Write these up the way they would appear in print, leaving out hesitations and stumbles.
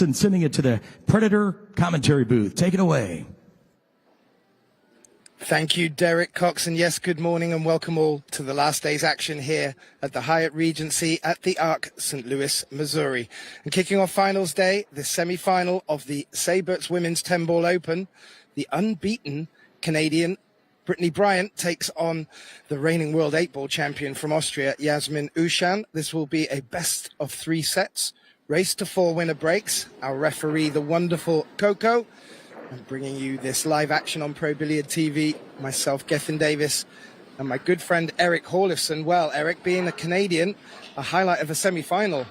and sending it to the Predator commentary booth. Take it away. Thank you, Derek Cox, and yes, good morning and welcome all to the last day's action here at the Hyatt Regency at the Arc, St. Louis, Missouri. And kicking off finals day, the semi-final of the Seyberts Women's 10-Ball Open, the unbeaten Canadian Brittany BRYANT takes on the reigning world 8-ball champion from Austria, Yasmin OUSCHAN. This will be a best of 3 sets, race to 4 winner breaks. Our referee, the wonderful Coco. I'm bringing you this live action on Pro Billiard TV, myself, Gethin Davis, and my good friend Eric Horlifson. Well, Eric, being a Canadian, a highlight of a semi-final.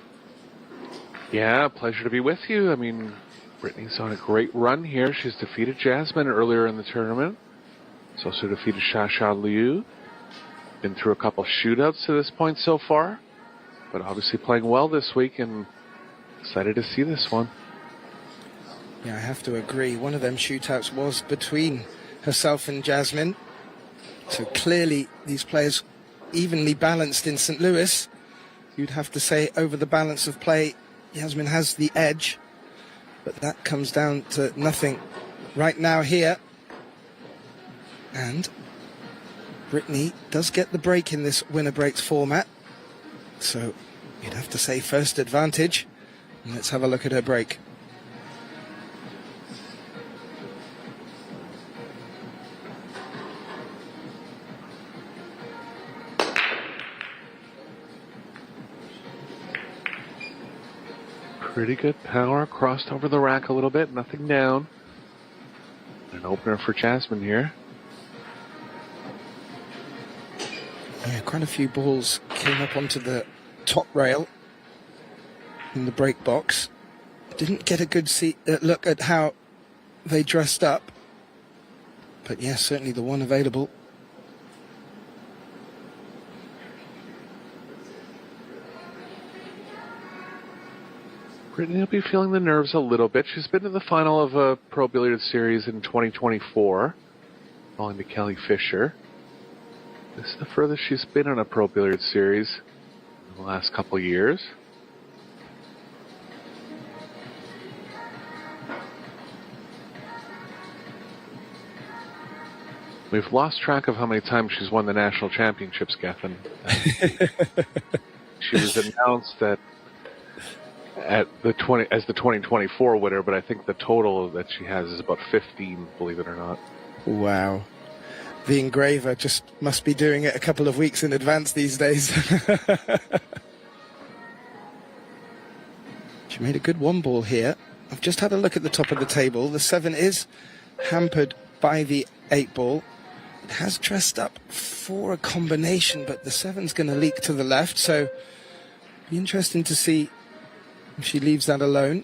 Yeah, pleasure to be with you. I mean, Brittany's on a great run here. She's defeated Jasmine earlier in the tournament. She's also defeated Xia Liu. Been through a couple shootouts to this point so far, but obviously playing well this week and excited to see this one. Yeah, I have to agree. One of them shootouts was between herself and Jasmine. So clearly these players evenly balanced in St. Louis. You'd have to say over the balance of play, Yasmin has the edge. But that comes down to nothing right now here. And Brittany does get the break in this winner breaks format. So you'd have to say first advantage. And let's have a look at her break. Pretty good power, crossed over the rack a little bit, nothing down. An opener for Jasmine here. Yeah, quite a few balls came up onto the top rail in the break box. Didn't get a good look at how they dressed up. But yes, certainly the one available. Brittany will be feeling the nerves a little bit. She's been to the final of a Pro Billiard Series in 2024, falling to Kelly Fisher. This is the furthest she's been on a Pro Billiard Series in the last couple of years. We've lost track of how many times she's won the national championships, Gethin. She was announced as the 2024 winner, but I think the total that she has is about 15, believe it or not. Wow. The engraver just must be doing it a couple of weeks in advance these days. She made a good one ball here. I've just had a look at the top of the table. The 7 is hampered by the 8 ball. It has dressed up for a combination, but the 7's going to leak to the left, so it'll be interesting to see if she leaves that alone.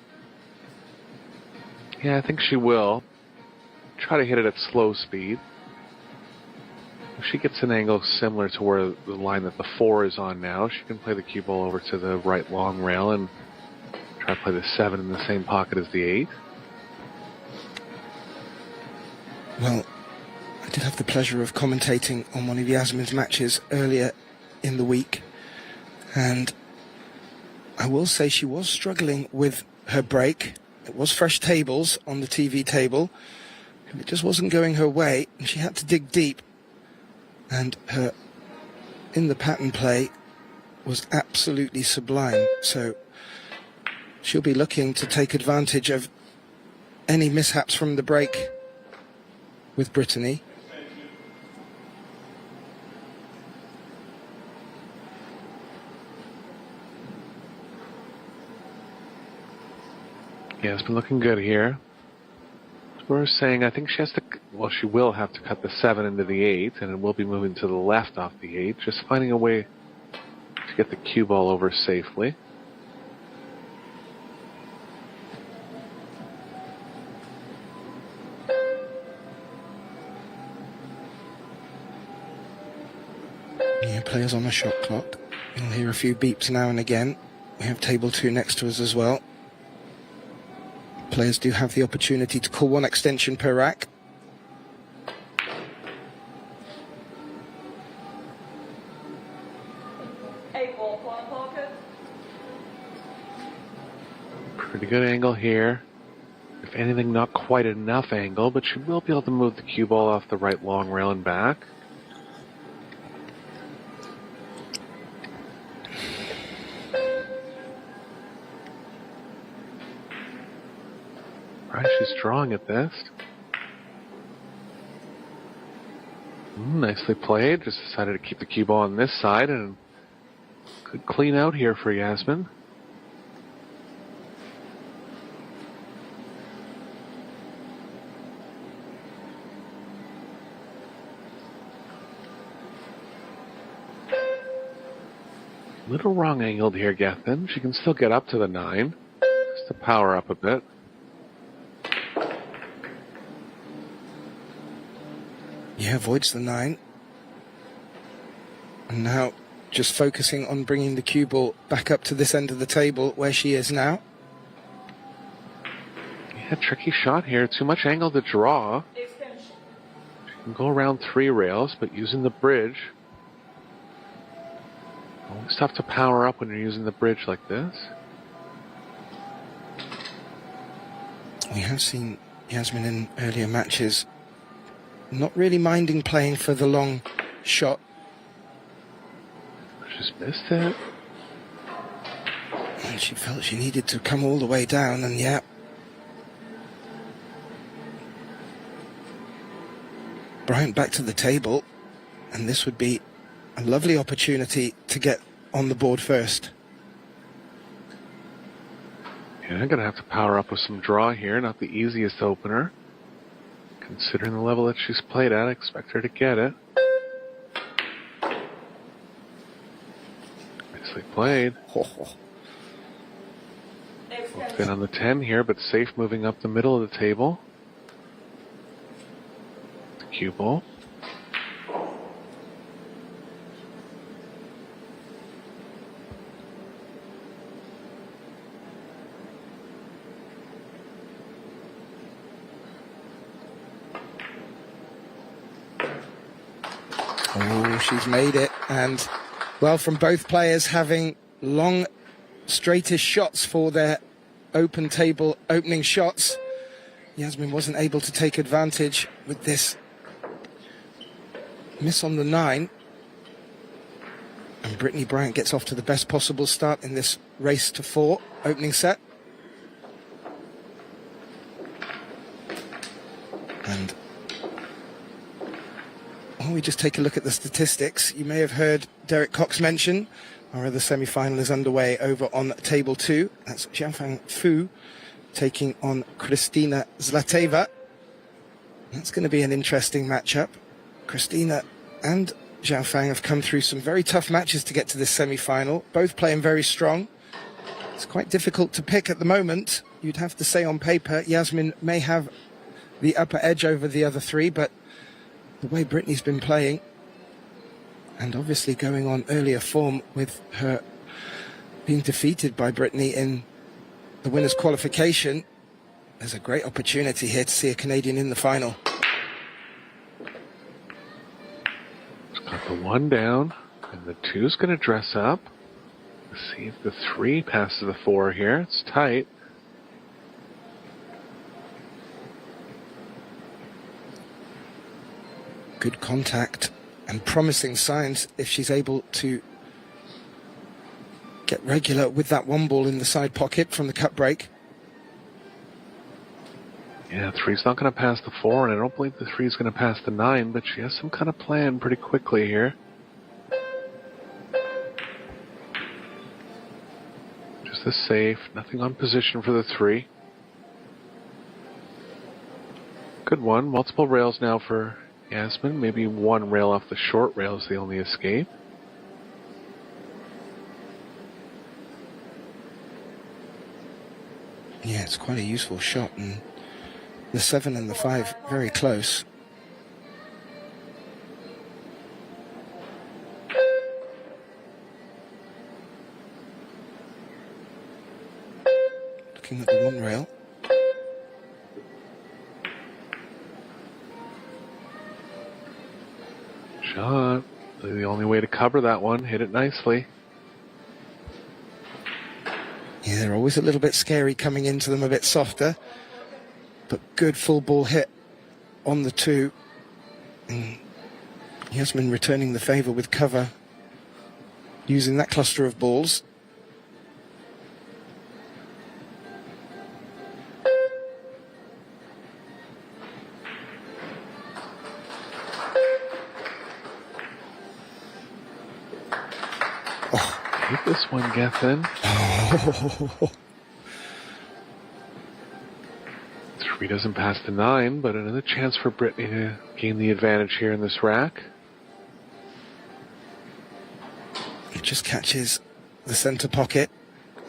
Yeah, I think she will. Try to hit it at slow speed. If she gets an angle similar to where the line that the 4 is on now, she can play the cue ball over to the right long rail and try to play the 7 in the same pocket as the 8. Well, I did have the pleasure of commentating on one of Yasmin's matches earlier in the week, and I will say she was struggling with her break. It was fresh tables on the TV table, and it just wasn't going her way, and she had to dig deep. And her in the pattern play was absolutely sublime. So she'll be looking to take advantage of any mishaps from the break with Brittany. Yeah, it's been looking good here. We're saying I think she has to, well, she will have to cut the 7 into the 8, and it will be moving to the left off the 8, just finding a way to get the cue ball over safely. Yeah, players on the shot clock. You'll hear a few beeps now and again. We have table 2 next to us as well. Players do have the opportunity to call 1 extension per rack. Pretty good angle here. If anything, not quite enough angle, but she will be able to move the cue ball off the right long rail and back. Right, she's drawing at this. Nicely played. Just decided to keep the cue ball on this side, and good clean out here for Yasmin. Little wrong angled here, Gethin. She can still get up to the 9. Just to power up a bit. Yeah, avoids the 9. And now just focusing on bringing the cue ball back up to this end of the table where she is now. Yeah, tricky shot here. Too much angle to draw. She can go around 3 rails, but using the bridge. Always tough to power up when you're using the bridge like this. We have seen Yasmin in earlier matches not really minding playing for the long shot. Just missed it. And she felt she needed to come all the way down, and yeah. Bryant back to the table, and this would be a lovely opportunity to get on the board first. Yeah, I'm going to have to power up with some draw here. Not the easiest opener. Considering the level that she's played at, I expect her to get it. Nicely played. Good on the 10 here, but safe moving up the middle of the table. The cue ball. Oh, she's made it. And, well, from both players having long, straightish shots for their open table opening shots, Yasmin wasn't able to take advantage with this miss on the 9. And Brittany Bryant gets off to the best possible start in this race to 4 opening set. And when we just take a look at the statistics, you may have heard Derek Cox mention our other semi-final is underway over on table 2. That's Jiafang Fu taking on Kristina Zlateva. That's going to be an interesting matchup. Kristina and Jiafang have come through some very tough matches to get to this semi-final, both playing very strong. It's quite difficult to pick at the moment. You'd have to say on paper, Yasmin may have the upper edge over the other 3, but the way Brittany's been playing, and obviously going on earlier form with her being defeated by Brittany in the winner's qualification, there's a great opportunity here to see a Canadian in the final. Got the 1 down, and the 2's going to dress up. Let's see if the 3 passes the 4 here. It's tight. Good contact and promising signs if she's able to get regular with that 1 ball in the side pocket from the cut break. Yeah, 3's not going to pass the 4, and I don't believe the 3's going to pass the 9, but she has some kind of plan pretty quickly here. Just a safe, nothing on position for the 3. Good one. Multiple rails now for Yasmin. Maybe 1 rail off the short rail is the only escape. Yeah, it's quite a useful shot, and the 7 and the 5 very close. Looking at the 1 rail. Shot. The only way to cover that one. Hit it nicely. Yeah, they're always a little bit scary coming into them, a bit softer. But good full ball hit on the 2. And Yasmin returning the favour with cover, using that cluster of balls. Take this one, Gethin. Oh. 3 doesn't pass the 9, but another chance for Brittany to gain the advantage here in this rack. It just catches the centre pocket.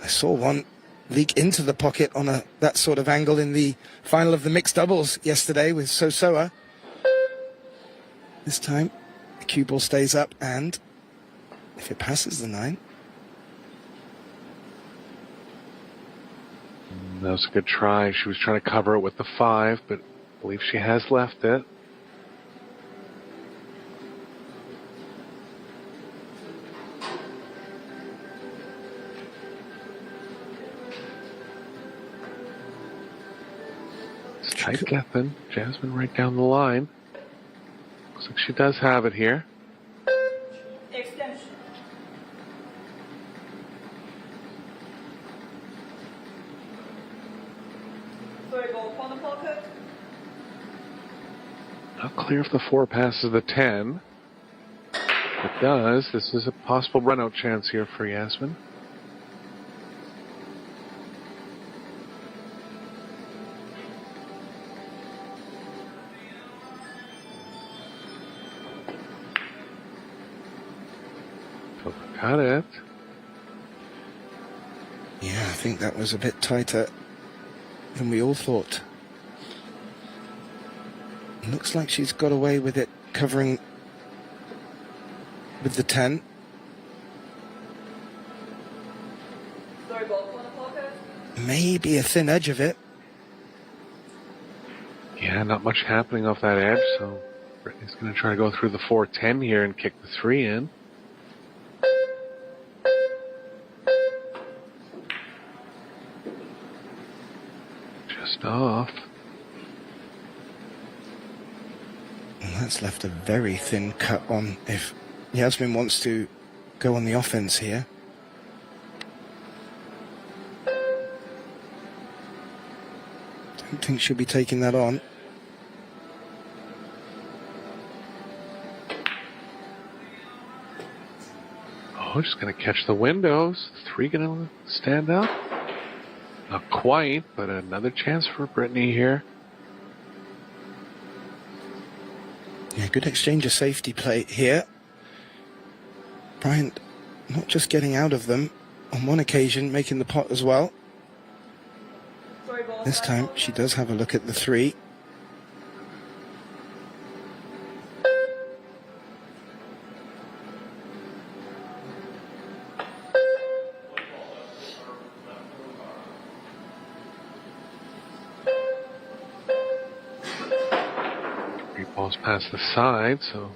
I saw one leak into the pocket on that sort of angle in the final of the mixed doubles yesterday with Sosoa. This time, the cue ball stays up, and if it passes the 9... That was a good try. She was trying to cover it with the 5, but I believe she has left it. It's tight, Gethin. Jasmine right down the line. Looks like she does have it here. Not clear if the 4 passes the 10. If it does, this is a possible run-out chance here for Yasmin. Got it. Yeah, I think that was a bit tighter than we all thought. Looks like she's got away with it, covering with the 10. Maybe a thin edge of it. Yeah, not much happening off that edge, so Brittany's going to try to go through the 4-10 here and kick the 3 in. Just off. That's left a very thin cut on if Yasmin wants to go on the offense here. Don't think she'll be taking that on. Oh, just going to catch the windows. 3 going to stand up. Not quite, but another chance for Brittany here. Yeah, good exchange of safety play here. Bryant not just getting out of them, on one occasion making the pot as well. This time she does have a look at the 3. Ball's past the side, so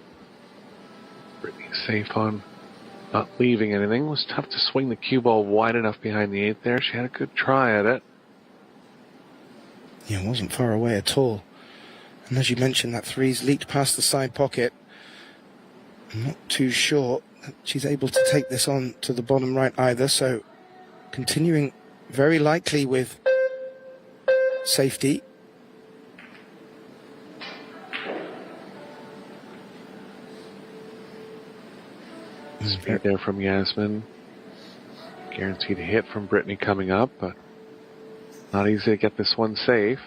Brittany's safe on not leaving anything. It was tough to swing the cue ball wide enough behind the 8 there. She had a good try at it. Yeah, it wasn't far away at all. And as you mentioned, that 3's leaked past the side pocket. I'm not too sure that she's able to take this on to the bottom right either, so continuing very likely with safety. Speed there from Yasmin. Guaranteed a hit from Brittany coming up, but not easy to get this one safe.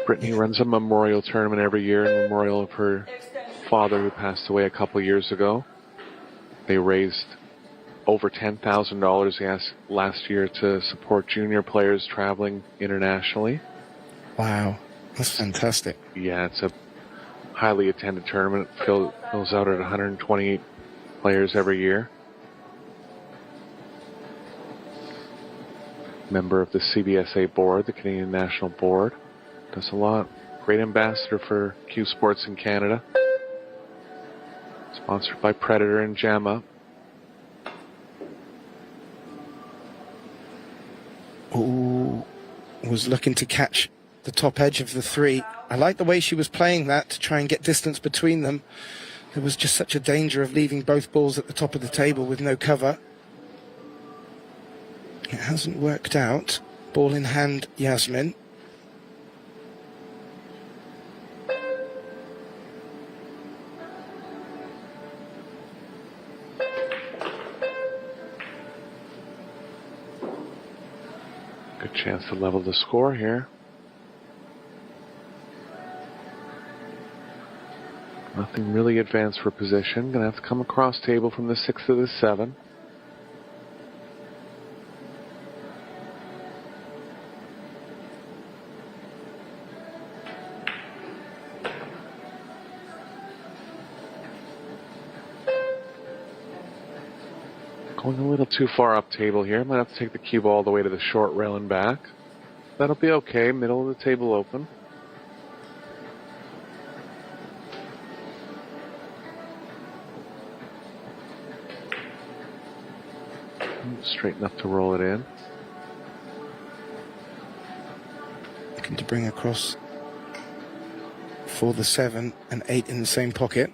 Brittany runs a memorial tournament every year in memorial of her father who passed away a couple years ago. They raised over $10,000 last year to support junior players traveling internationally. Wow, that's fantastic. Yeah, it's a highly attended tournament. It fills out at 128 players every year. Member of the CBSA board, the Canadian National Board. Does a lot Great ambassador for Q Sports in Canada. Sponsored by Predator and Gemma. Ooh, was looking to catch the top edge of the 3. I like the way she was playing that to try and get distance between them. There was just such a danger of leaving both balls at the top of the table with no cover. It hasn't worked out. Ball in hand, Yasmin. Good chance to level the score here. Nothing really advanced for position. Gonna have to come across table from the 6 to the 7. Going a little too far up table here. Might have to take the cue ball all the way to the short rail and back. That'll be okay. Middle of the table open. Straight enough to roll it in. Looking to bring across for the 7 and 8 in the same pocket.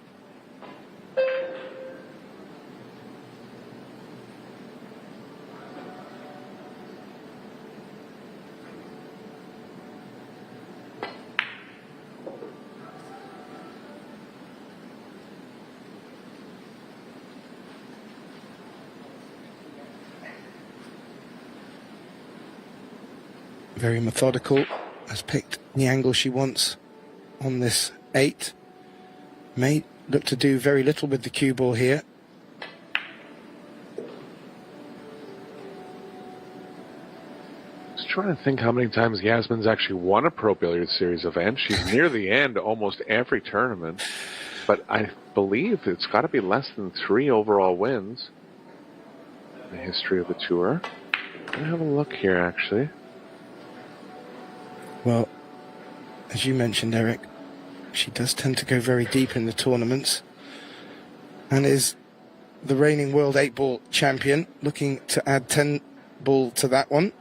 Very methodical, has picked the angle she wants on this 8. May look to do very little with the cue ball here. Just trying to think how many times Yasmin's actually won a Pro Billiards Series event. She's near the end almost every tournament, but I believe it's got to be less than 3 overall wins in the history of the tour. I'm going to have a look here, actually. Well, as you mentioned, Eric, she does tend to go very deep in the tournaments and is the reigning world 8-ball champion, looking to add 10-ball to that one.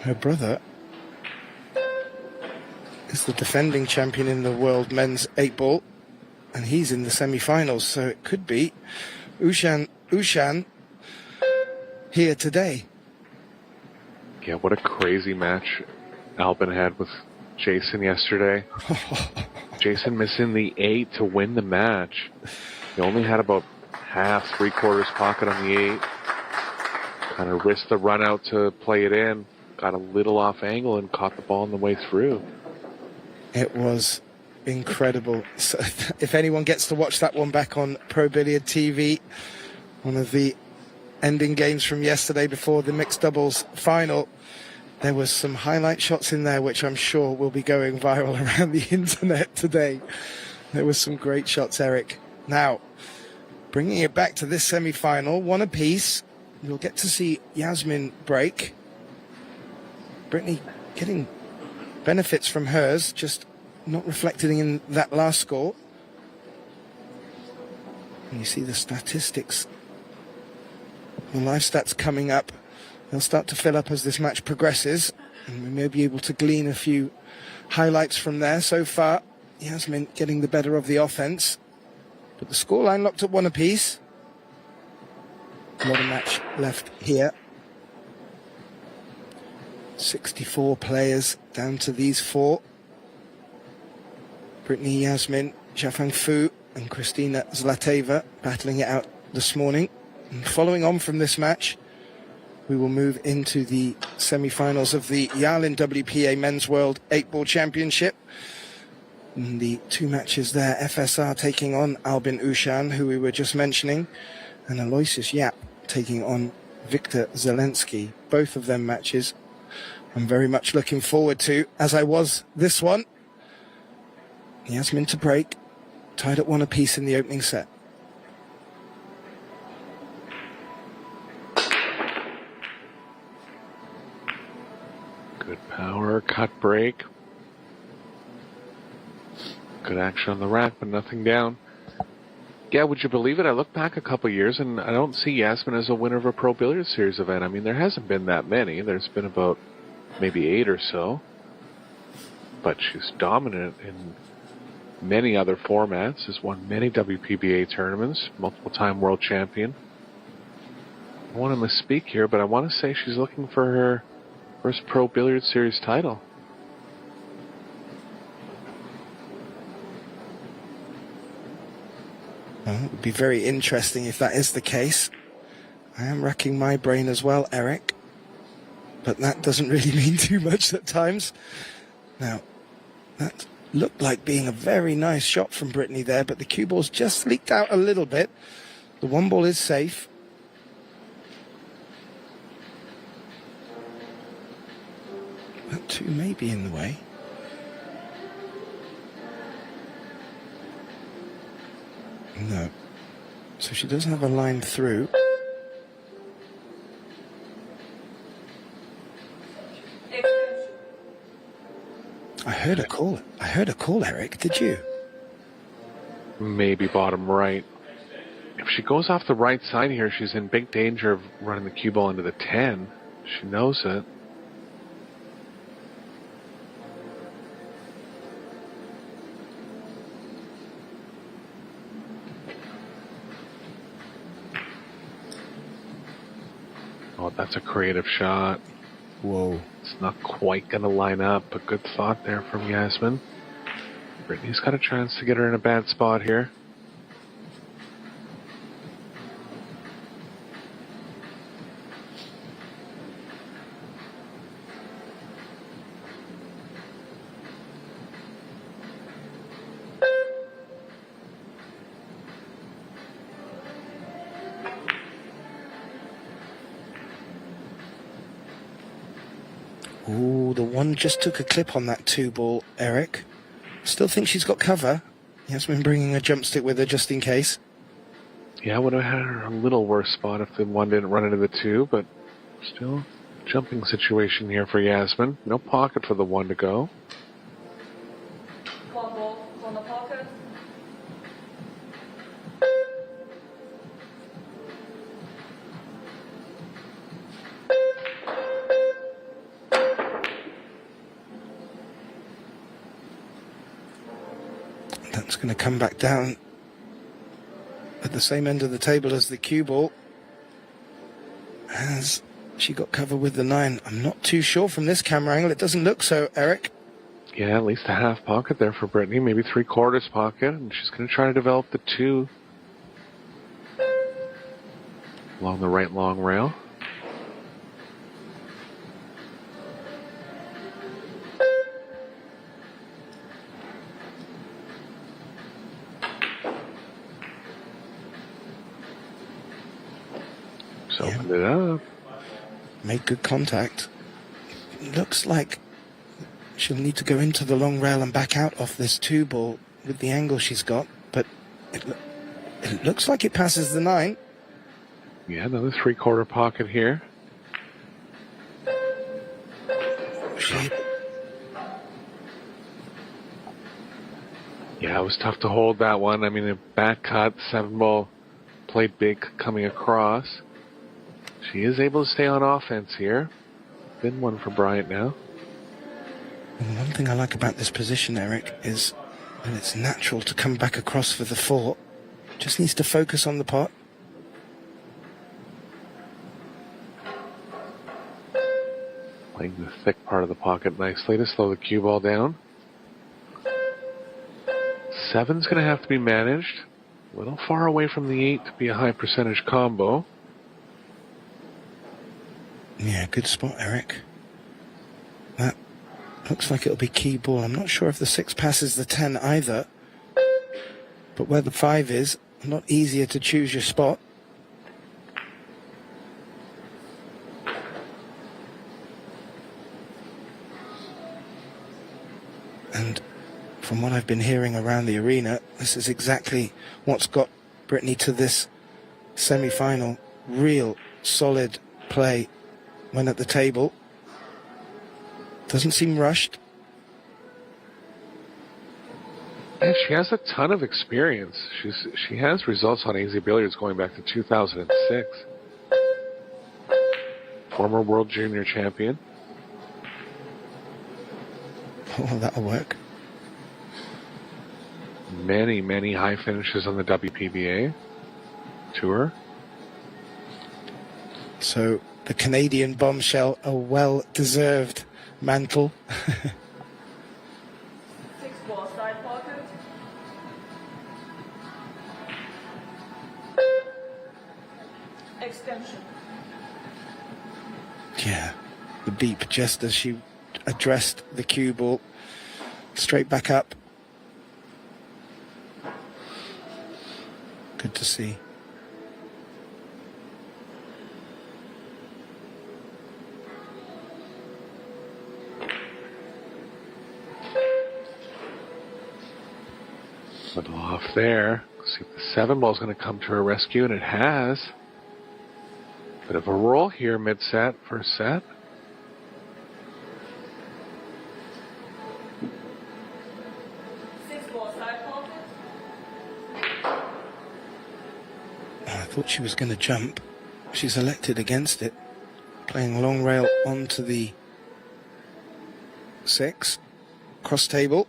Her brother is the defending champion in the world men's 8-ball, and he's in the semi-finals, so it could be OUSCHAN here today. Yeah, what a crazy match Albin had with Jason yesterday. Jason missing the 8 to win the match. He only had about half, 3/4 pocket on the 8. Kind of risked the run out to play it in. Got a little off angle and caught the ball on the way through. It was incredible. So if anyone gets to watch that one back on Pro Billiard TV, one of the ending games from yesterday before the mixed doubles final, there was some highlight shots in there which I'm sure will be going viral around the internet today. There was some great shots, Eric. Now, bringing it back to this semi-final, 1 apiece. You'll get to see Yasmin break. Brittany getting benefits from hers, just not reflecting in that last score. And you see the statistics, the live stats coming up. They'll start to fill up as this match progresses, and we may be able to glean a few highlights from there. So far, Yasmin getting the better of the offense, but the scoreline locked at 1 apiece. A lot of match left here. 64 players down to these 4. Brittany, Yasmin, Xiaofang Fu and Kristina Zlateva battling it out this morning. And following on from this match, we will move into the semi-finals of the Yalin WPA Men's World 8-Ball Championship. And the 2 matches there, FSR taking on Albin OUSCHAN, who we were just mentioning, and Aloysius Yap taking on Victor Zelensky. Both of them matches I'm very much looking forward to, as I was this one. Yasmin to break, tied at 1 apiece in the opening set. Good power, cut break. Good action on the rack, but nothing down. Yeah, would you believe it? I look back a couple years, and I don't see Yasmin as a winner of a Pro Billiards Series event. I mean, there hasn't been that many. There's been about maybe 8 or so. But she's dominant in many other formats, has won many WPBA tournaments, multiple-time world champion. I don't want to misspeak here, but I want to say she's looking for her first Pro Billiards Series title. Well, it would be very interesting if that is the case. I am racking my brain as well, Eric. But that doesn't really mean too much at times. Now, that looked like being a very nice shot from Brittany there, but the cue ball's just leaked out a little bit. The one ball is safe. That two may be in the way. No. So she doesn't have a line through. I heard a call. I heard a call, Eric. Did you? Maybe bottom right. If she goes off the right side here, she's in big danger of running the cue ball into the 10. She knows it. Oh, that's a creative shot. Whoa. It's not quite going to line up, but good thought there from Yasmin. Brittany's got a chance to get her in a bad spot here. Ooh, the one just took a clip on that two ball, Eric. Still think she's got cover. Yasmin bringing a jump stick with her just in case. Yeah, would have had her a little worse spot if the one didn't run into the 2, but still jumping situation here for Yasmin. No pocket for the 1 to go. One ball on the pocket. That's going to come back down at the same end of the table as the cue ball. Has she got cover with the 9? I'm not too sure from this camera angle. It doesn't look so, Eric. Yeah, at least a half pocket there for Brittany, maybe 3/4 pocket, and she's going to try to develop the 2 along the right long rail. Just opened it up. Made good contact. Looks like she'll need to go into the long rail and back out off this 2 ball with the angle she's got, but it looks like it passes the 9. Yeah, another 3/4 pocket here. Yeah, it was tough to hold that one. I mean, a back cut, 7 ball played big coming across. She is able to stay on offense here. Been one for Bryant now. And one thing I like about this position, Eric, is that it's natural to come back across for the 4. Just needs to focus on the pot. Playing the thick part of the pocket nicely to slow the cue ball down. 7's going to have to be managed. A little far away from the 8 to be a high percentage combo. Yeah, good spot, Eric. That looks like it'll be key ball. I'm not sure if the 6 passes the 10 either. But where the 5 is, a lot easier to choose your spot. And from what I've been hearing around the arena, this is exactly what's got Brittany to this semi-final. Real solid play when at the table. Doesn't seem rushed. And she has a ton of experience. She has results on AZ Billiards going back to 2006. Former World Junior Champion. Oh, that'll work. Many, many high finishes on the WPBA Tour. So the Canadian bombshell, a well-deserved mantle. 6-ball side pocket. Extension. Yeah, the beep just as she addressed the cue ball. Straight back up. Good to see. Little off there. See if the 7-ball is going to come to her rescue, and it has. Bit of a roll here mid-set, first set. I thought she was going to jump. She's elected against it. Playing long rail onto the 6. Cross table.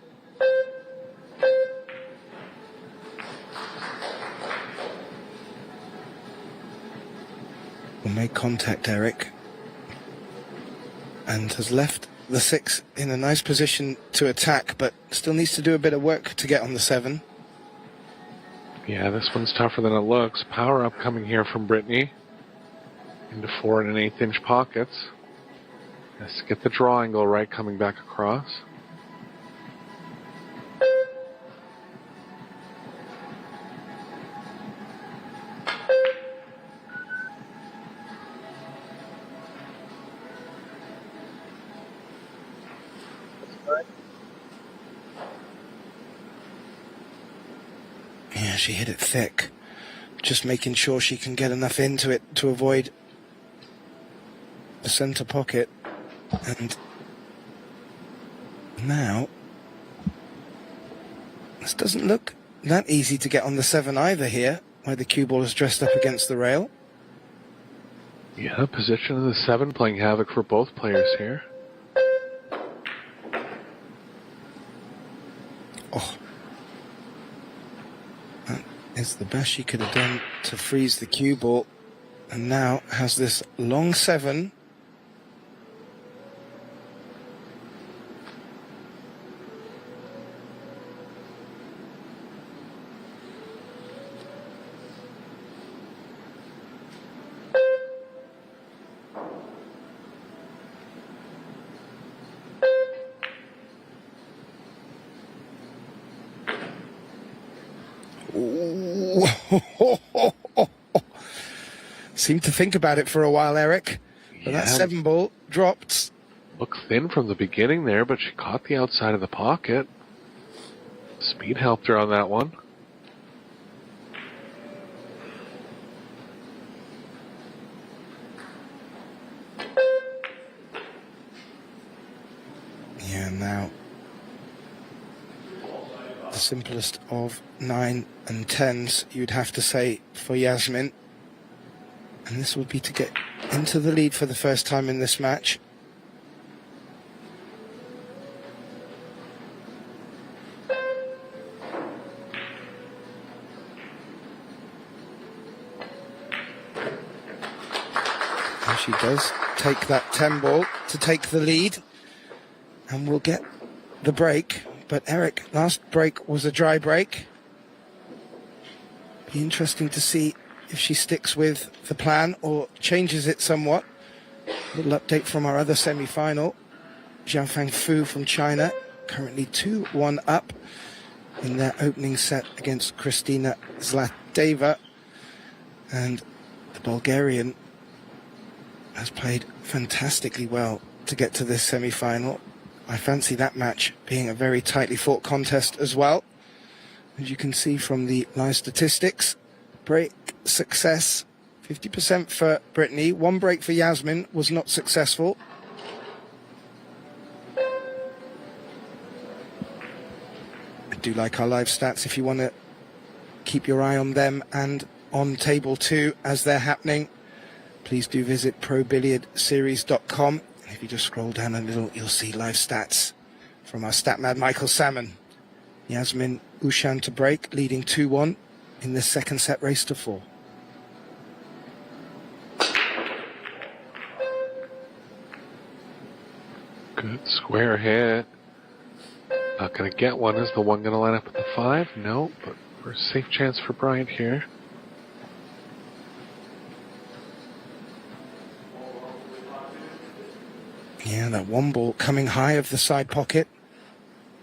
Will make contact, Eric. And has left the 6 in a nice position to attack, but still needs to do a bit of work to get on the 7. Yeah, this one's tougher than it looks. Power up coming here from Brittany. Into 4 and 1/8 inch pockets. Let's get the draw angle right coming back across. Yeah, she hit it thick. Just making sure she can get enough into it to avoid the center pocket. And now, this doesn't look that easy to get on the 7 either here, where the cue ball is dressed up against the rail. Yeah, position of the 7 playing havoc for both players here. Oh. That is the best she could have done to freeze the cue ball. And now has this long 7. Seemed to think about it for a while, Eric. But Yeah. that 7 ball dropped. Looked thin from the beginning there, but she caught the outside of the pocket. Speed helped her on that one. Yeah, now the simplest of 9 and 10s, you'd have to say, for Yasmin. And this would be to get into the lead for the first time in this match. And she does take that 10 ball to take the lead. And we'll get the break. But Eric, last break was a dry break. Be interesting to see if she sticks with the plan or changes it somewhat. A little update from our other semi-final. Jiafang Fu from China, currently 2-1 up in their opening set against Kristina Zlateva. And the Bulgarian has played fantastically well to get to this semi-final. I fancy that match being a very tightly fought contest as well. As you can see from the live statistics, break success, 50% for Brittany. 1 break for Yasmin was not successful. I do like our live stats if you want to keep your eye on them and on table 2 as they're happening. Please do visit probilliardseries.com. If you just scroll down a little, you'll see live stats from our stat man Michael Salmon. Yasmin OUSCHAN to break, leading 2-1 in this second set race to 4. Good square hit. Not going to get one. Is the one going to line up at the 5? No, but for a safe chance for Bryant here. Yeah, that one ball coming high of the side pocket.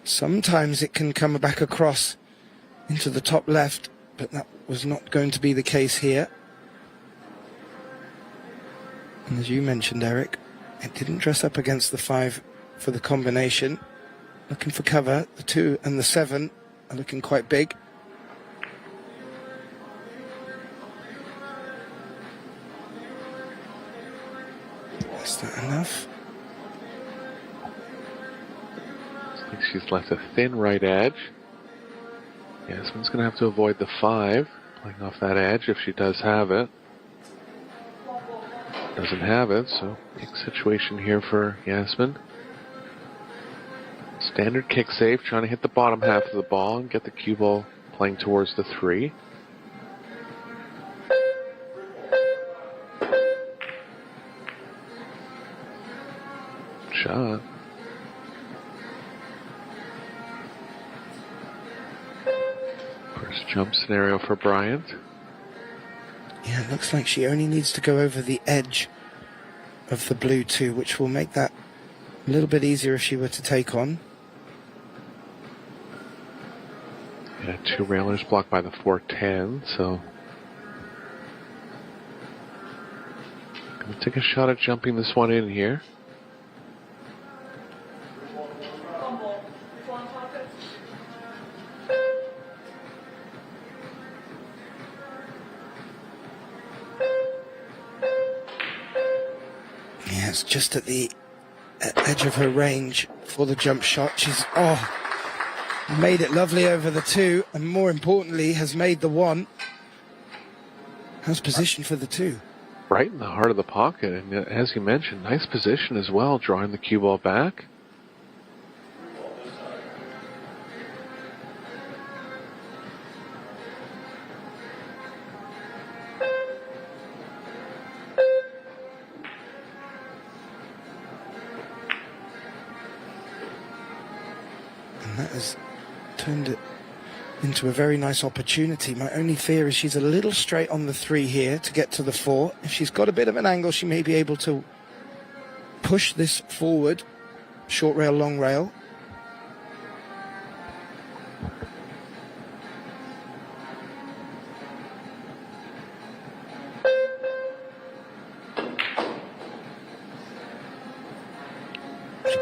Sometimes it can come back across into the top left, but that was not going to be the case here. And as you mentioned, Eric, it didn't dress up against the 5 for the combination. Looking for cover. The 2 and the 7 are looking quite big. Is that enough? I think she's left a thin right edge. Yasmin's going to have to avoid the 5, playing off that edge if she does have it. Doesn't have it, so big situation here for Yasmin. Standard kick save, trying to hit the bottom half of the ball and get the cue ball playing towards the 3. Shot. First jump scenario for Bryant. Yeah, it looks like she only needs to go over the edge of the blue 2, which will make that a little bit easier if she were to take on. Yeah, 2 railers blocked by the 4-10, so gonna take a shot at jumping this one in here. Yeah, it's just at the edge of her range for the jump shot. She's made it lovely over the 2, and more importantly has made the 1. How's position for the 2? Right in the heart of the pocket, and as you mentioned, nice position as well, drawing the cue ball back. And that has turned it into a very nice opportunity. My only fear is she's a little straight on the 3 here to get to the 4. If she's got a bit of an angle, she may be able to push this forward. Short rail, long rail.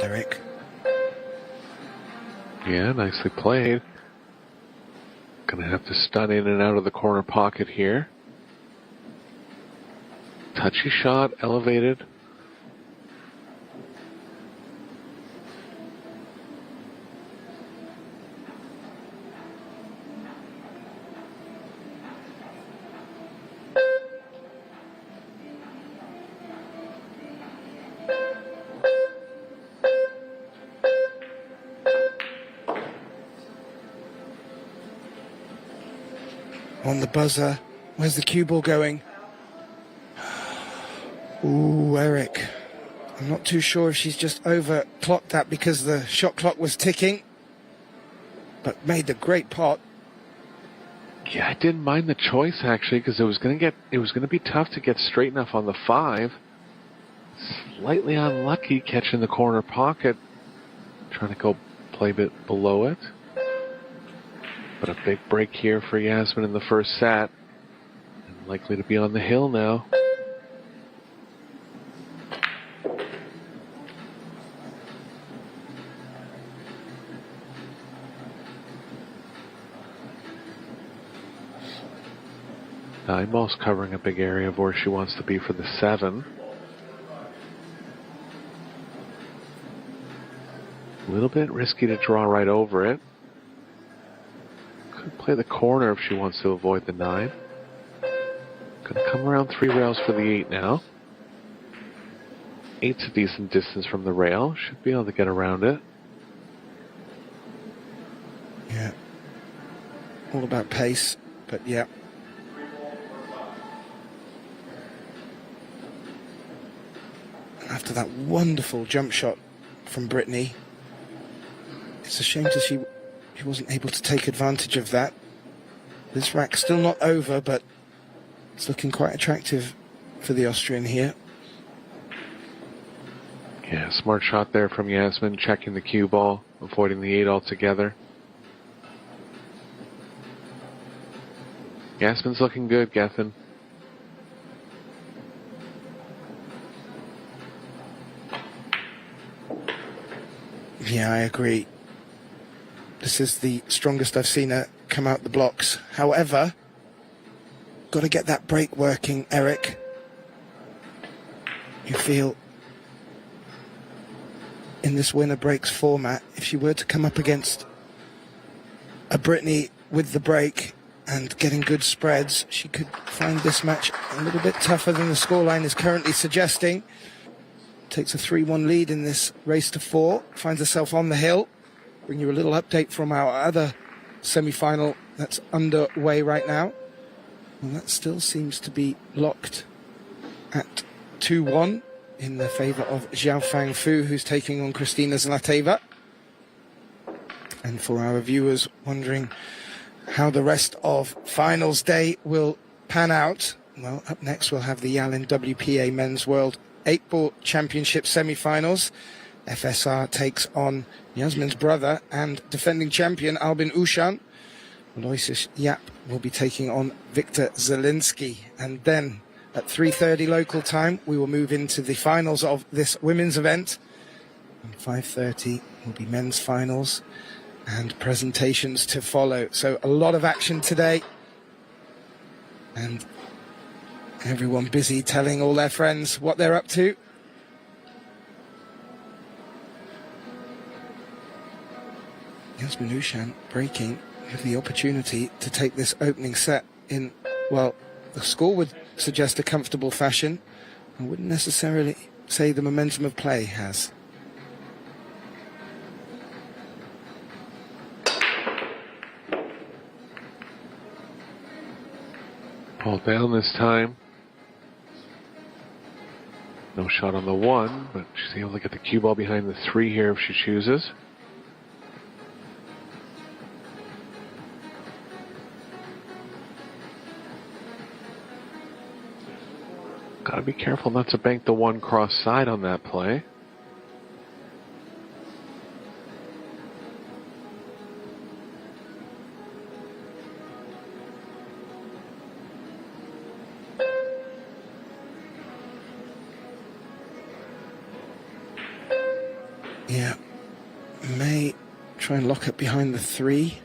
Derek. Yeah, nicely played. Gonna have to stun in and out of the corner pocket here. Touchy shot, elevated. On the buzzer. Where's the cue ball going? Ooh, Eric. I'm not too sure if she's just overclocked that because the shot clock was ticking. But made the great pot. Yeah, I didn't mind the choice actually, because it was gonna be tough to get straight enough on the 5. Slightly unlucky catching the corner pocket. Trying to go play a bit below it. But a big break here for Yasmin in the first set. And likely to be on the hill now. Imos covering a big area of where she wants to be for the 7. A little bit risky to draw right over it. play the corner if she wants to avoid the 9. Gonna come around 3 rails for the 8 now. 8's a decent distance from the rail. Should be able to get around it. Yeah. All about pace, but yeah. After that wonderful jump shot from Brittany, it's a shame that she wasn't able to take advantage of that. This rack's still not over, but it's looking quite attractive for the Austrian here. Yeah, smart shot there from Yasmin, checking the cue ball, avoiding the 8 altogether. Yasmin's looking good, Gethin. Yeah, I agree. This is the strongest I've seen her come out the blocks. However, got to get that break working, Eric. You feel in this winner breaks format, if she were to come up against a Brittany with the break and getting good spreads, she could find this match a little bit tougher than the scoreline is currently suggesting. Takes a 3-1 lead in this race to 4, finds herself on the hill. Bring you a little update from our other semi-final that's underway right now. Well, that still seems to be locked at 2-1 in the favour of Xiaofang Fu, who's taking on Kristina Zlateva. And for our viewers wondering how the rest of finals day will pan out, well, up next we'll have the Yalin WPA Men's World 8-Ball Championship semi-finals. FSR takes on Yasmin's brother and defending champion Albin Ushan. Aloysius Yap will be taking on Victor Zielinski. And then at 3:30 local time, we will move into the finals of this women's event. And 5:30 will be men's finals and presentations to follow. So a lot of action today. And everyone busy telling all their friends what they're up to. Yasmin Ushan breaking with the opportunity to take this opening set in, well, the score would suggest a comfortable fashion. I wouldn't necessarily say the momentum of play has. Ball down this time. No shot on the 1, but she's able to get the cue ball behind the 3 here if she chooses. Gotta be careful not to bank the 1 cross side on that play. Yeah, may try and lock up behind the 3.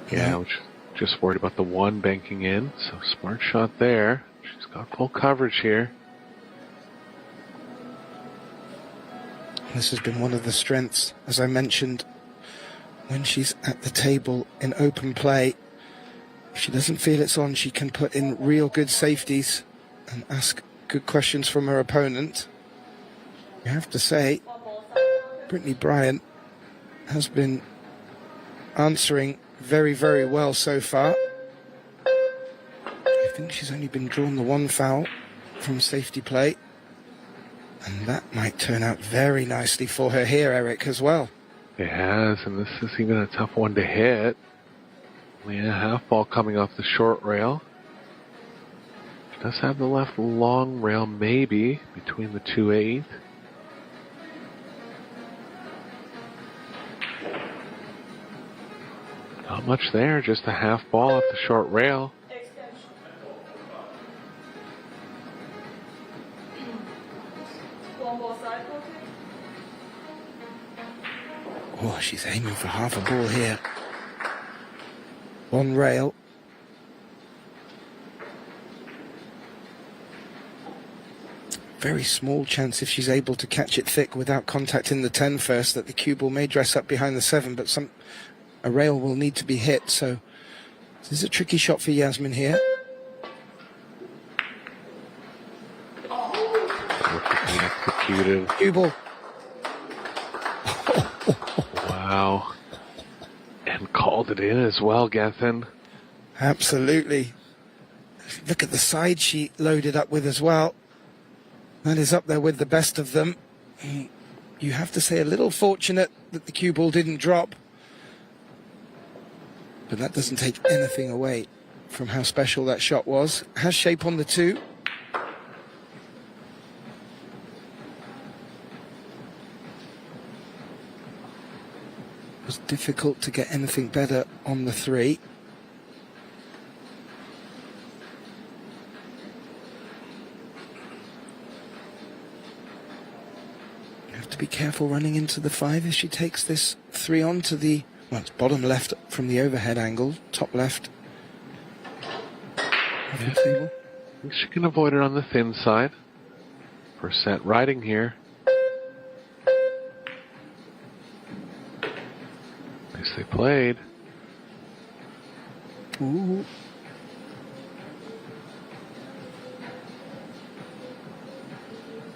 Yeah, which just worried about the 1 banking in, so smart shot there. She's got full coverage here. This has been one of the strengths, as I mentioned, when she's at the table in open play. If she doesn't feel it's on, she can put in real good safeties and ask good questions from her opponent. You have to say, Brittany Bryant has been answering very, very well so far. I think she's only been drawn the 1 foul from safety play. And that might turn out very nicely for her here, Eric, as well. It has, and this is even a tough one to hit. Only a half ball coming off the short rail. She does have the left long rail, maybe, between the 2-8. Not much there, just a half ball off the short rail. Oh, she's aiming for half a ball here. 1 rail. very small chance, if she's able to catch it thick without contacting the 10 first, that the cue ball may dress up behind the 7, but a rail will need to be hit. So this is a tricky shot for Yasmin here. Executed. Cue ball. Wow. And called it in as well, Gethin. Absolutely. Look at the side she loaded up with as well. That is up there with the best of them. You have to say a little fortunate that the cue ball didn't drop. But that doesn't take anything away from how special that shot was. Has shape on the 2. It was difficult to get anything better on the 3. Be careful running into the 5 if she takes this 3 on to the, well, it's bottom left from the overhead angle, top left of the table. I think she can avoid it on the thin side. First set riding here. Nicely played. Ooh.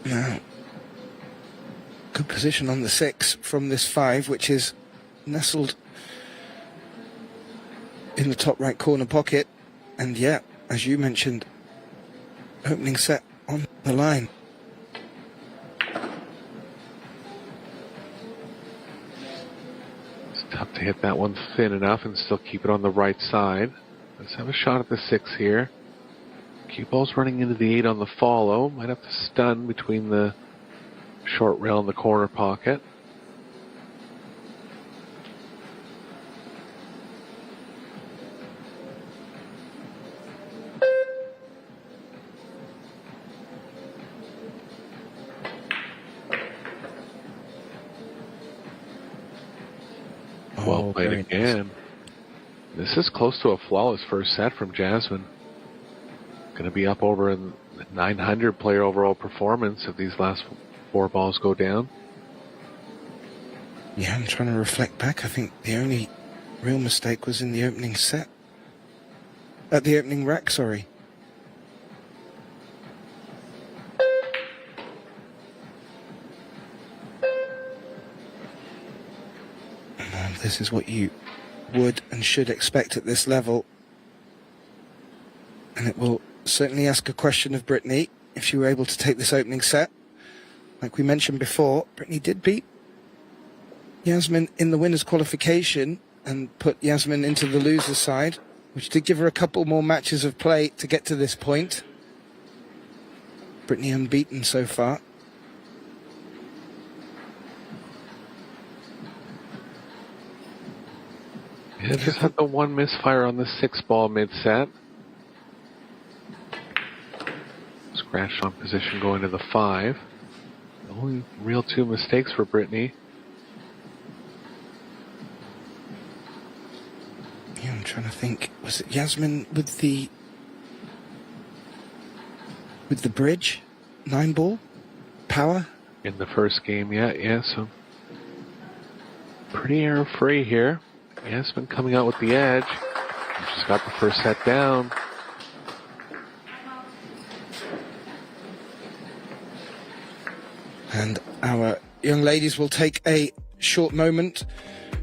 Now, good position on the 6 from this 5, which is nestled in the top right corner pocket. And yeah, as you mentioned, opening set on the line. It's tough to hit that one thin enough and still keep it on the right side. Let's have a shot at the 6 here. Cue ball's running into the 8 on the follow. Might have to stun between the short rail in the corner pocket. Well played again. This is close to a flawless first set from Jasmine. Going to be up over in the 900 player overall performance if these last 4 balls go down. Yeah, I'm trying to reflect back. I think the only real mistake was in the opening set. At the opening rack, sorry. This is what you would and should expect at this level. And it will certainly ask a question of Brittany if she were able to take this opening set. Like we mentioned before, Brittany did beat Yasmin in the winner's qualification and put Yasmin into the loser's side, which did give her a couple more matches of play to get to this point. Brittany unbeaten so far. Yeah, just had the one misfire on the 6 ball mid-set. Scratched on position going to the 5. The only real 2 mistakes for Brittany. Yeah, I'm trying to think. Was it Yasmin with the bridge? 9 ball? Power? In the first game, yeah, so pretty error-free here. Yasmin coming out with the edge. She's got the first set down. And our young ladies will take a short moment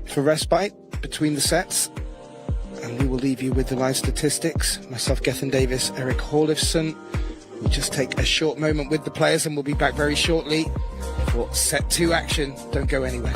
for respite between the sets. And we will leave you with the live statistics. Myself, Gethin Davis, Eric Horlifson. We'll just take a short moment with the players and we'll be back very shortly for set 2 action. Don't go anywhere.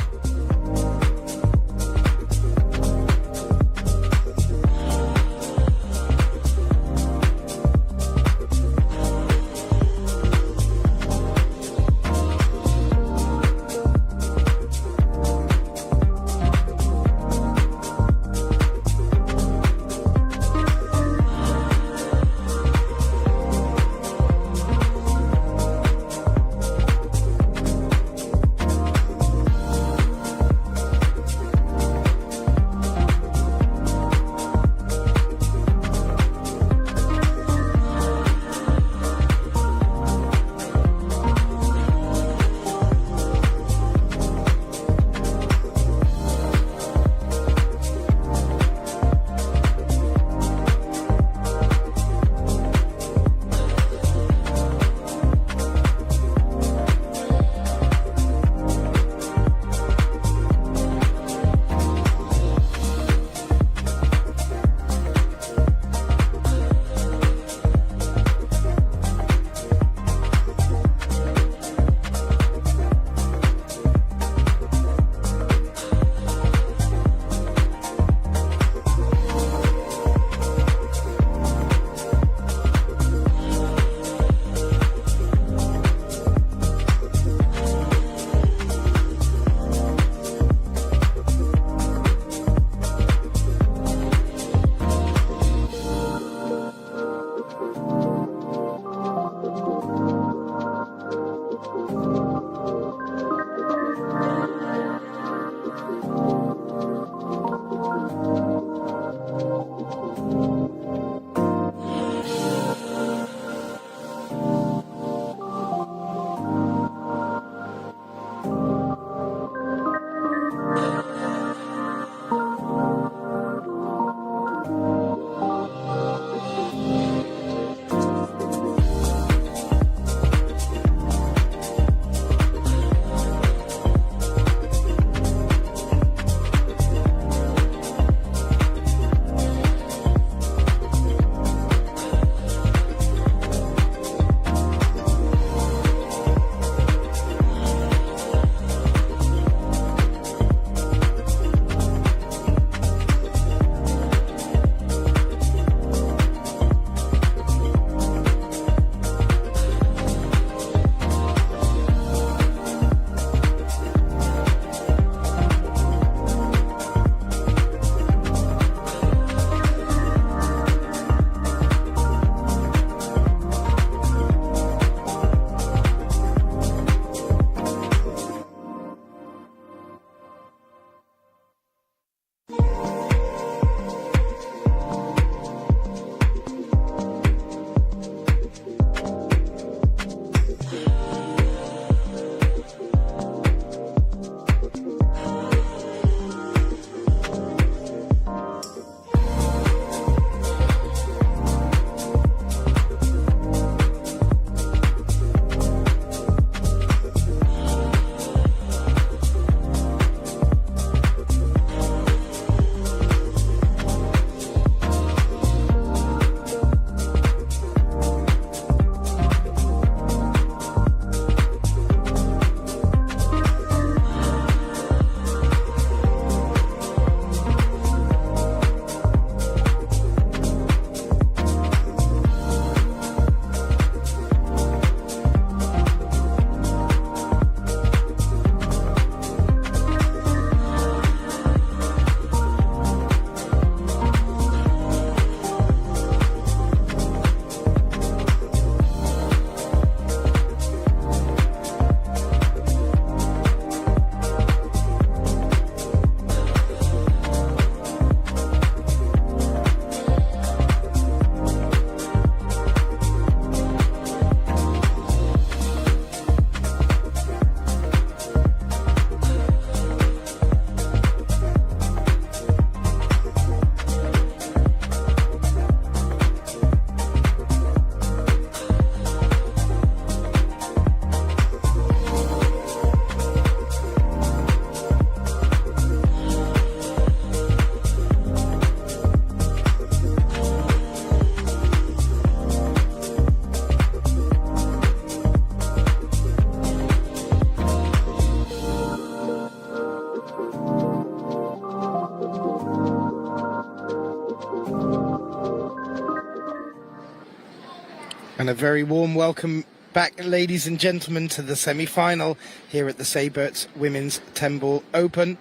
And a very warm welcome back, ladies and gentlemen, to the semi-final here at the Seyberts Women's 10-Ball Open.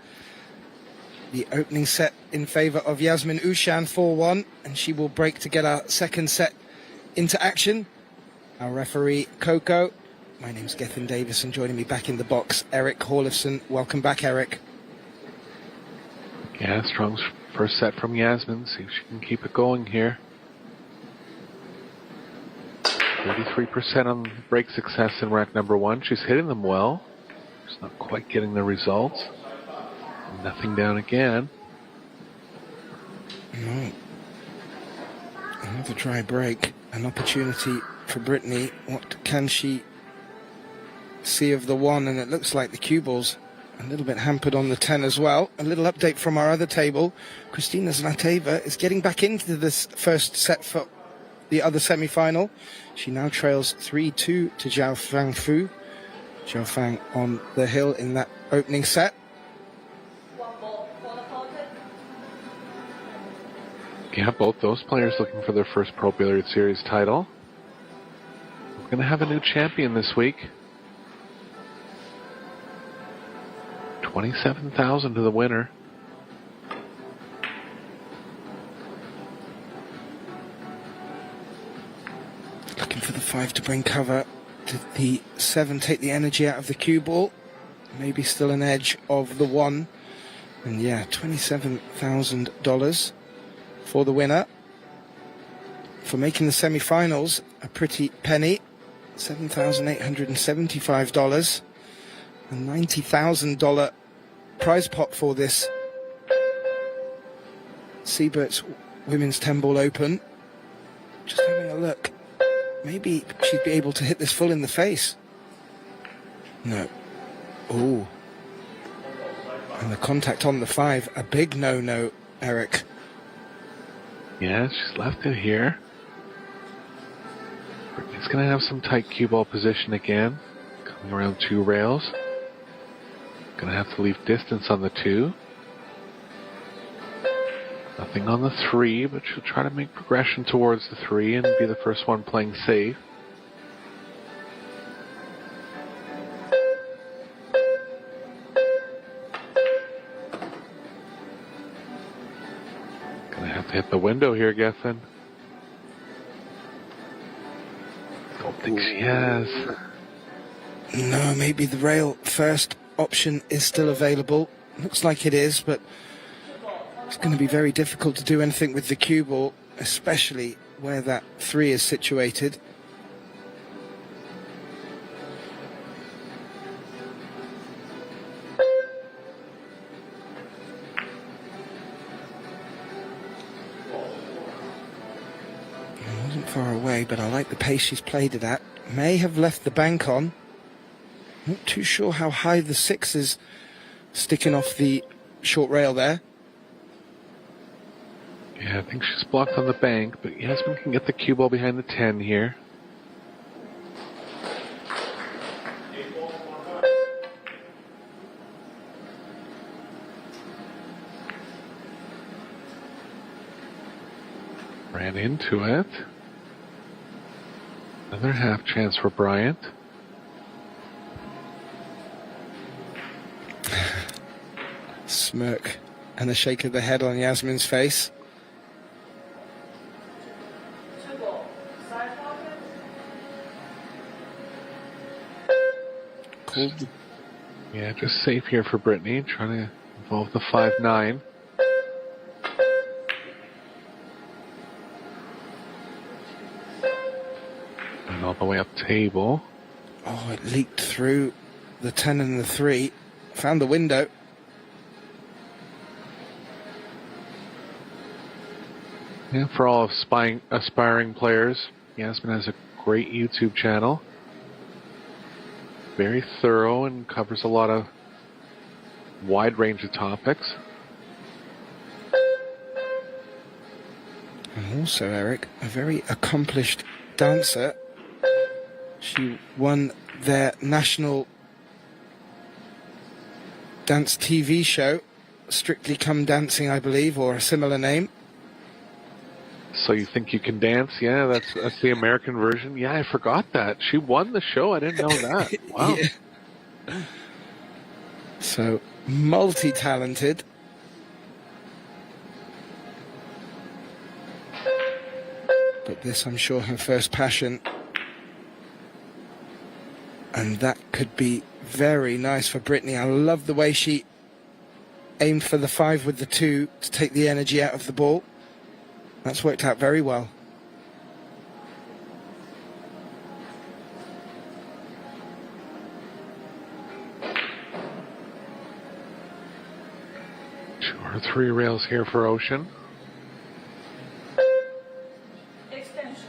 The opening set in favour of Yasmin OUSCHAN 4-1, and she will break to get our second set into action. Our referee, Coco. My name's Gethin Davis, and joining me back in the box, Eric Horlifson. Welcome back, Eric. Yeah, strong first set from Yasmin. See if she can keep it going here. 33% on break success in rack number 1. She's hitting them well. Just not quite getting the results. Nothing down again. No. Another dry break. An opportunity for Brittany. What can she see of the 1? And it looks like the cue ball's a little bit hampered on the 10 as well. A little update from our other table. Kristina Zlateva is getting back into this first set for the other semi-final. She now trails 3-2 to Zhao Fang Fu. Zhao Fang on the hill in that opening set. Yeah, both those players looking for their first Pro Billiard Series title. We're going to have a new champion this week. $27,000 to the winner. Looking for the 5 to bring cover. Did the 7 take the energy out of the cue ball? Maybe still an edge of the 1. And yeah, $27,000 for the winner. For making the semi-finals, a pretty penny. $7,875. A $90,000 prize pot for this Seyberts Women's 10-Ball Open. Just having a look. Maybe she'd be able to hit this full in the face. No. Oh. And the contact on the 5, a big no-no, Eric. Yeah, she's left it here. Brittany's going to have some tight cue ball position again. Coming around 2 rails. Going to have to leave distance on the 2. Nothing on the 3, but she'll try to make progression towards the 3 and be the first one playing safe. Gonna have to hit the window here, Gethin. Don't think she has. No, maybe the rail first option is still available. Looks like it is, but it's going to be very difficult to do anything with the cue ball, especially where that 3 is situated. It wasn't far away, but I like the pace she's played it at. May have left the bank on. Not too sure how high the 6 is sticking off the short rail there. Yeah, I think she's blocked on the bank, but Yasmin can get the cue ball behind the 10 here. Ran into it. Another half chance for Bryant. Smirk and a shake of the head on Yasmin's face. Cold. Yeah, just safe here for Brittany, trying to involve the 5-9. And all the way up table. Oh, it leaked through the 10 and the 3. Found the window. Yeah, for all aspiring players, Yasmin has a great YouTube channel. Very thorough and covers a lot of wide range of topics. And also, Eric, a very accomplished dancer. She won their national dance TV show, Strictly Come Dancing, I believe, or a similar name. So you think you can dance? Yeah, that's the American version. Yeah, I forgot that. She won the show. I didn't know that. Wow. Yeah. So, multi-talented. But this, I'm sure, her first passion. And that could be very nice for Brittany. I love the way she aimed for the 5 with the 2 to take the energy out of the ball. That's worked out very well. Two or 3 rails here for Ocean. Extension.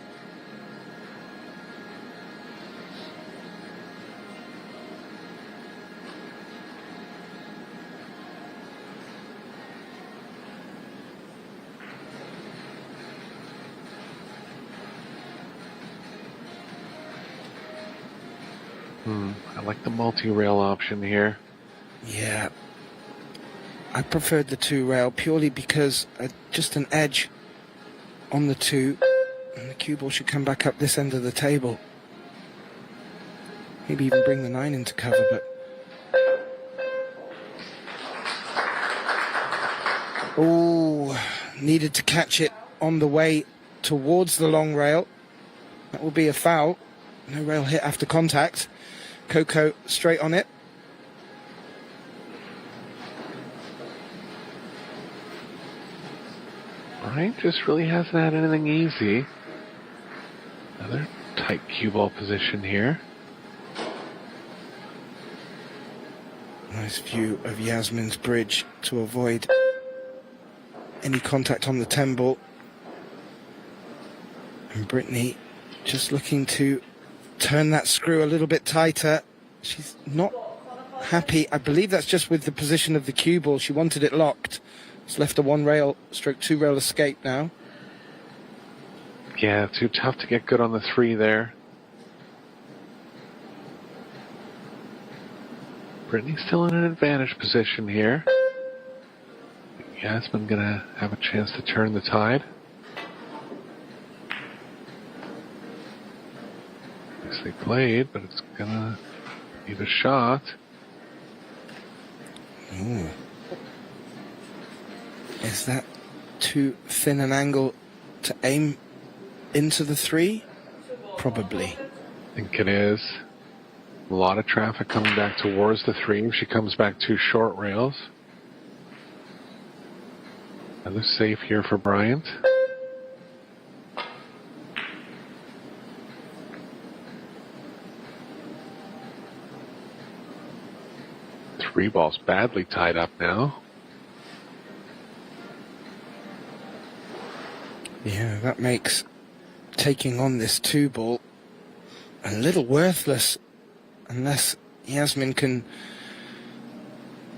I like the multi-rail option here. Yeah. I preferred the 2 rail purely because just an edge on the 2, and the cue ball should come back up this end of the table. Maybe even bring the 9 into cover, but... Oh, needed to catch it on the way towards the long rail. That will be a foul. No rail hit after contact. Coco straight on it. Bryant just really hasn't had anything easy. Another tight cue ball position here. Nice view of Yasmin's bridge to avoid any contact on the 10 ball. And Brittany just looking to turn that screw a little bit tighter. She's not happy. I believe that's just with the position of the cue ball. She wanted it locked. It's left a 1 rail stroke 2 rail escape now. Yeah, too tough to get good on the 3 there. Brittany's still in an advantage position here. Yasmin gonna have a chance to turn the tide. Nicely played, but it's gonna need a shot. Ooh. Is that too thin an angle to aim into the 3? Probably. I think it is. A lot of traffic coming back towards the 3. She comes back 2 short rails. Another safe here for Bryant. Three balls badly tied up now. Yeah, that makes taking on this 2 ball a little worthless unless Yasmin can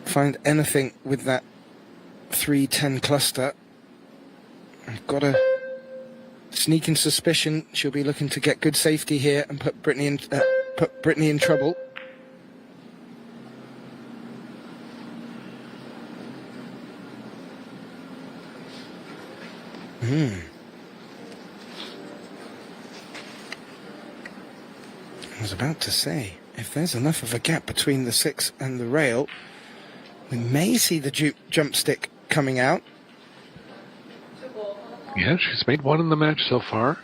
find anything with that 3-10 cluster. I've got a sneaking suspicion she'll be looking to get good safety here and put Brittany in trouble. I was about to say, if there's enough of a gap between the 6 and the rail, we may see the jump stick coming out. Yeah, she's made 1 in the match so far.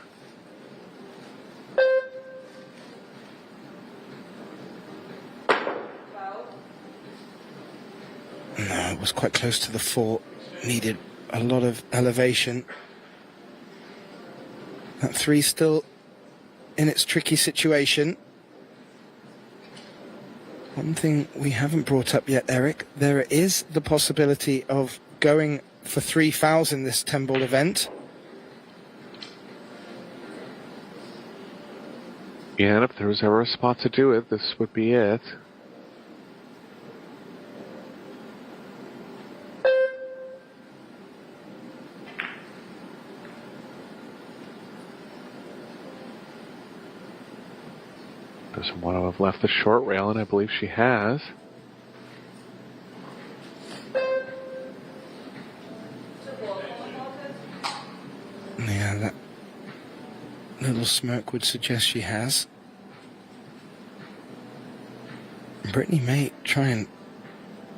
No, it was quite close to the 4. Needed a lot of elevation. That 3 still in its tricky situation. One thing we haven't brought up yet, Eric, there is the possibility of going for 3 fouls in this 10 ball event. Yeah, and if there was ever a spot to do it, this would be it. Doesn't want to have left the short rail, and I believe she has. Yeah, that little smirk would suggest she has. Brittany may try and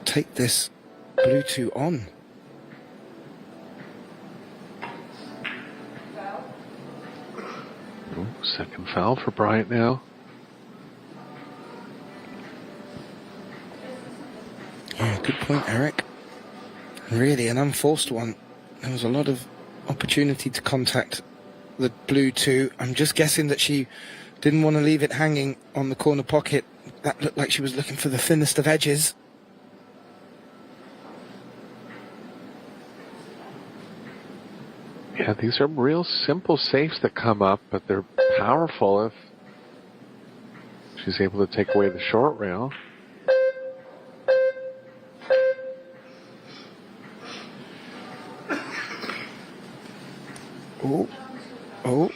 take this blue 2 on. Ooh, second foul for Bryant now. Yeah, good point, Eric. Really an unforced one. There was a lot of opportunity to contact the blue 2. I'm just guessing that she didn't want to leave it hanging on the corner pocket. That looked like she was looking for the thinnest of edges. Yeah, these are real simple safes that come up, but they're powerful if she's able to take away the short rail. Oh, oh.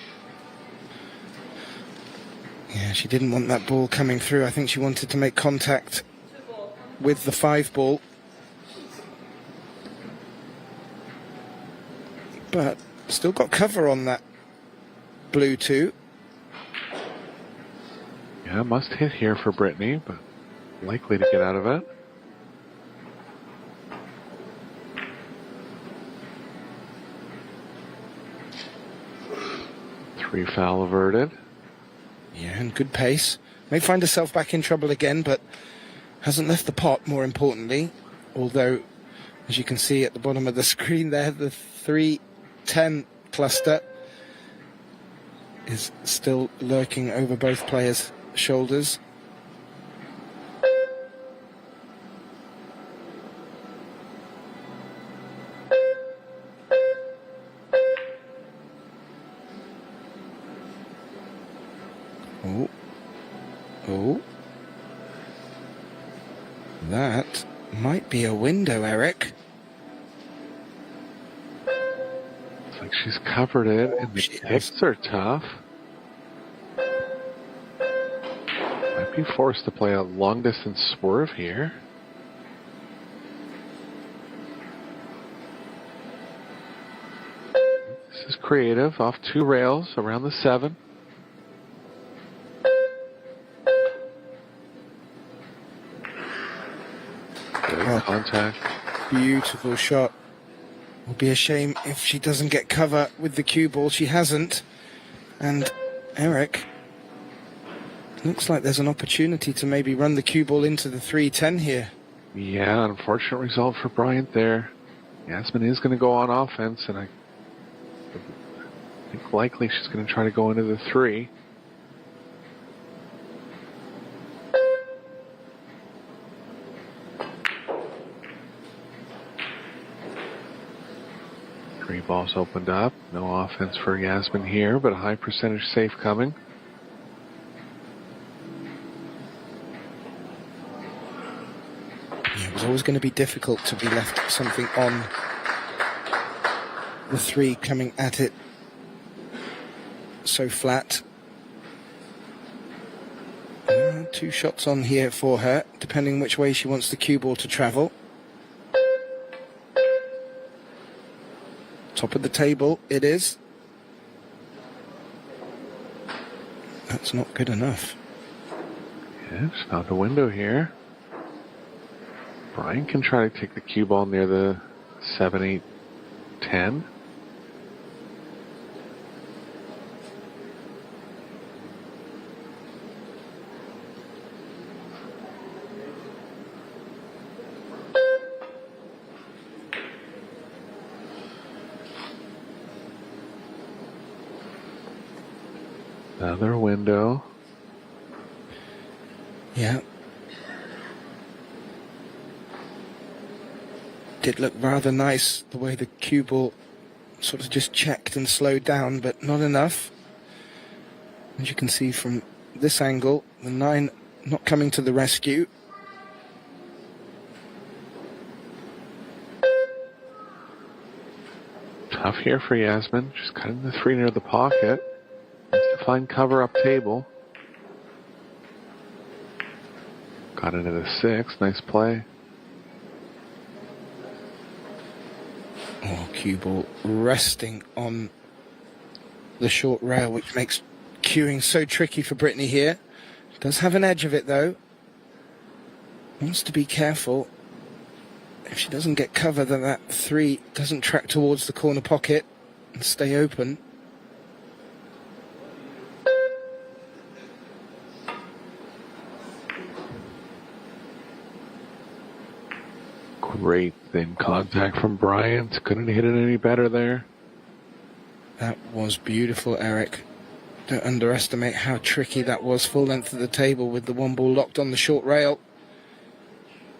Yeah, she didn't want that ball coming through. I think she wanted to make contact with the 5 ball. But still got cover on that blue 2. Yeah, must hit here for Brittany, but likely to get out of it. Three foul averted. Yeah, and good pace. May find herself back in trouble again, but hasn't left the pot, more importantly. Although, as you can see at the bottom of the screen there, the 3-10 cluster is still lurking over both players' shoulders. Oh. Oh. That might be a window, Eric. Looks like she's covered it, and the hits are tough. Might be forced to play a long-distance swerve here. This is creative, off 2 rails, around the 7. Good contact. Beautiful shot. Will be a shame if she doesn't get cover with the cue ball. She hasn't. And Eric, looks like there's an opportunity to maybe run the cue ball into the 3-10 here. Yeah, unfortunate result for Bryant there. Yasmin is going to go on offense, and I think likely she's going to try to go into the 3. Three balls opened up. No offense for Yasmin here, but a high percentage safe coming. Yeah, it was always going to be difficult to be left something on the 3 coming at it so flat. 2 shots on here for her, depending which way she wants the cue ball to travel. Top of the table, it is. That's not good enough. Yeah, just found a window here. Bryant can try to take the cue ball near the 7, 8, 10. Another window. Yeah. Did look rather nice the way the cue ball sort of just checked and slowed down, but not enough. As you can see from this angle, the 9 not coming to the rescue. Tough here for Yasmin. She's cutting the 3 near the pocket. Needs to find cover up table. Got into the 6. Nice play. Oh, cue ball resting on the short rail, which makes cueing so tricky for Brittany here. Does have an edge of it though. Wants to be careful. If she doesn't get cover, then that 3 doesn't track towards the corner pocket and stay open. Great thin contact from Bryant. Couldn't hit it any better there. That was beautiful, Eric. Don't underestimate how tricky that was. Full length of the table with the one ball locked on the short rail.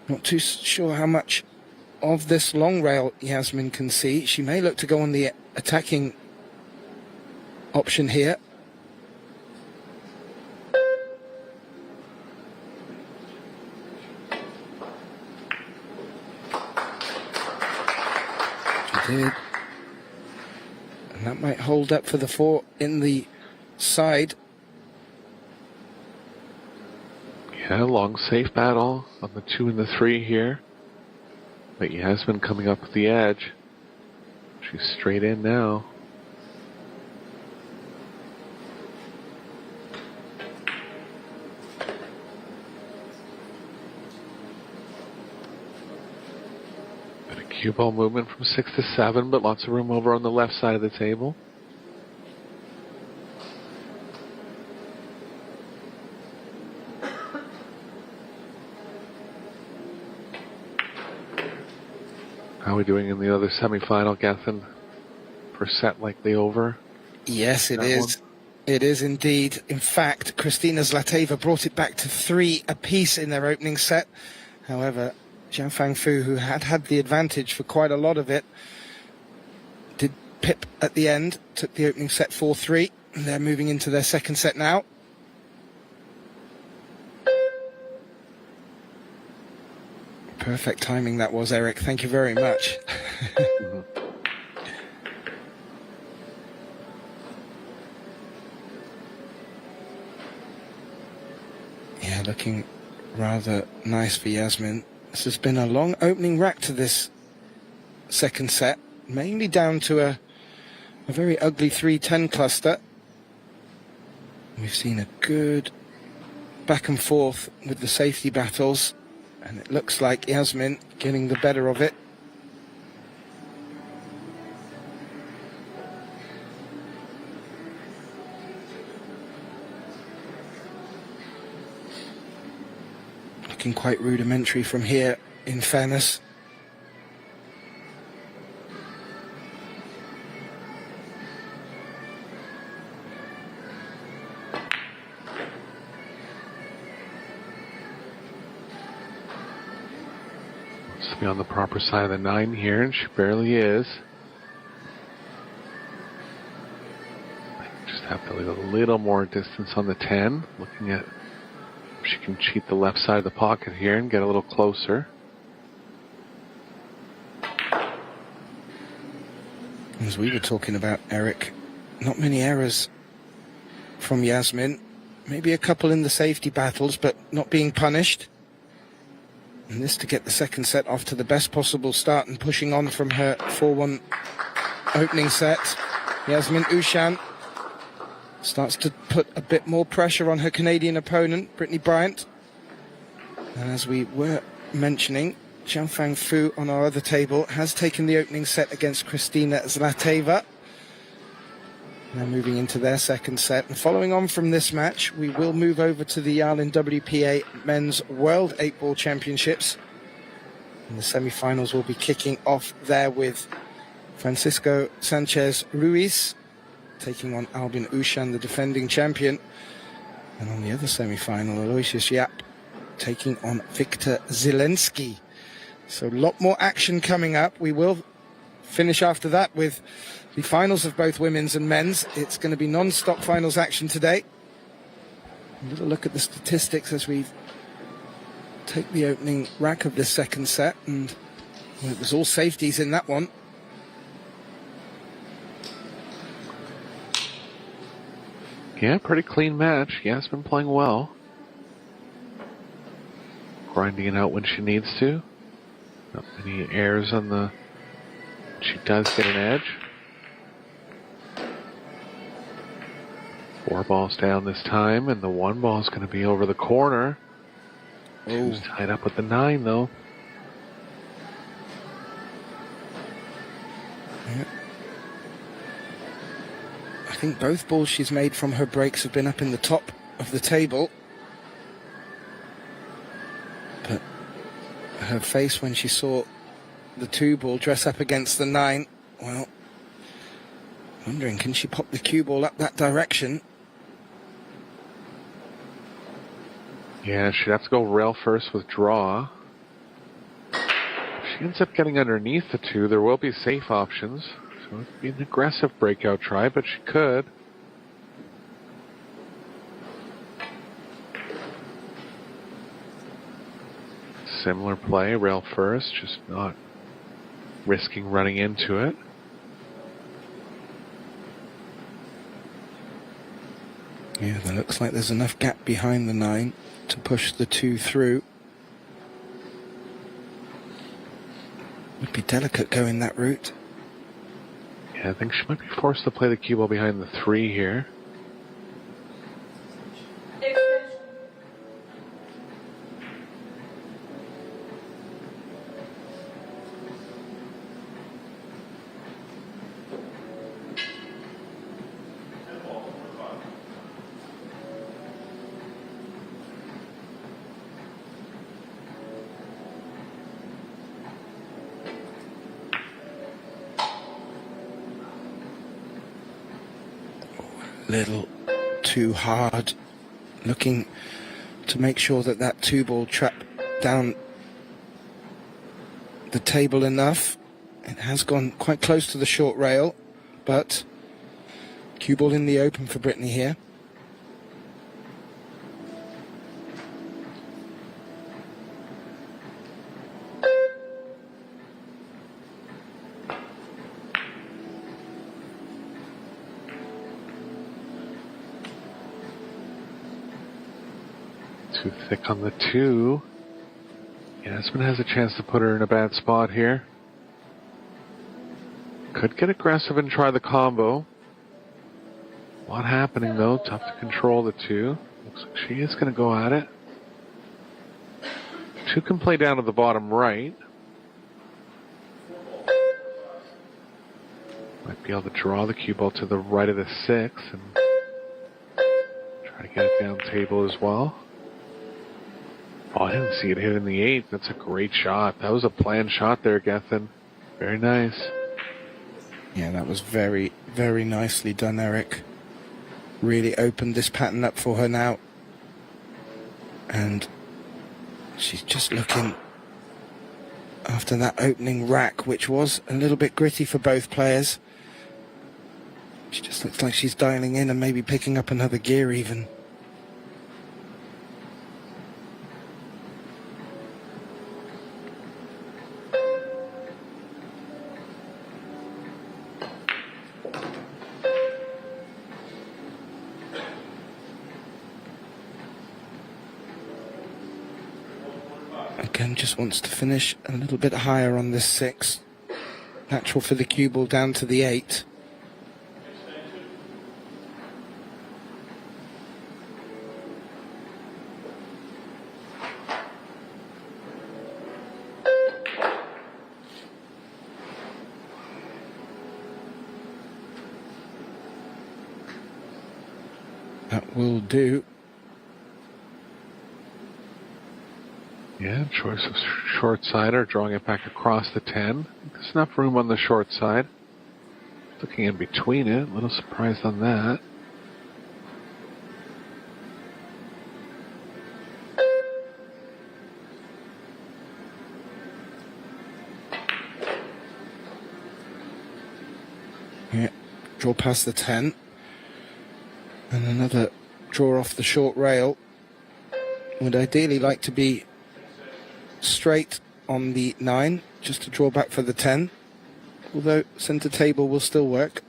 Not too sure how much of this long rail Yasmin can see. She may look to go on the attacking option here. She did. And that might hold up for the 4 in the side. Yeah, long safe battle on the 2 and the 3 here. But Yasmin coming up with the edge. She's straight in now. Bit of cue ball movement from 6 to 7, but lots of room over on the left side of the table. How are we doing in the other semifinal, Gethin? For a set likely over? Yes, it is. It is indeed. In fact, Kristina Zlateva brought it back to 3 apiece in their opening set. However, Zhang Fangfu, who had the advantage for quite a lot of it, did pip at the end, took the opening set 4-3. They're moving into their second set now. Perfect timing that was, Eric. Thank you very much. Yeah, looking rather nice for Yasmin. This has been a long opening rack to this second set, mainly down to a very ugly 3-10 cluster. We've seen a good back and forth with the safety battles. And it looks like Yasmin getting the better of it. Looking quite rudimentary from here, in fairness. Be on the proper side of the 9 here, and she barely is. Just have to leave a little more distance on the 10. Looking at if she can cheat the left side of the pocket here and get a little closer. As we were talking about, Eric, not many errors from Yasmin. Maybe a couple in the safety battles, but not being punished. And this to get the second set off to the best possible start and pushing on from her 4-1 opening set. Yasmin OUSCHAN starts to put a bit more pressure on her Canadian opponent, Brittany Bryant. And as we were mentioning, Zhang Fangfu on our other table has taken the opening set against Kristina Zlateva. Now moving into their second set. And following on from this match, we will move over to the Yalin WPA Men's World 8-Ball Championships. And the semi-finals will be kicking off there with Francisco Sanchez Ruiz taking on Albin OUSCHAN, the defending champion. And on the other semi-final, Aloysius Yap taking on Victor Zelensky. So a lot more action coming up. We will finish after that with the finals of both women's and men's. It's going to be non-stop finals action today. A little look at the statistics as we take the opening rack of this second set, and well, it was all safeties in that one. Yeah, pretty clean match. Yasmin playing well. Grinding it out when she needs to. Not many errors on the... She does get an edge. 4 balls down this time, and the 1 ball is going to be over the corner. Oh. Who's tied up with the 9, though? Yeah. I think both balls she's made from her breaks have been up in the top of the table. But her face when she saw the 2 ball dress up against the 9, well, wondering, can she pop the cue ball up that direction? Yeah, she'd have to go rail first with draw. If she ends up getting underneath the 2, there will be safe options. So it'd be an aggressive breakout try, but she could. Similar play, rail first, just not risking running into it. Yeah, that looks like there's enough gap behind the 9 to push the 2 through. Would be delicate going that route. Yeah, I think she might be forced to play the cue ball behind the 3 here. Extension. Little too hard, looking to make sure that that 2 ball trapped down the table enough. It has gone quite close to the short rail, but cue ball in the open for Brittany here. Too thick on the 2. Yasmin has a chance to put her in a bad spot here. Could get aggressive and try the combo. A lot happening though, tough to control the 2. Looks like she is going to go at it. 2 can play down to the bottom right. Might be able to draw the cue ball to the right of the 6 and try to get it down table as well. Oh, I didn't see it hit in the 8. That's a great shot. That was a planned shot there, Gethin. Very nice. Yeah, that was very, very nicely done, Eric. Really opened this pattern up for her now. And she's just looking after that opening rack, which was a little bit gritty for both players. She just looks like she's dialing in and maybe picking up another gear even. Again, just wants to finish a little bit higher on this 6. Natural for the cue ball down to the 8. That will do. Yeah, choice of short side or drawing it back across the 10. There's enough room on the short side. Looking in between it, a little surprised on that. Yeah, draw past the 10. And another draw off the short rail. Would ideally like to be straight on the 9, just to draw back for the 10. Although centre table will still work.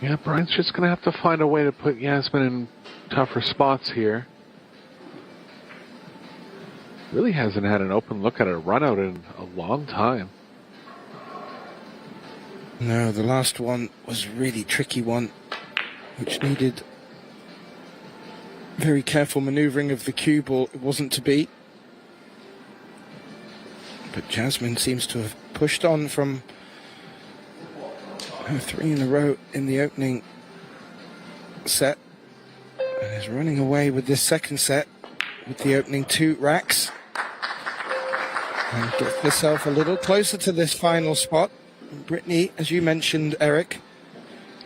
Yeah, Brian's just going to have to find a way to put Yasmin in tougher spots here. Really hasn't had an open look at a run out in a long time. No, the last one was a really tricky one, which needed very careful manoeuvring of the cue ball. It wasn't to be. But Jasmine seems to have pushed on from her 3 in a row in the opening set and is running away with this second set with the opening 2 racks and gets herself a little closer to this final spot. Brittany, as you mentioned, Eric,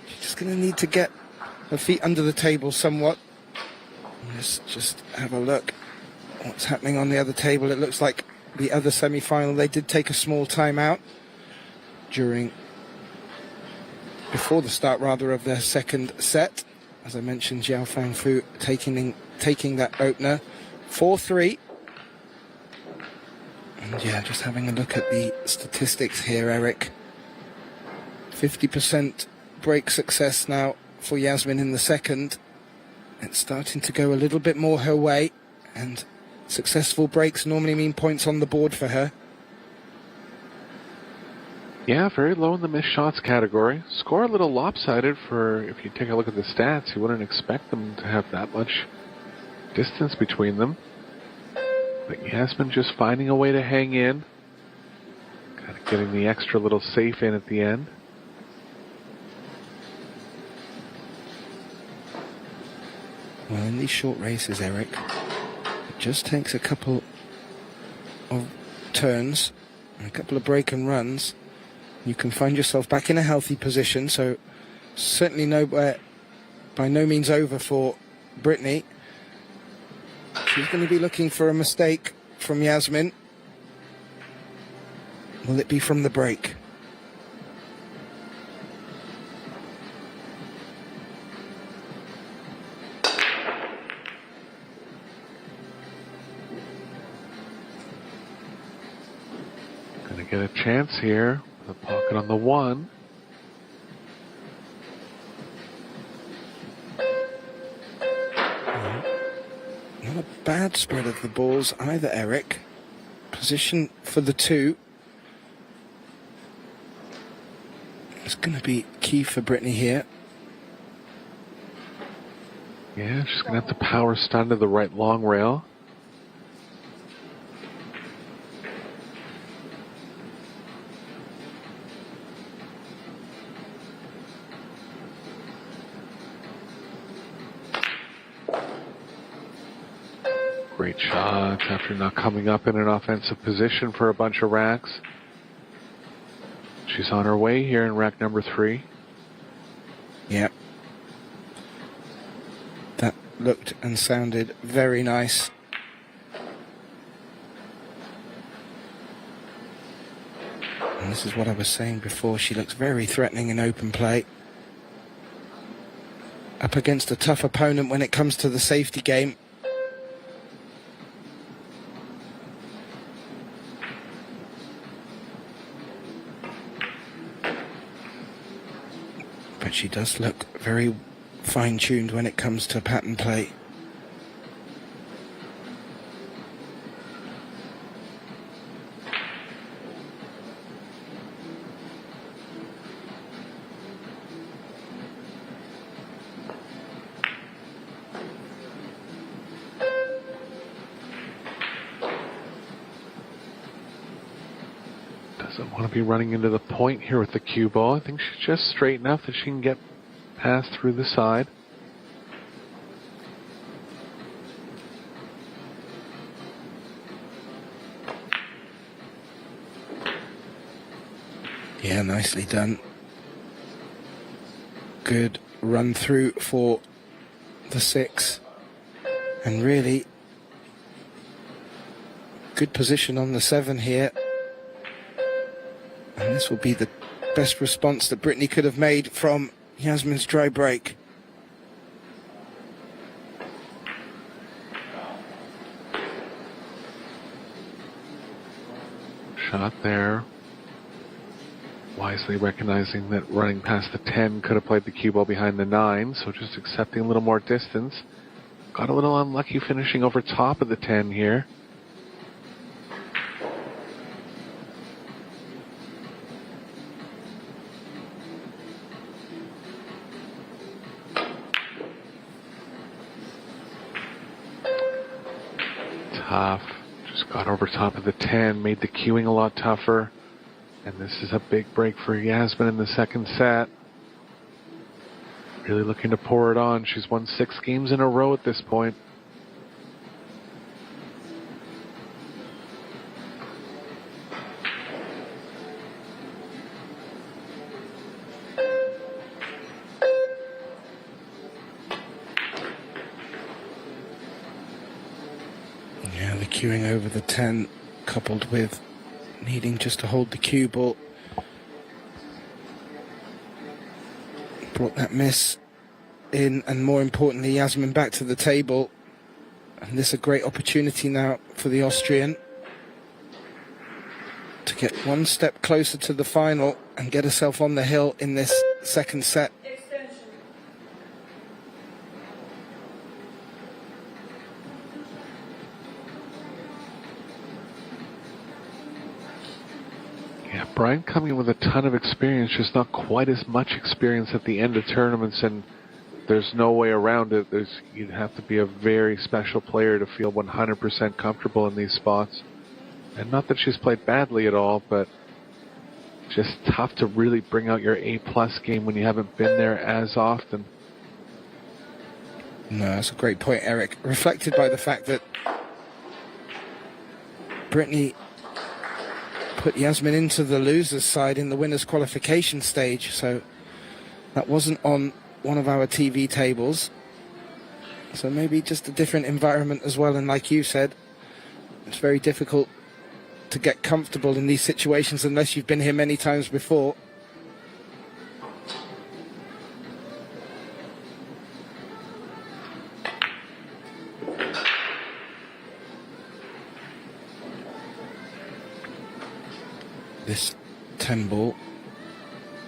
she's just going to need to get her feet under the table somewhat. Let's just have a look what's happening on the other table. It looks like the other semi-final, they did take a small time out before the start rather of their second set. As I mentioned, Jiao Fangfu taking that opener 4-3. And yeah, just having a look at the statistics here, Eric. 50% break success now for Yasmin in the second. It's starting to go a little bit more her way, and successful breaks normally mean points on the board for her. Yeah, very low in the missed shots category. Score a little lopsided for, if you take a look at the stats, you wouldn't expect them to have that much distance between them. But Yasmin just finding a way to hang in. Kind of getting the extra little safe in at the end. Well, in these short races, Eric, it just takes a couple of turns and a couple of break and runs. You can find yourself back in a healthy position, so certainly by no means over for Brittany. She's going to be looking for a mistake from Yasmin. Will it be from the break? Gonna get a chance here. The pocket on the 1. Not a bad spread of the balls either, Eric. Position for the 2. It's going to be key for Brittany here. Yeah, she's gonna have to power stun to the right long rail. Great shots after not coming up in an offensive position for a bunch of racks. She's on her way here in rack number 3. Yep. That looked and sounded very nice. And this is what I was saying before. She looks very threatening in open play. Up against a tough opponent when it comes to the safety game. But she does look very fine-tuned when it comes to pattern play. Doesn't want to be running into the point here with the cue ball. I think she's just straight enough that she can get past through the side. Yeah, nicely done. Good run through for the 6. And really good position on the 7 here. And this will be the best response that Brittany could have made from Yasmin's dry break. Shot there. Wisely recognizing that running past the 10 could have played the cue ball behind the 9, so just accepting a little more distance. Got a little unlucky finishing over top of the 10 here. tough. Just got over top of the 10, made the queuing a lot tougher. And this is a big break for Yasmin in the second set. Really looking to pour it on. She's won 6 games in a row at this point. Yeah, the queuing over the 10, coupled with needing just to hold the cue ball, brought that miss in, and more importantly, Yasmin back to the table. And this is a great opportunity now for the Austrian to get one step closer to the final and get herself on the hill in this second set. Extension. Yeah, Bryant coming in with a ton of experience, just not quite as much experience at the end of tournaments, and there's no way around it. You'd have to be a very special player to feel 100% comfortable in these spots. And not that she's played badly at all, but just tough to really bring out your A-plus game when you haven't been there as often. No, that's a great point, Eric. Reflected by the fact that Brittany put Yasmin into the losers side in the winners qualification stage, so that wasn't on one of our TV tables. So maybe just a different environment as well, and like you said, it's very difficult to get comfortable in these situations unless you've been here many times before. This 10 ball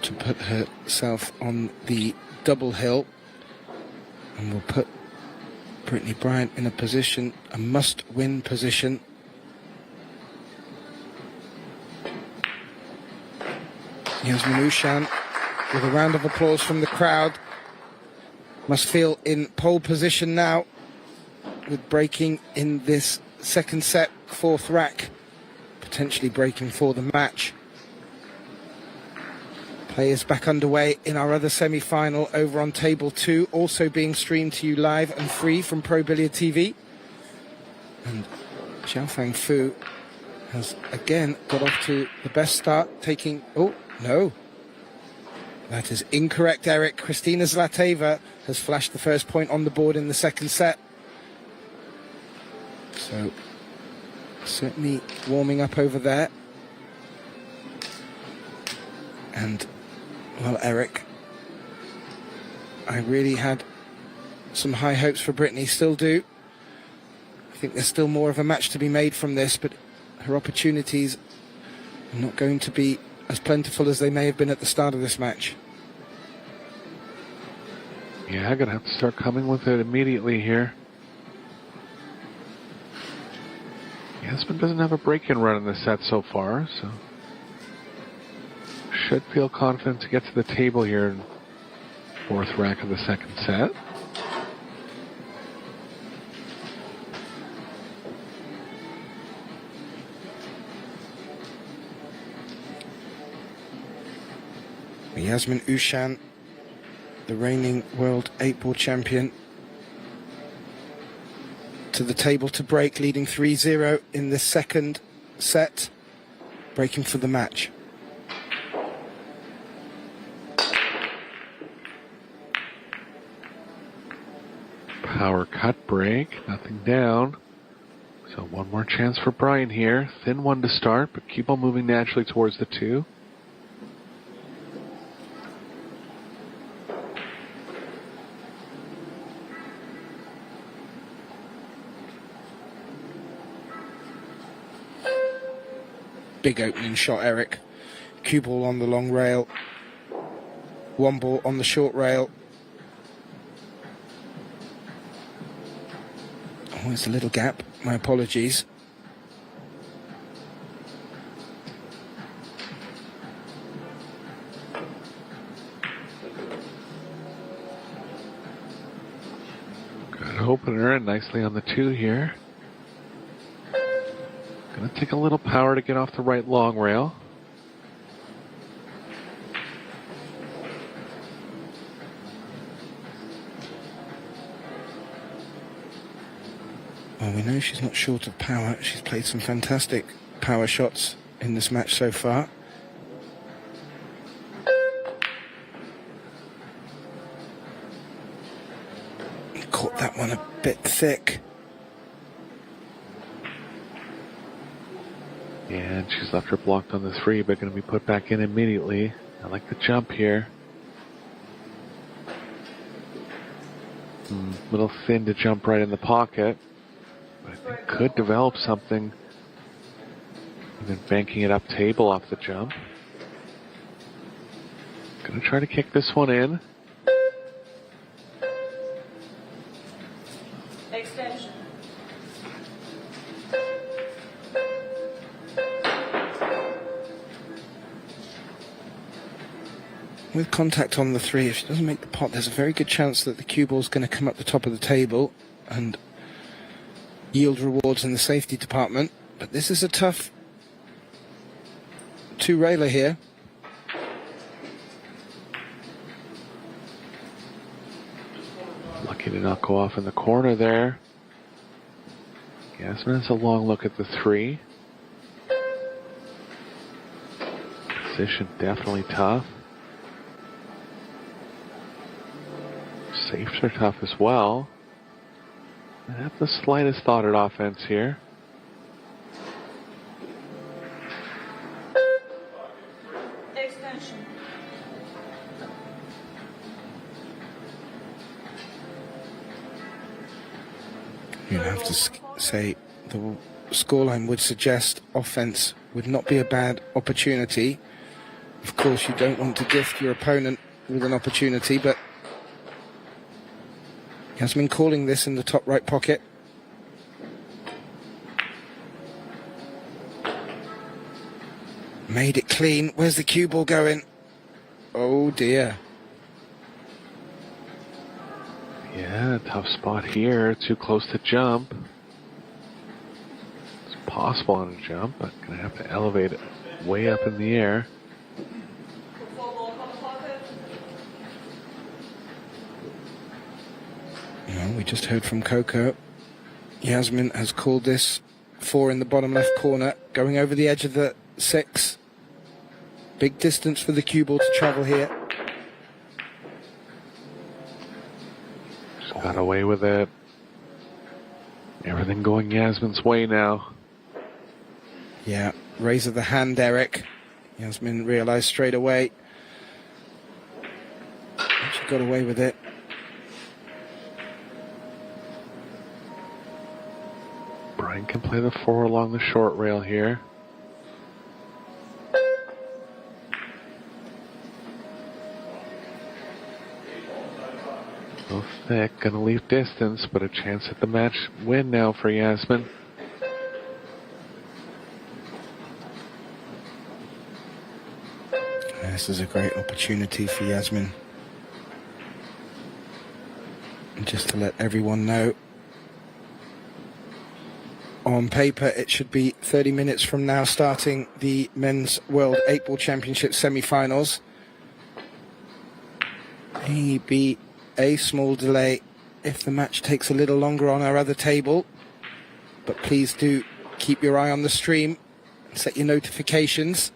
to put herself on the double hill, and will put Brittany Bryant in a position, a must-win position. Yasmin OUSCHAN, with a round of applause from the crowd, must feel in pole position now, with breaking in this second set, fourth rack, potentially breaking for the match. Play is back underway in our other semi-final over on table 2, also being streamed to you live and free from Pro Billiard TV. And Xiaofang Fu has again got off to the best start, taking... Oh, no. That is incorrect, Eric. Kristina Zlateva has flashed the first point on the board in the second set. So, certainly warming up over there. And, well, Eric, I really had some high hopes for Brittany, still do. I think there's still more of a match to be made from this, but her opportunities are not going to be as plentiful as they may have been at the start of this match. Yeah, I'm going to have to start coming with it immediately here. Yasmin doesn't have a break-in run in the set so far, so should feel confident to get to the table here in fourth rack of the second set. Yasmin OUSCHAN, the reigning world 8-ball champion, to the table to break, leading 3-0 in the second set, breaking for the match. Power cut break, nothing down. So one more chance for Bryant here. Thin one to start, but keep on moving naturally towards the 2. Big opening shot, Eric. Cue ball on the long rail. One ball on the short rail. Oh, it's a little gap. My apologies. Good opener, and nicely on the 2 here. Gonna take a little power to get off the right long rail. Well, we know she's not short of power. She's played some fantastic power shots in this match so far. Caught that one a bit thick. And she's left her blocked on the 3, but going to be put back in immediately. I like the jump here. A little thin to jump right in the pocket. But I think could develop something. Even banking it up table off the jump. Going to try to kick this one in. Extension. With contact on the 3, if she doesn't make the pot, there's a very good chance that the cue ball's going to come up the top of the table and yield rewards in the safety department. But this is a tough two-railer here. Lucky to not go off in the corner there. Yasmin has a long look at the 3. Position definitely tough. Safes are tough as well. I have the slightest thought at offense here. Extension. You'd have to say the scoreline would suggest offense would not be a bad opportunity. Of course, you don't want to gift your opponent with an opportunity, but Yasmin calling this in the top right pocket. Made it clean. Where's the cue ball going? Oh dear. Yeah, tough spot here. Too close to jump. It's possible on a jump, but gonna have to elevate it way up in the air. We just heard from Coco. Yasmin has called this 4 in the bottom left corner, going over the edge of the 6. Big distance for the cue ball to travel here. Just got away with it. Everything going Yasmin's way now. Yeah, raise of the hand, Eric. Yasmin realised straight away. She got away with it. Brian can play the 4 along the short rail here. So thick, gonna leave distance, but a chance at the match win now for Yasmin. This is a great opportunity for Yasmin. And just to let everyone know, on paper, it should be 30 minutes from now starting the Men's World 8-Ball Championship semi-finals. Maybe a small delay if the match takes a little longer on our other table. But please do keep your eye on the stream and set your notifications.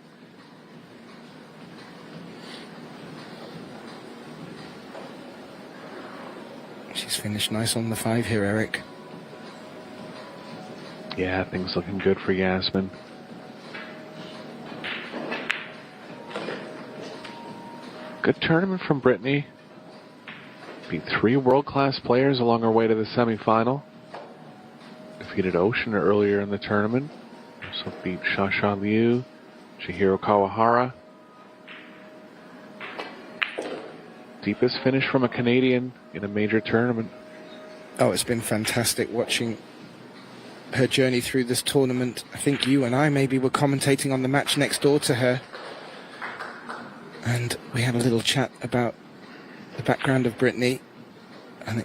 She's finished nice on the 5 here, Eric. Yeah, things looking good for Yasmin. Good tournament from Brittany. Beat 3 world-class players along our way to the semifinal. Defeated Ocean earlier in the tournament. Also beat Shasha Liu, Chihiro Kawahara. Deepest finish from a Canadian in a major tournament. Oh, it's been fantastic watching her journey through this tournament. I think you and I maybe were commentating on the match next door to her, and we had a little chat about the background of Brittany, and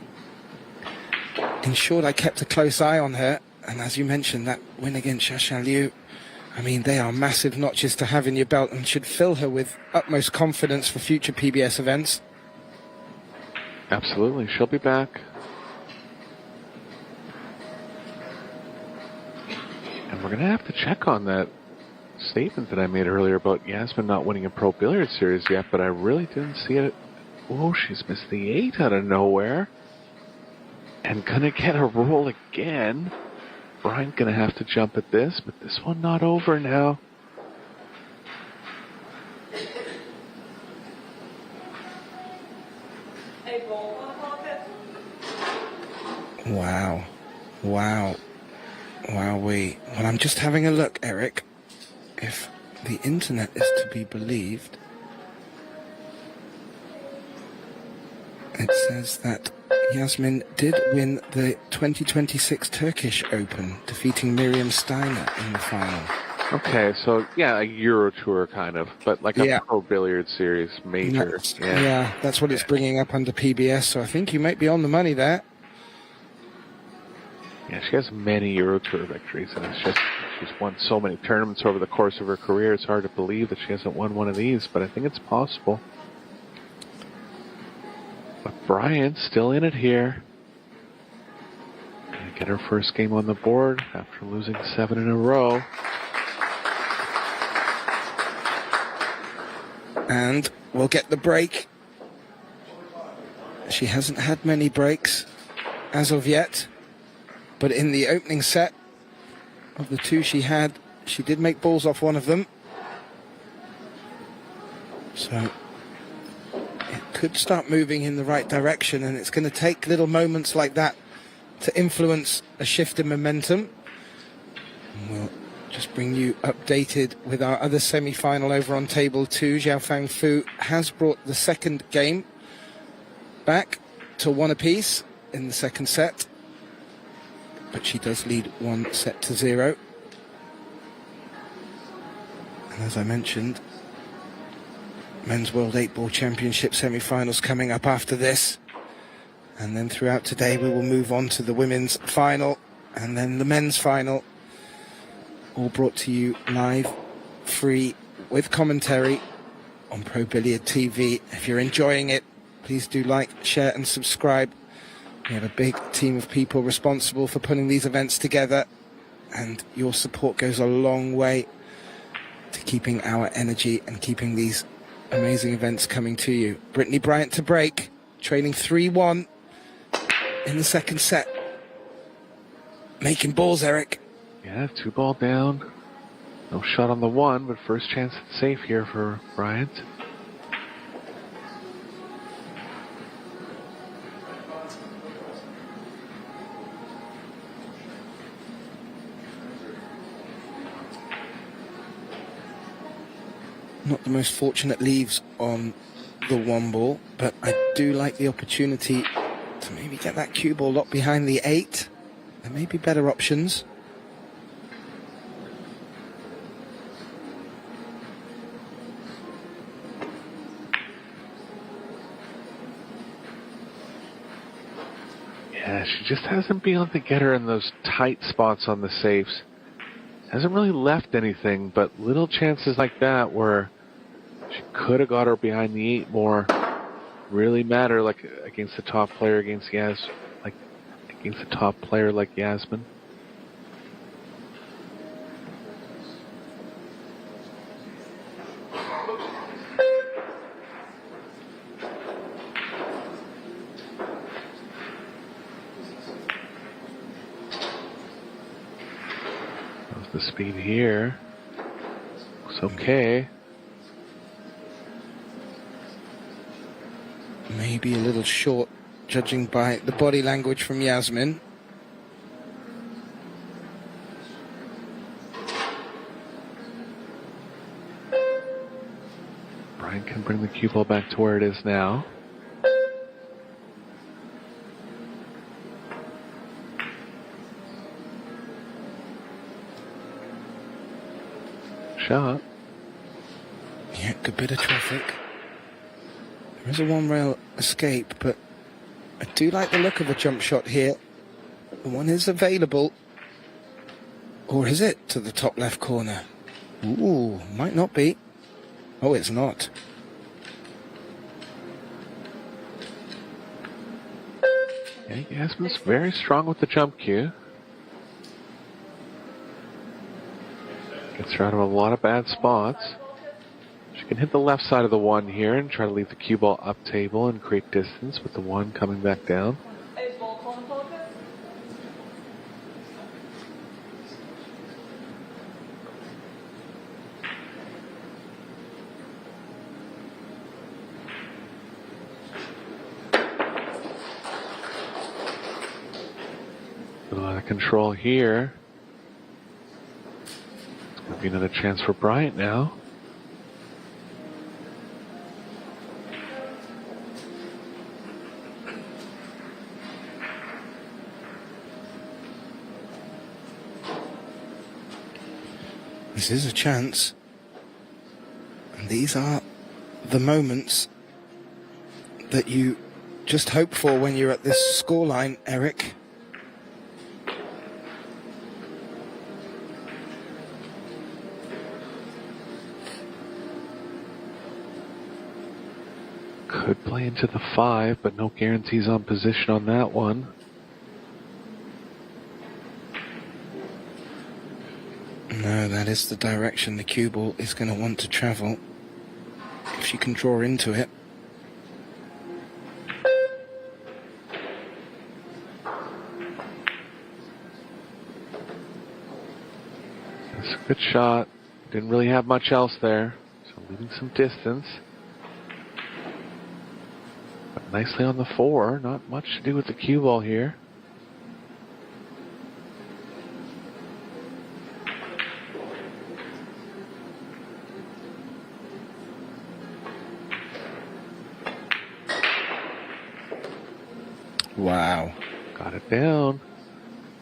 in short, I kept a close eye on her, And as you mentioned, that win against Shashan Liu, I mean, they are massive notches to have in your belt and should fill her with utmost confidence for future PBS events. Absolutely. She'll be back. And we're going to have to check on that statement that I made earlier about Yasmin not winning a Pro Billiard Series yet, but I really didn't see it. Oh, she's missed the 8 out of nowhere. And going to get a roll again. Bryant going to have to jump at this, but this one not over now. Wow. Wow. Wowee. Well, I'm just having a look, Eric. If the internet is to be believed, it says that Yasmin did win the 2026 Turkish Open, defeating Miriam Steiner in the final. Okay, so yeah, a Euro Tour kind of, but like a Pro Billiard Series major. Yeah, that's what it's bringing up under PBS, so I think you might be on the money there. Yeah, she has many Euro Tour victories, and it's just she's won so many tournaments over the course of her career. It's hard to believe that she hasn't won one of these, but I think it's possible. But Bryant's still in it here. Gonna get her first game on the board after losing 7 in a row. And we'll get the break. She hasn't had many breaks as of yet. But in the opening set of the 2 she had, she did make balls off one of them. So it could start moving in the right direction, and it's going to take little moments like that to influence a shift in momentum. And we'll just bring you updated with our other semi-final over on table 2. Xiaofang Fu has brought the second game back to 1 apiece in the second set. But she does lead 1 set to 0. And as I mentioned, Men's World 8-Ball Championship semi-finals coming up after this. And then throughout today we will move on to the women's final and then the men's final. All brought to you live, free, with commentary on Pro Billiard TV. If you're enjoying it, please do like, share and subscribe. We have a big team of people responsible for putting these events together, and your support goes a long way to keeping our energy and keeping these amazing events coming to you. Brittany Bryant to break, trailing 3-1 in the second set. Making balls, Eric. Yeah, 2 ball down. No shot on the 1, but first chance at safe here for Bryant. Not the most fortunate leaves on the 1 ball, but I do like the opportunity to maybe get that cue ball locked behind the 8. There may be better options. Yeah, she just hasn't been able to get her in those tight spots on the safes. Hasn't really left anything, but little chances like that where she could have got her behind the 8 more really matter, like against the top player against against a top player like Yasmin. The speed here looks okay. Maybe a little short, judging by the body language from Yasmin. Bryant can bring the cue ball back to where it is now. Shot. Yeah, good bit of traffic. There is a 1-rail escape, but I do like the look of a jump shot here. The one is available. Or is it to the top left corner? Ooh, might not be. Oh, it's not. Yeah, Yasmin's very strong with the jump cue. Gets her out of a lot of bad spots. She can hit the left side of the 1 here and try to leave the cue ball up table and create distance with the 1 coming back down. Ace ball corner pocket. A lot of control here. It's going to be another chance for Bryant now. This is a chance. And these are the moments that you just hope for when you're at this scoreline, Eric. Could play into the 5, but no guarantees on position on that one. No, that is the direction the cue ball is going to want to travel. If she can draw into it. That's a good shot. Didn't really have much else there. So leaving some distance. But nicely on the 4. Not much to do with the cue ball here. Wow. Got it down.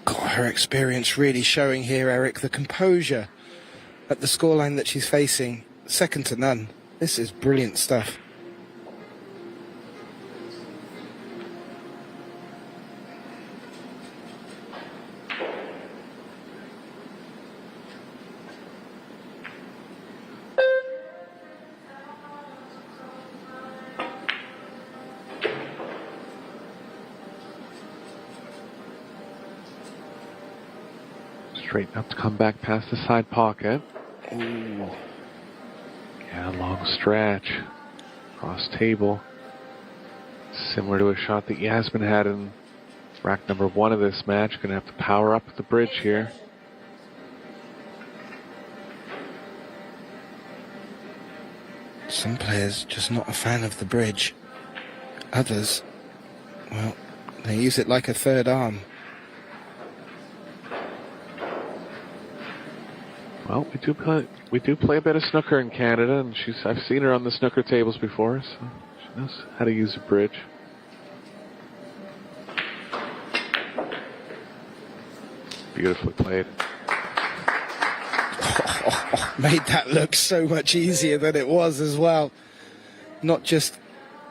God, her experience really showing here, Eric. The composure at the scoreline that she's facing, second to none. This is brilliant stuff. Straighten up to come back past the side pocket. Ooh. Yeah, long stretch. Cross table. Similar to a shot that Yasmin had in rack number 1 of this match. Gonna have to power up at the bridge here. Some players just not a fan of the bridge. Others, well, they use it like a third arm. Well, we do play a bit of snooker in Canada, and I've seen her on the snooker tables before, so she knows how to use a bridge. Beautifully played. Made that look so much easier than it was as well. Not just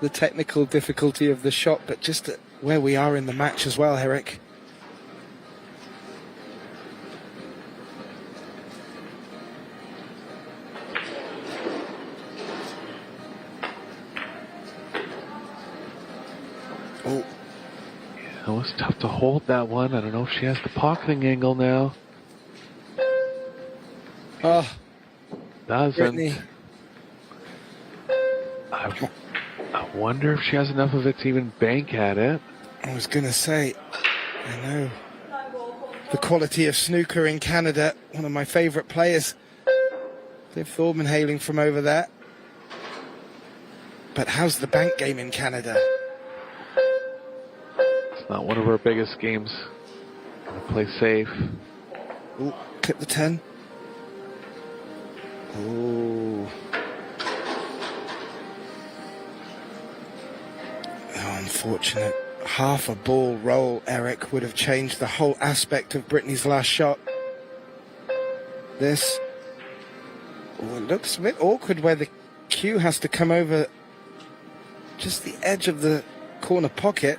the technical difficulty of the shot, but just where we are in the match as well, Eric. Oh. It was tough to hold that one. I don't know if she has the pocketing angle now. Oh, Doesn't. Brittany. I wonder if she has enough of it to even bank at it. I was going to say, I know. The quality of snooker in Canada, one of my favourite players. Liv Thorman hailing from over there. But how's the bank game in Canada? It's not one of her biggest games. Gonna play safe. Ooh, clip the 10. Ooh. Oh, unfortunate. Half a ball roll, Eric, would have changed the whole aspect of Brittany's last shot. This. Oh, it looks a bit awkward where the cue has to come over just the edge of the corner pocket.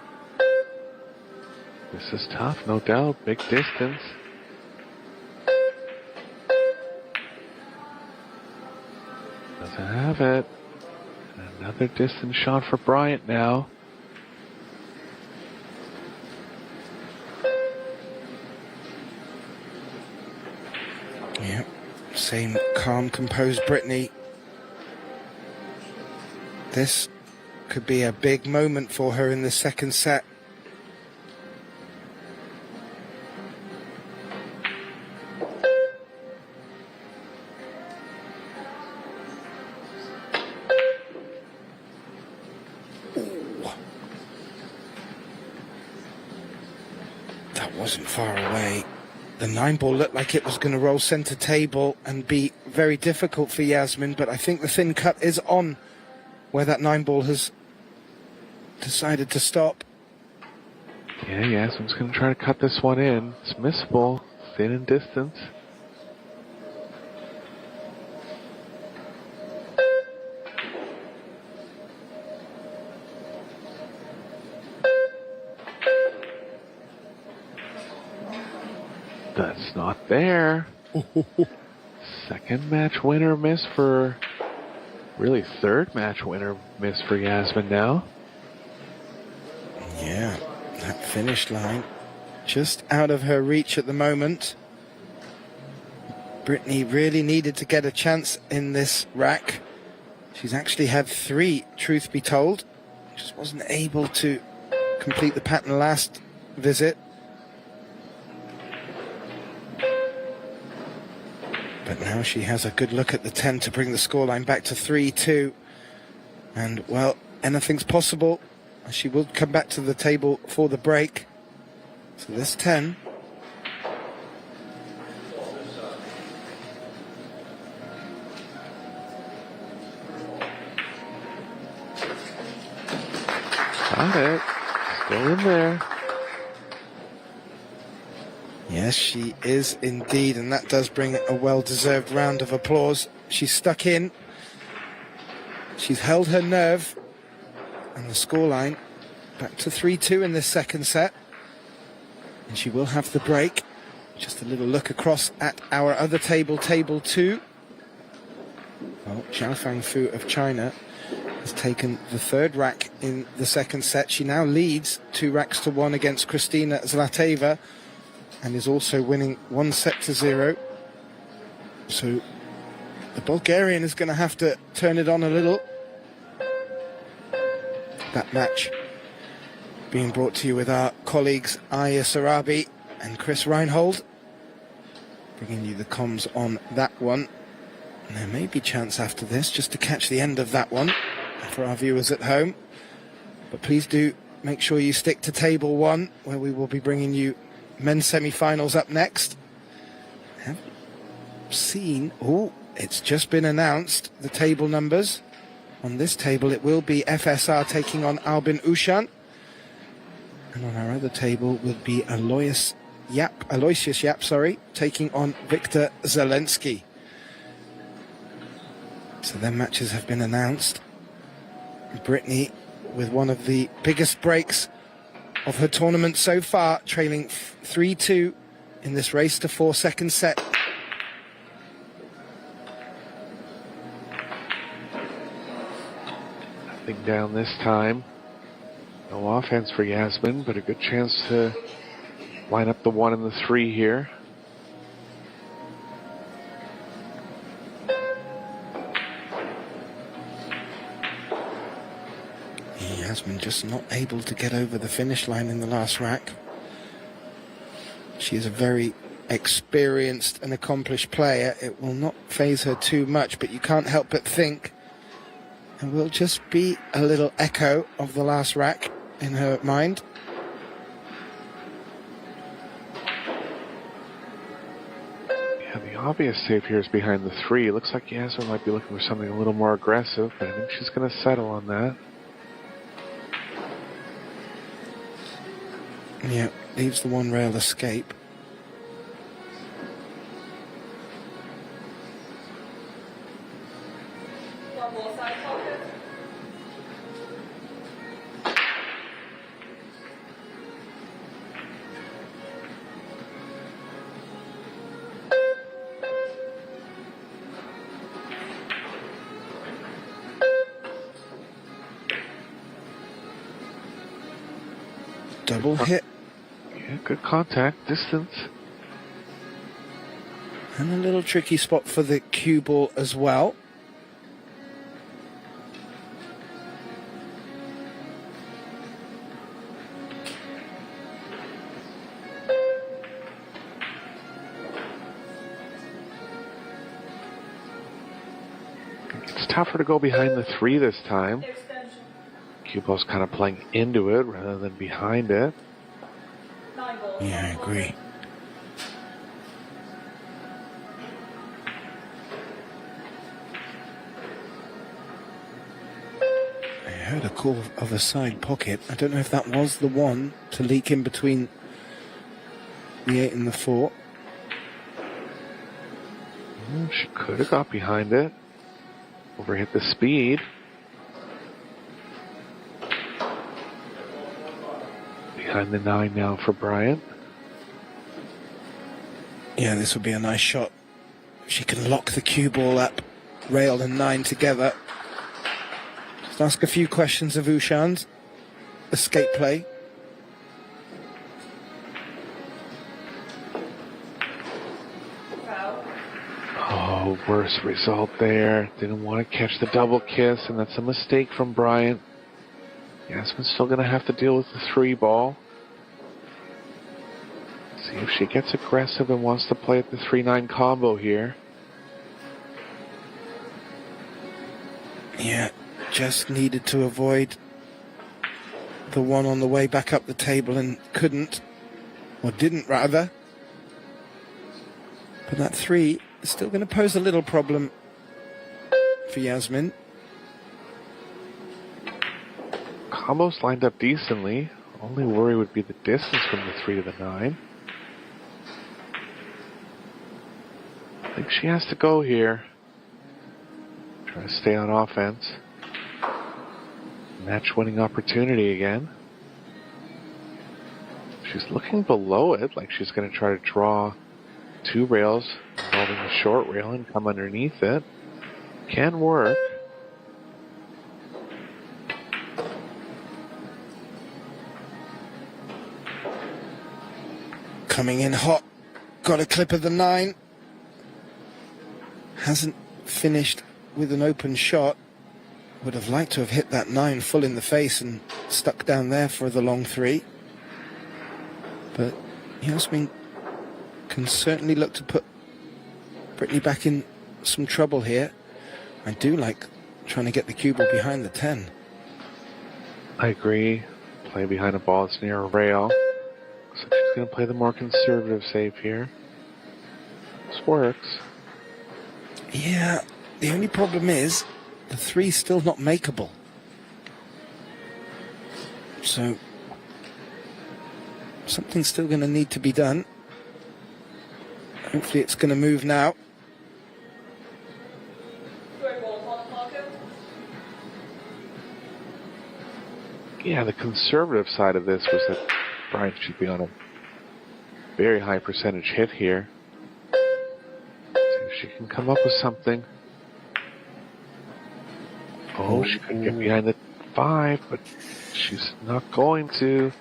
This is tough, no doubt. Big distance. to have it. And another distance shot for Bryant now. Yeah, same calm, composed Brittany. This could be a big moment for her in the second set. That wasn't far away. The 9-ball looked like it was going to roll center table and be very difficult for Yasmin, but I think the thin cut is on where that 9-ball has decided to stop. Yeah, Yasmin's going to try to cut this one in. It's missable, thin in distance. That's not there. Second match winner miss for, really third match winner miss for Yasmin now. Yeah, that finish line just out of her reach at the moment. Brittany really needed to get a chance in this rack. She's actually had 3, truth be told. Just wasn't able to complete the pattern last visit. But now she has a good look at the 10 to bring the scoreline back to 3-2. And, well, anything's possible. She will come back to the table for the break. So this 10. Got it. Still in there. Yes, she is indeed, and that does bring a well-deserved round of applause. She's stuck in. She's held her nerve. And the scoreline back to 3-2 in this second set. And she will have the break. Just a little look across at our other table, table 2. Well, Zhao Fangfu of China has taken the third rack in the second set. She now leads 2 racks to 1 against Kristina Zlateva, and is also winning 1-0. So the Bulgarian is going to have to turn it on a little. That match being brought to you with our colleagues Aya Sarabi and Chris Reinhold, bringing you the comms on that one. And there may be chance after this just to catch the end of that one for our viewers at home. But please do make sure you stick to table 1, where we will be bringing you men's semi-finals up next. I haven't seen, it's just been announced, the table numbers. On this table it will be FSR taking on Albin Ushan, and on our other table will be Aloysius Yap, taking on Victor Zelensky. So their matches have been announced. Brittany with one of the biggest breaks of her tournament so far, trailing 3-2 in this race to 4 second set. Nothing down this time. No offense for Yasmin, but a good chance to line up the 1 and the 3 here. Yasmin just not able to get over the finish line in the last rack. She is a very experienced and accomplished player. It will not faze her too much, but you can't help but think it will just be a little echo of the last rack in her mind. Yeah, the obvious save here is behind the 3. It looks like Yasmin might be looking for something a little more aggressive, but I think she's going to settle on that. Yeah, leaves the 1 rail escape. One more side pocket. Double hit. Yeah, good contact, distance. And a little tricky spot for the cue ball as well. It's tougher to go behind the 3 this time. Extension. Cue ball's kind of playing into it rather than behind it. 9 balls. Yeah, I agree. I heard a call of a side pocket. I don't know if that was the one to leak in between the 8 and the 4. She could have got behind it. Overhit the speed. Behind the 9 now for Bryant. Yeah, this would be a nice shot. She can lock the cue ball up, rail and 9 together. Just ask a few questions of OUSCHAN's escape play. Foul. Oh, worst result there. Didn't want to catch the double kiss, and that's a mistake from Bryant. Yasmin's still going to have to deal with the 3 ball. See if she gets aggressive and wants to play at the 3-9 combo here. Yeah, just needed to avoid the 1 on the way back up the table and couldn't, or didn't rather. But that 3 is still going to pose a little problem for Yasmin. Combos lined up decently. Only worry would be the distance from the 3 to the 9. I think she has to go here. Try to stay on offense. Match winning opportunity again. She's looking below it, like she's going to try to draw 2 rails involving the short rail and come underneath it. Can work. Coming in hot. Got a clip of the 9. Hasn't finished with an open shot. Would have liked to have hit that 9 full in the face and stuck down there for the long 3. But Yasmin can certainly look to put Brittany back in some trouble here. I do like trying to get the cue ball behind the 10. I agree. Play behind a ball that's near a rail. Looks like she's going to play the more conservative save here. This works. Yeah, the only problem is the 3's still not makeable. So something's still going to need to be done. Hopefully it's going to move now. 3 balls on the pocket. Yeah, the conservative side of this was that Bryant should be on a very high percentage hit here. See if she can come up with something. Oh, she could get behind the 5, but she's not going to.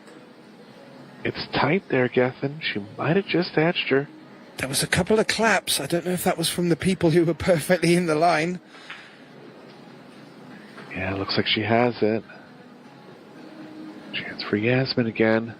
It's tight there, Gethin. She might have just edged her. There was a couple of claps. I don't know if that was from the people who were perfectly in the line. Yeah, looks like she has it. Chance for Yasmin again.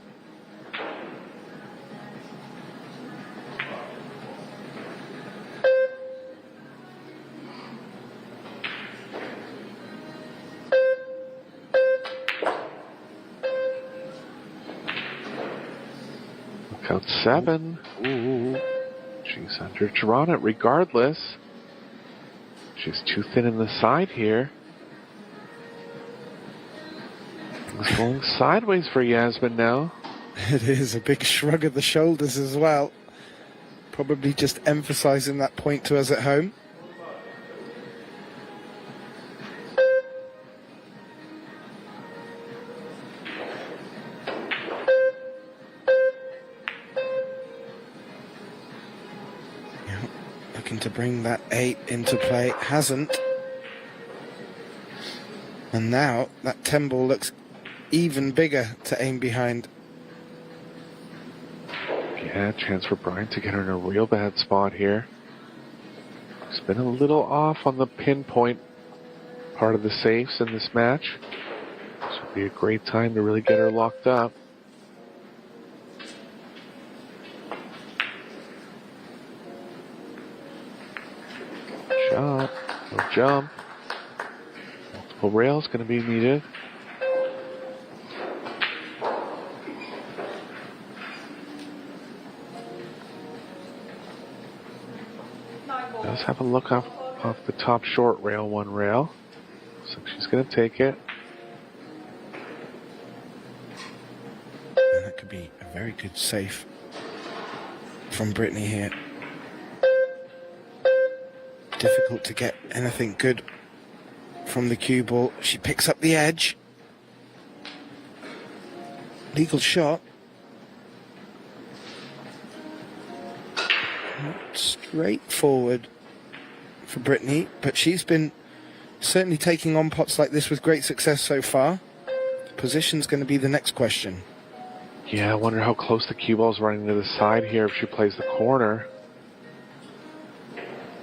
Look out, 7. Ooh. She's under drawn it regardless. She's too thin in the side here. It's going sideways for Yasmin now. It is a big shrug of the shoulders as well. Probably just emphasizing that point to us at home. Yeah, looking to bring that 8 into play. Hasn't. And now that 10 ball looks even bigger to aim behind. Yeah, chance for Bryant to get her in a real bad spot here. He's been a little off on the pinpoint part of the safes in this match. This would be a great time to really get her locked up. Shot, no jump. Multiple rails going to be needed. Does have a look off the top short rail, one rail. So she's going to take it. And that could be a very good save from Brittany here. Difficult to get anything good from the cue ball. She picks up the edge. Legal shot. Not straightforward for Brittany, but she's been certainly taking on pots like this with great success so far. Position's going to be the next question. Yeah, I wonder how close the cue ball's running to the side here if she plays the corner.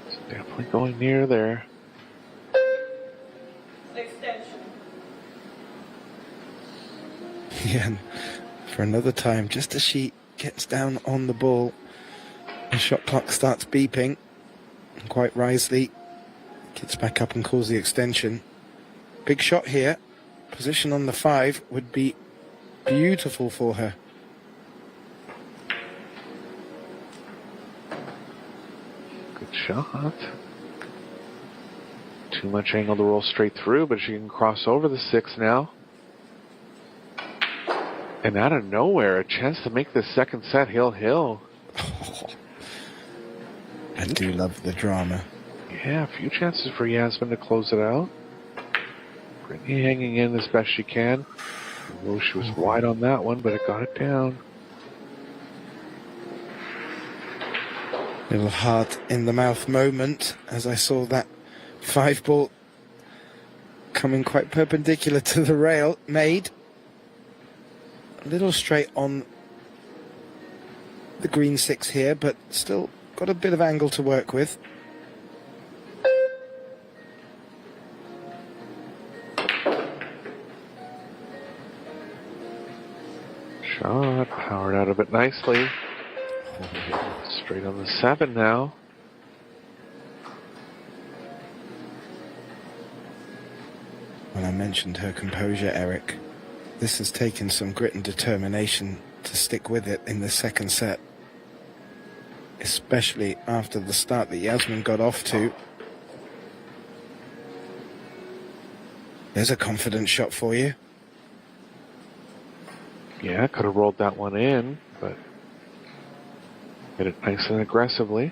It's definitely going near there. Extension. Yeah, and for another time, just as she gets down on the ball, the shot clock starts beeping. And quite wisely, gets back up and calls the extension. Big shot here. Position on the 5 would be beautiful for her. Good shot. Too much angle to roll straight through, but she can cross over the 6 now. And out of nowhere, a chance to make the second set hill-hill. I do love the drama. Yeah, a few chances for Yasmin to close it out. Brittany hanging in as best she can. Although she was wide on that one, but it got it down. Little heart in the mouth moment as I saw that 5 ball coming quite perpendicular to the rail. Made a little straight on the green 6 here, but still got a bit of angle to work with. Shot, powered out of it nicely. Straight on the 7 now. When I mentioned her composure, Eric, this has taken some grit and determination to stick with it in the second set. Especially after the start that Yasmin got off to. There's a confident shot for you. Yeah, could have rolled that one in, but hit it nice and aggressively.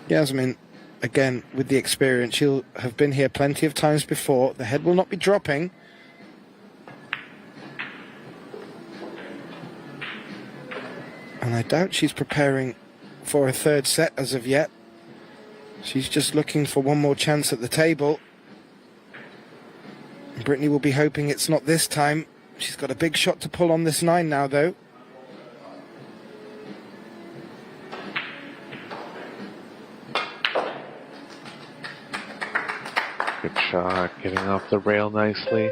Yasmin, again, with the experience, she'll have been here plenty of times before. The head will not be dropping. And I doubt she's preparing for a third set as of yet. She's just looking for one more chance at the table. Brittany will be hoping it's not this time. She's got a big shot to pull on this 9 now, though. Good shot, getting off the rail nicely.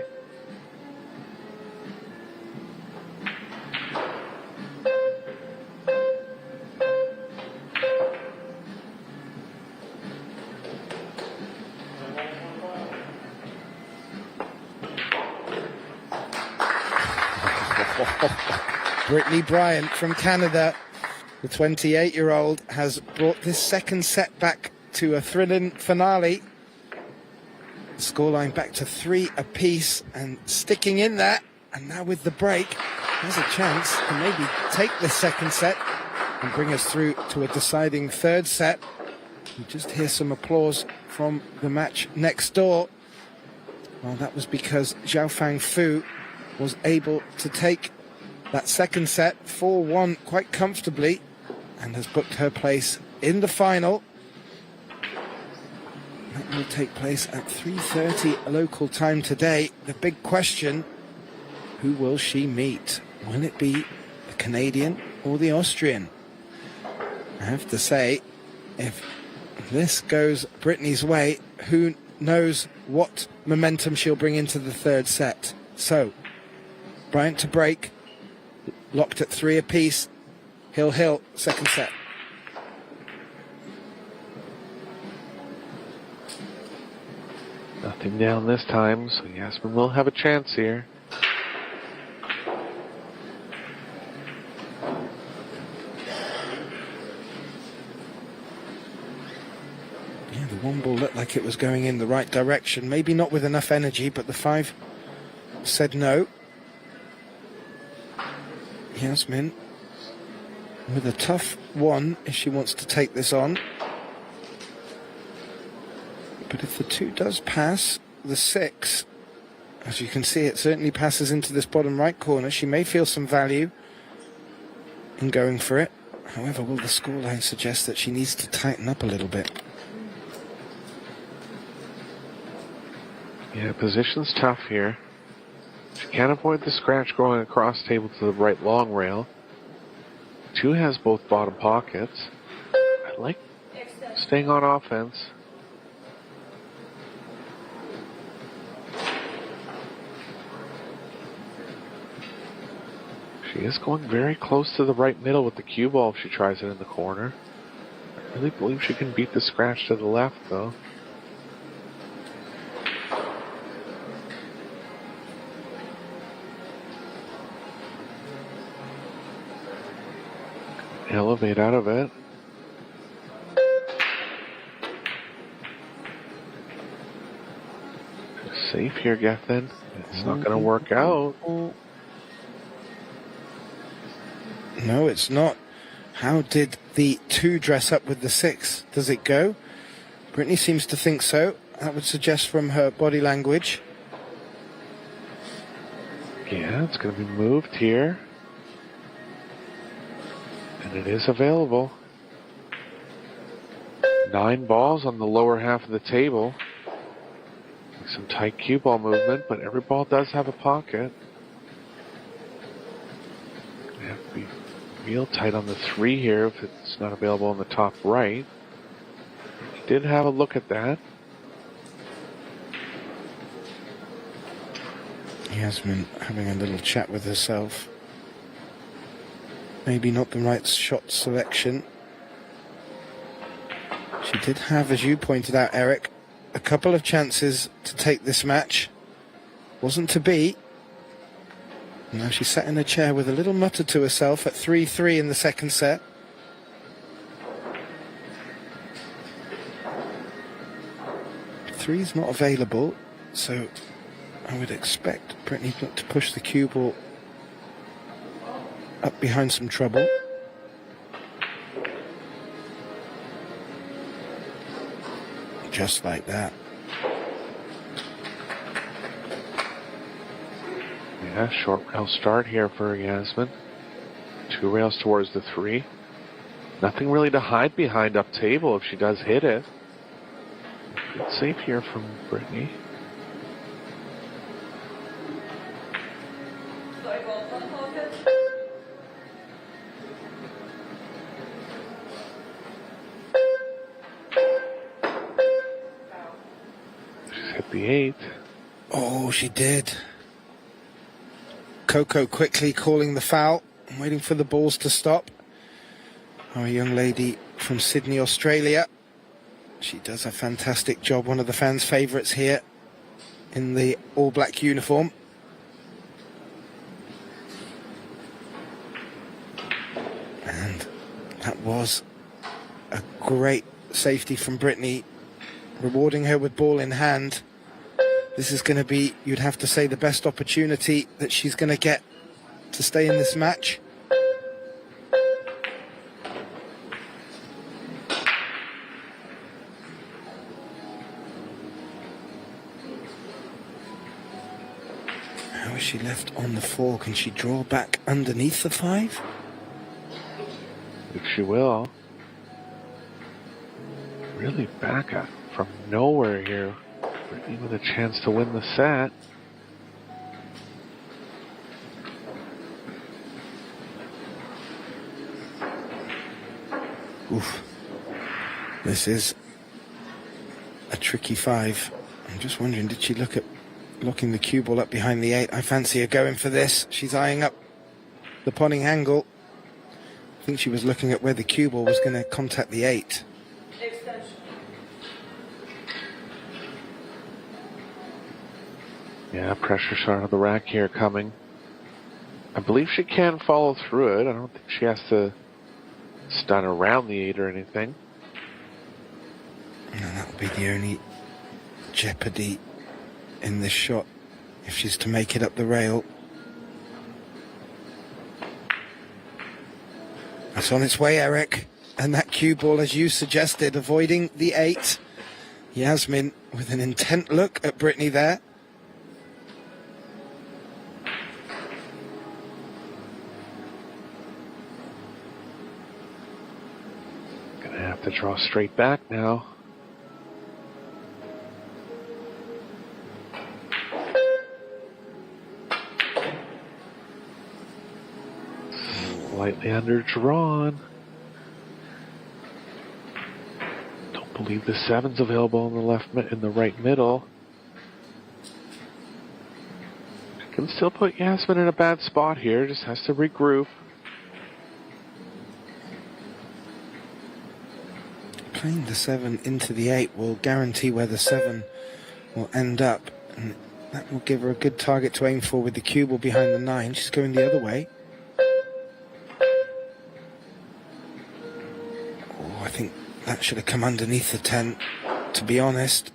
Brittany Bryant from Canada, the 28-year-old, has brought this second set back to a thrilling finale. The scoreline back to 3 apiece and sticking in there. And now with the break, there's a chance to maybe take this second set and bring us through to a deciding third set. You just hear some applause from the match next door. Well, that was because Xiaofang Fu was able to take that second set 4-1 quite comfortably and has booked her place in the final. That will take place at 3:30 local time today. The big question, Who will she meet? Will it be the Canadian or the Austrian? I have to say, if this goes Brittany's way, who knows what momentum she'll bring into the third set. So, Bryant to break, locked at 3 apiece. Hill, second set. Nothing down this time, so Yasmin will have a chance here. Yeah, the one ball looked like it was going in the right direction. Maybe not with enough energy, but the 5 said no. Yasmin with a tough one if she wants to take this on. But if the 2 does pass, the 6, as you can see, it certainly passes into this bottom right corner. She may feel some value in going for it. However, will the scoreline suggest that she needs to tighten up a little bit? Yeah, position's tough here. She can't avoid the scratch going across table to the right long rail. 2 has both bottom pockets. I like staying on offense. She is going very close to the right middle with the cue ball if she tries it in the corner. I really believe she can beat the scratch to the left, though. Elevate out of it. Safe here, Gethin. It's not going to work out. No, it's not. How did the 2 dress up with the 6? Does it go? Brittany seems to think so. That would suggest from her body language. Yeah, it's going to be moved here. And it is available. 9 balls on the lower half of the table. Some tight cue ball movement, but every ball does have a pocket. You have to be real tight on the 3 here if it's not available on the top right. He did have a look at that. Yasmin having a little chat with herself. Maybe not the right shot selection. She did have, as you pointed out, Eric, a couple of chances to take this match. Wasn't to be. Now she sat in a chair with a little mutter to herself at 3-3 in the second set. Three's not available, so I would expect Brittany not to push the cue ball up behind some trouble. Just like that. Yeah, short rail start here for Yasmin. 2 rails towards the 3. Nothing really to hide behind up table if she does hit it. Good save here from Brittany. Hit the 8. Oh, she did. Coco quickly calling the foul and waiting for the balls to stop. Our young lady from Sydney, Australia. She does a fantastic job. One of the fans' favourites here in the all-black uniform. And that was a great safety from Brittany, rewarding her with ball in hand. This is going to be, you'd have to say, the best opportunity that she's going to get to stay in this match. How is she left on the 4? Can she draw back underneath the 5? If she will. Really back up from nowhere here. Brittany with a chance to win the set. Oof. This is a tricky 5. I'm just wondering, did she look at locking the cue ball up behind the 8? I fancy her going for this. She's eyeing up the potting angle. I think she was looking at where the cue ball was going to contact the 8. Extension. Yeah, pressure shot on the rack here coming. I believe she can follow through it. I don't think she has to stun around the 8 or anything. No, that will be the only jeopardy in this shot if she's to make it up the rail. That's on its way, Eric. And that cue ball, as you suggested, avoiding the 8. Yasmin with an intent look at Brittany there. Gonna have to draw straight back now. Slightly underdrawn. Don't believe the 7's available in the in the right middle. Can still put Yasmin in a bad spot here. Just has to regroup. Playing the 7 into the 8 will guarantee where the 7 will end up, and that will give her a good target to aim for with the cue ball behind the 9. She's going the other way. I think that should have come underneath the 10. To be honest,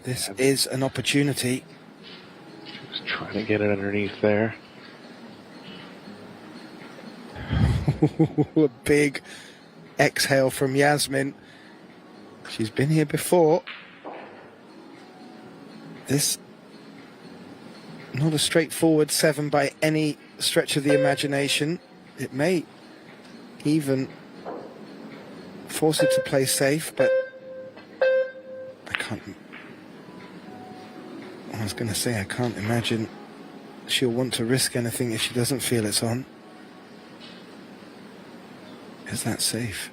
this is an opportunity. Just trying to get it underneath there. A big exhale from Yasmin. She's been here before. This, not a straightforward 7 by any stretch of the imagination. It may even force her to play safe, but I was going to say, I can't imagine she'll want to risk anything if she doesn't feel it's on. Is that safe?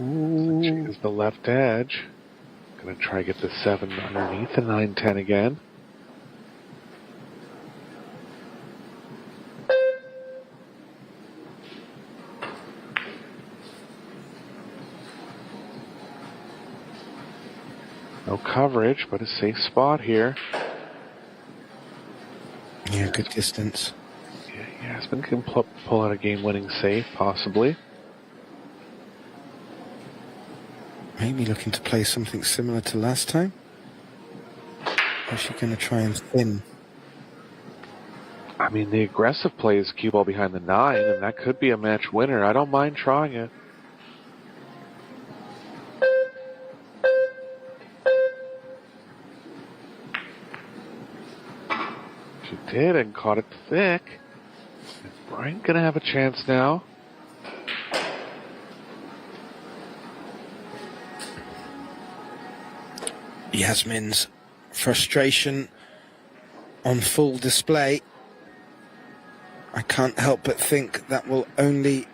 Ooh. Choose the left edge. Gonna try to get the 7 underneath the 9-10 again. No coverage, but a safe spot here. Yeah, good distance. Yeah, Yasmin can pull out a game-winning save, possibly. Maybe looking to play something similar to last time. Or is she going to try and thin? I mean, the aggressive play is cue ball behind the 9, and that could be a match winner. I don't mind trying it. She did and caught it thick. Is Bryant going to have a chance now? Yasmin's frustration on full display. I can't help but think that will only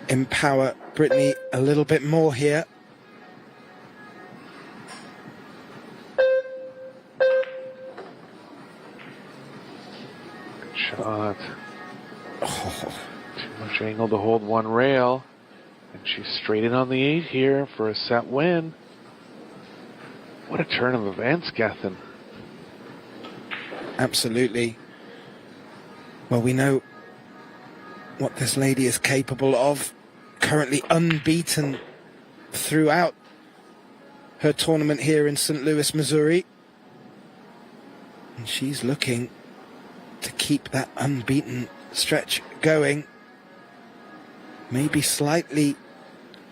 empower Brittany a little bit more here. Good shot. Oh. Too much angle to hold one rail. And she's straight in on the 8 here for a set win. What a turn of events, Gethin. Absolutely. Well, we know what this lady is capable of. Currently unbeaten throughout her tournament here in St. Louis, Missouri. And she's looking to keep that unbeaten stretch going. Maybe slightly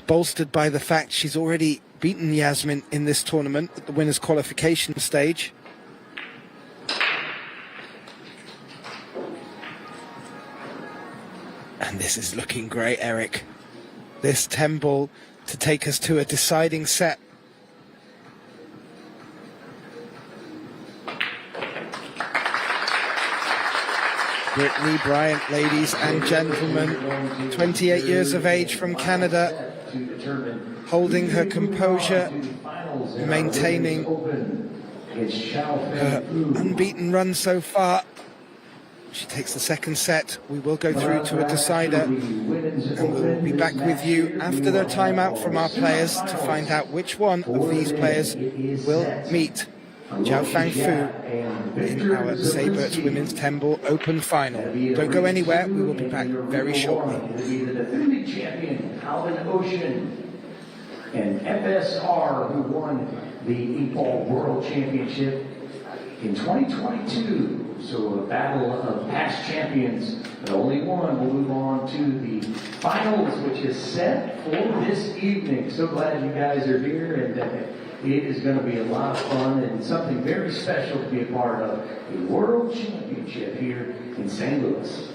bolstered by the fact she's already beaten Yasmin in this tournament at the winners' qualification stage. And this is looking great, Eric. This 10 ball to take us to a deciding set. Brittany Bryant, ladies and gentlemen, 28 years of age from Canada, holding her composure, maintaining her unbeaten run so far. She takes the second set. We will go through to a decider, and we'll be back with you after the timeout from our players to find out which one of these players will meet Jiao Fang Fu in our Seyberts Women's 10 Ball Open Final. Don't go anywhere. We will be back very shortly. The defending champion, OUSCHAN, and FSR, who won the 8-Ball World Championship in 2022. So a battle of past champions, but only one will move on to the finals, which is set for this evening. So glad you guys are here, and it is going to be a lot of fun and something very special to be a part of, a World Championship here in St. Louis.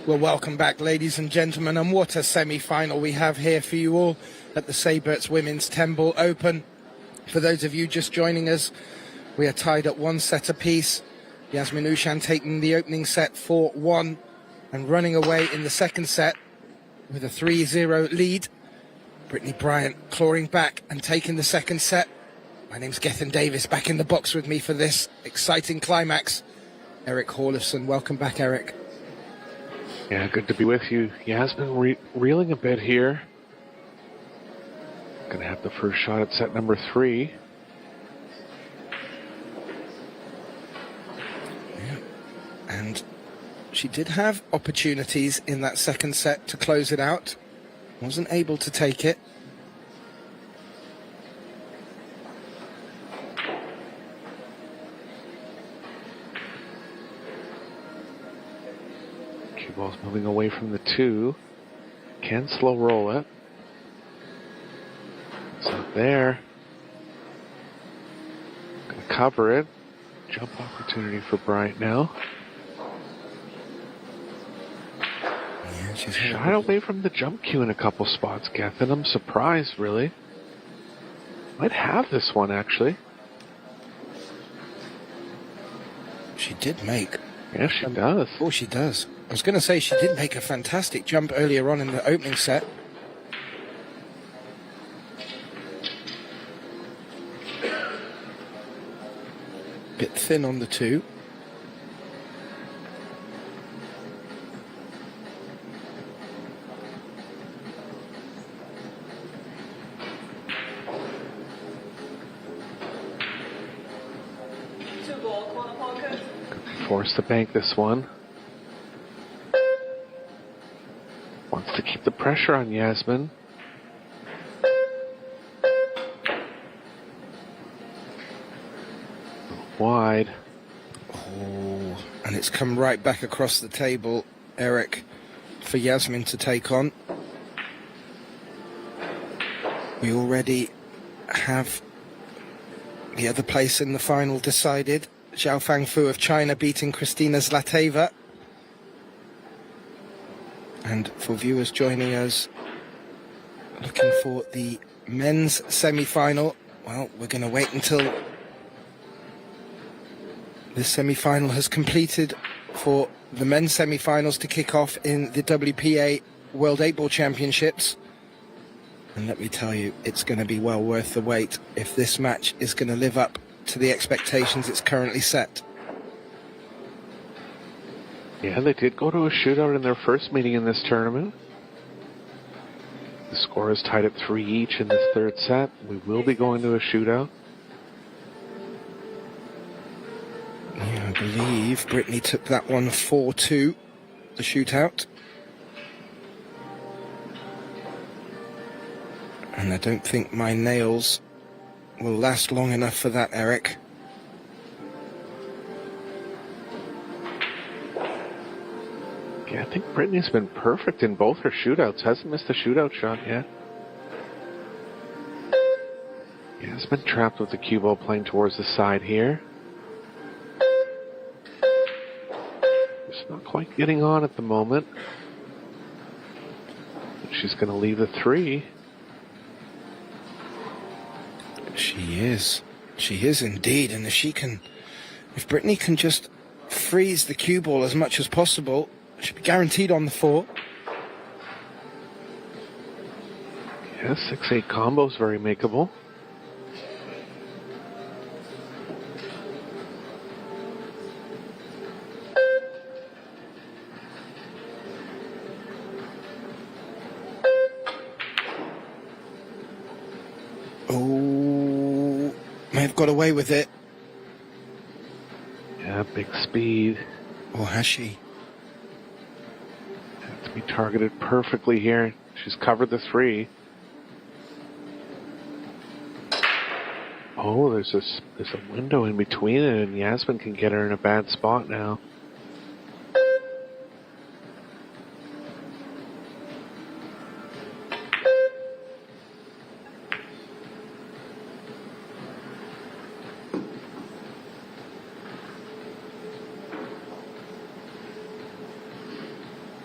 Well, welcome back, ladies and gentlemen, and what a semi-final we have here for you all. at the Seyberts Women's 10-Ball Open. For those of you just joining us, we are tied at 1 set apiece. Yasmin OUSCHAN taking the opening set 4-1 and running away in the second set with a 3-0 lead. Brittany Bryant clawing back and taking the second set. My name's Gethin Davis, back in the box with me for this exciting climax. Eric Horlifson, welcome back, Eric. Yeah, good to be with you. Yasmin reeling a bit here. Gonna have the first shot at set number 3. Yeah. And she did have opportunities in that second set to close it out. Wasn't able to take it. Cue ball's moving away from the 2. Can slow roll it. It's not there. Gonna cover it. Jump opportunity for Bryant now. Yeah, she's Shied away from the jump cue in a couple spots, Gethin. I'm surprised, really. Might have this one, actually. She did make. Yeah, she does. Oh, she does. I was going to say she did make a fantastic jump earlier on in the opening set. Bit thin on the 2. Corner pocket. Forced to bank this one. Wants to keep the pressure on Yasmin. Wide. Oh, and it's come right back across the table, Eric, for Yasmin to take on. We already have the other place in the final decided. Zhao Fangfu of China beating Kristina Zlateva. And for viewers joining us, looking for the men's semi-final, well, we're going to wait until this semi-final has completed for the men's semi-finals to kick off in the WPA World 8-Ball Championships. And let me tell you, it's going to be well worth the wait if this match is going to live up to the expectations it's currently set. Yeah, they did go to a shootout in their first meeting in this tournament. The score is tied at 3 each in this third set. We will be going to a shootout. Yeah, I believe Brittany took that one 4-2, the shootout. And I don't think my nails will last long enough for that, Eric. Yeah, I think Brittany's been perfect in both her shootouts. Hasn't missed a shootout shot yet. Yeah, has been trapped with the cue ball playing towards the side here. Just not quite getting on at the moment. She's going to leave the 3. She is. She is indeed. And if Brittany can just freeze the cue ball as much as possible, she'll be guaranteed on the 4. Yeah, 6-8 combo is very makeable. Oh, may have got away with it. Yeah, big speed. Or has she? Have to be targeted perfectly here. She's covered the 3. Oh, there's a window in between it, and Yasmin can get her in a bad spot now.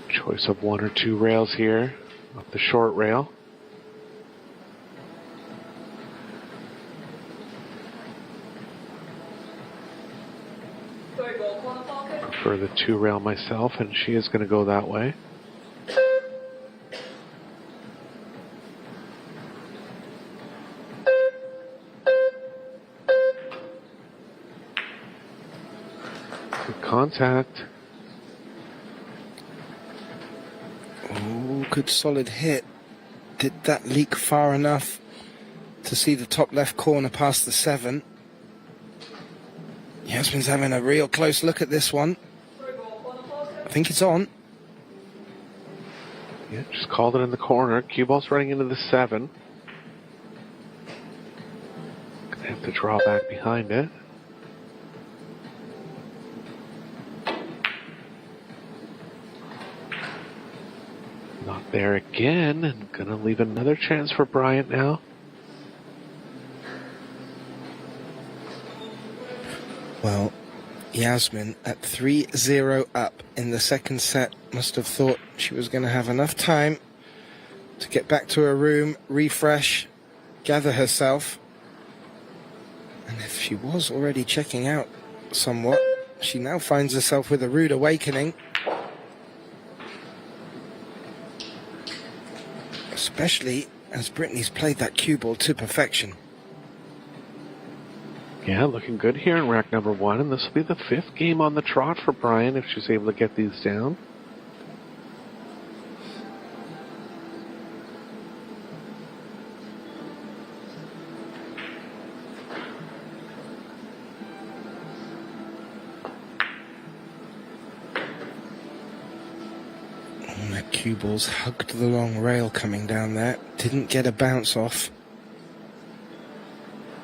Choice of 1 or 2 rails here, up the short rail. prefer the 2-rail myself, and she is going to go that way. Good contact. Oh, good solid hit. Did that leak far enough to see the top left corner past the 7? Yasmin's having a real close look at this one. I think it's on. Yeah, just called it in the corner. Cue ball's running into the 7. Gonna have to draw back behind it. Not there again, and gonna leave another chance for Bryant now. Well, Yasmin at 3-0 up in the second set must have thought she was going to have enough time to get back to her room, refresh, gather herself. And if she was already checking out somewhat, she now finds herself with a rude awakening. Especially as Brittany's played that cue ball to perfection. Yeah, looking good here in rack number 1, and this will be the 5th game on the trot for Bryant if she's able to get these down. And that cue ball's hugged the long rail coming down there. Didn't get a bounce off.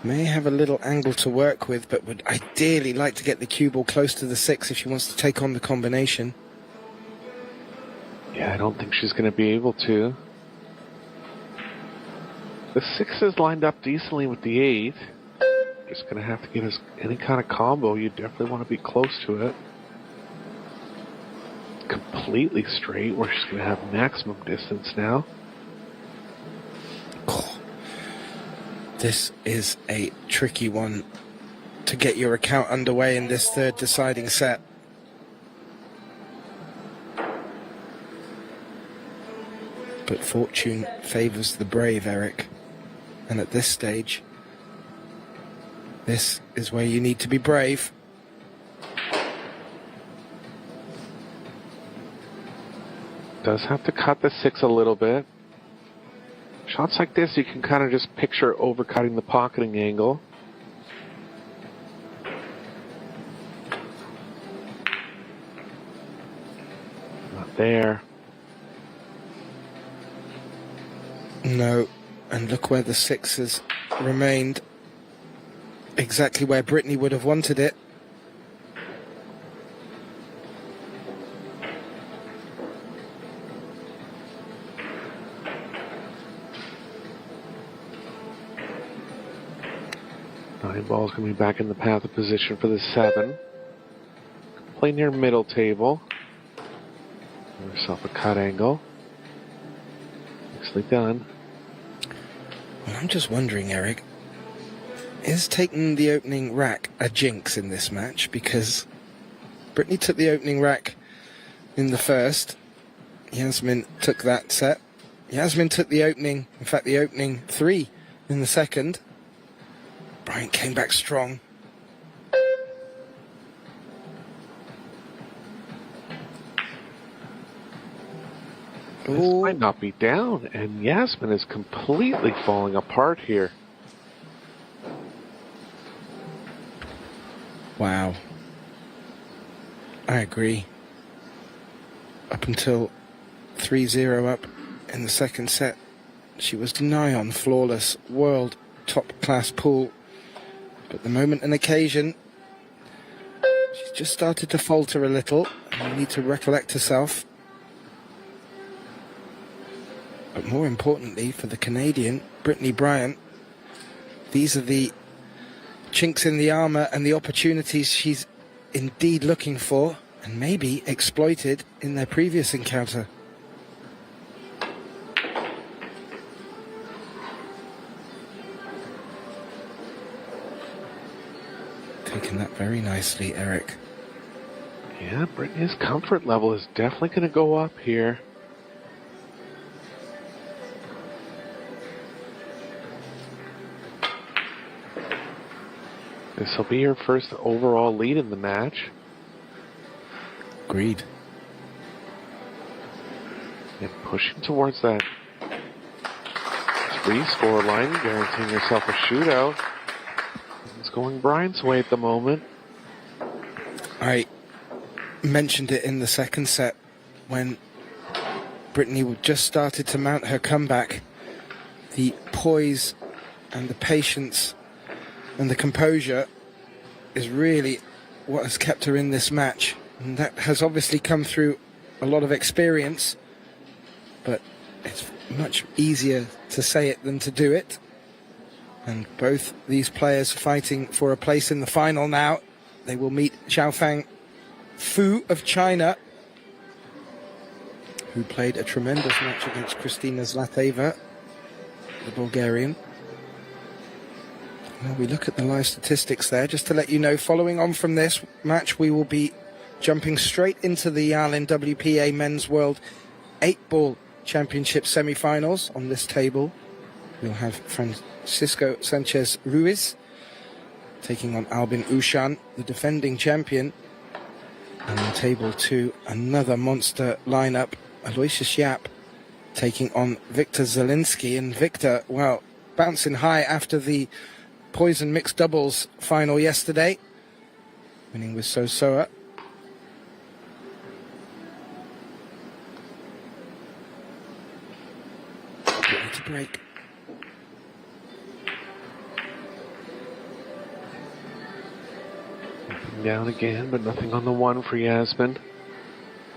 May have a little angle to work with, but would ideally like to get the cue ball close to the 6 if she wants to take on the combination. Yeah, I don't think she's going to be able to. The 6 is lined up decently with the 8. Just going to have to get us any kind of combo. You definitely want to be close to it. Completely straight, where she's going to have maximum distance now. This is a tricky one to get your account underway in this third deciding set. But fortune favours the brave, Eric. And at this stage, this is where you need to be brave. Does have to cut the 6 a little bit. Shots like this, you can kind of just picture overcutting the pocketing angle. Not there. No, and look where the 6 has remained. Exactly where Brittany would have wanted it. Ball's going to be back in the path of position for the 7. Play near middle table. Give yourself a cut angle. Nicely done. Well, I'm just wondering, Eric, is taking the opening rack a jinx in this match? Because Brittany took the opening rack in the first. Yasmin took that set. Yasmin took the opening, in fact, the opening 3 in the second. Bryant came back strong. This might not be down, and Yasmin is completely falling apart here. Wow. I agree. Up until 3-0 up in the second set, she was nigh on flawless world top-class pool. But the moment and occasion, she's just started to falter a little, and you need to recollect herself. But more importantly, for the Canadian, Brittany Bryant, these are the chinks in the armour and the opportunities she's indeed looking for, and maybe exploited in their previous encounter. Taking that very nicely, Eric. Yeah, Brittany's comfort level is definitely going to go up here. This will be her first overall lead in the match. Agreed. And pushing towards that 3-score line, guaranteeing herself a shootout. It's going Brian's way at the moment. I mentioned it in the second set when Brittany just started to mount her comeback. The poise and the patience and the composure is really what has kept her in this match. And that has obviously come through a lot of experience, but it's much easier to say it than to do it. And both these players fighting for a place in the final now. They will meet Xiaofang Fu of China, who played a tremendous match against Kristina Zlateva, the Bulgarian. Well, we look at the live statistics there, just to let you know, following on from this match, we will be jumping straight into the Yalin WPA Men's World 8-Ball Championship semi-finals. On this table, we'll have Francisco Sanchez Ruiz taking on Albin Ushan, the defending champion. And on table 2, another monster lineup, Aloysius Yap taking on Victor Zelinsky. And Victor, well, bouncing high after the Poison mixed doubles final yesterday, winning with Sosoa. Ready to break. Down again, but nothing on the 1 for Yasmin.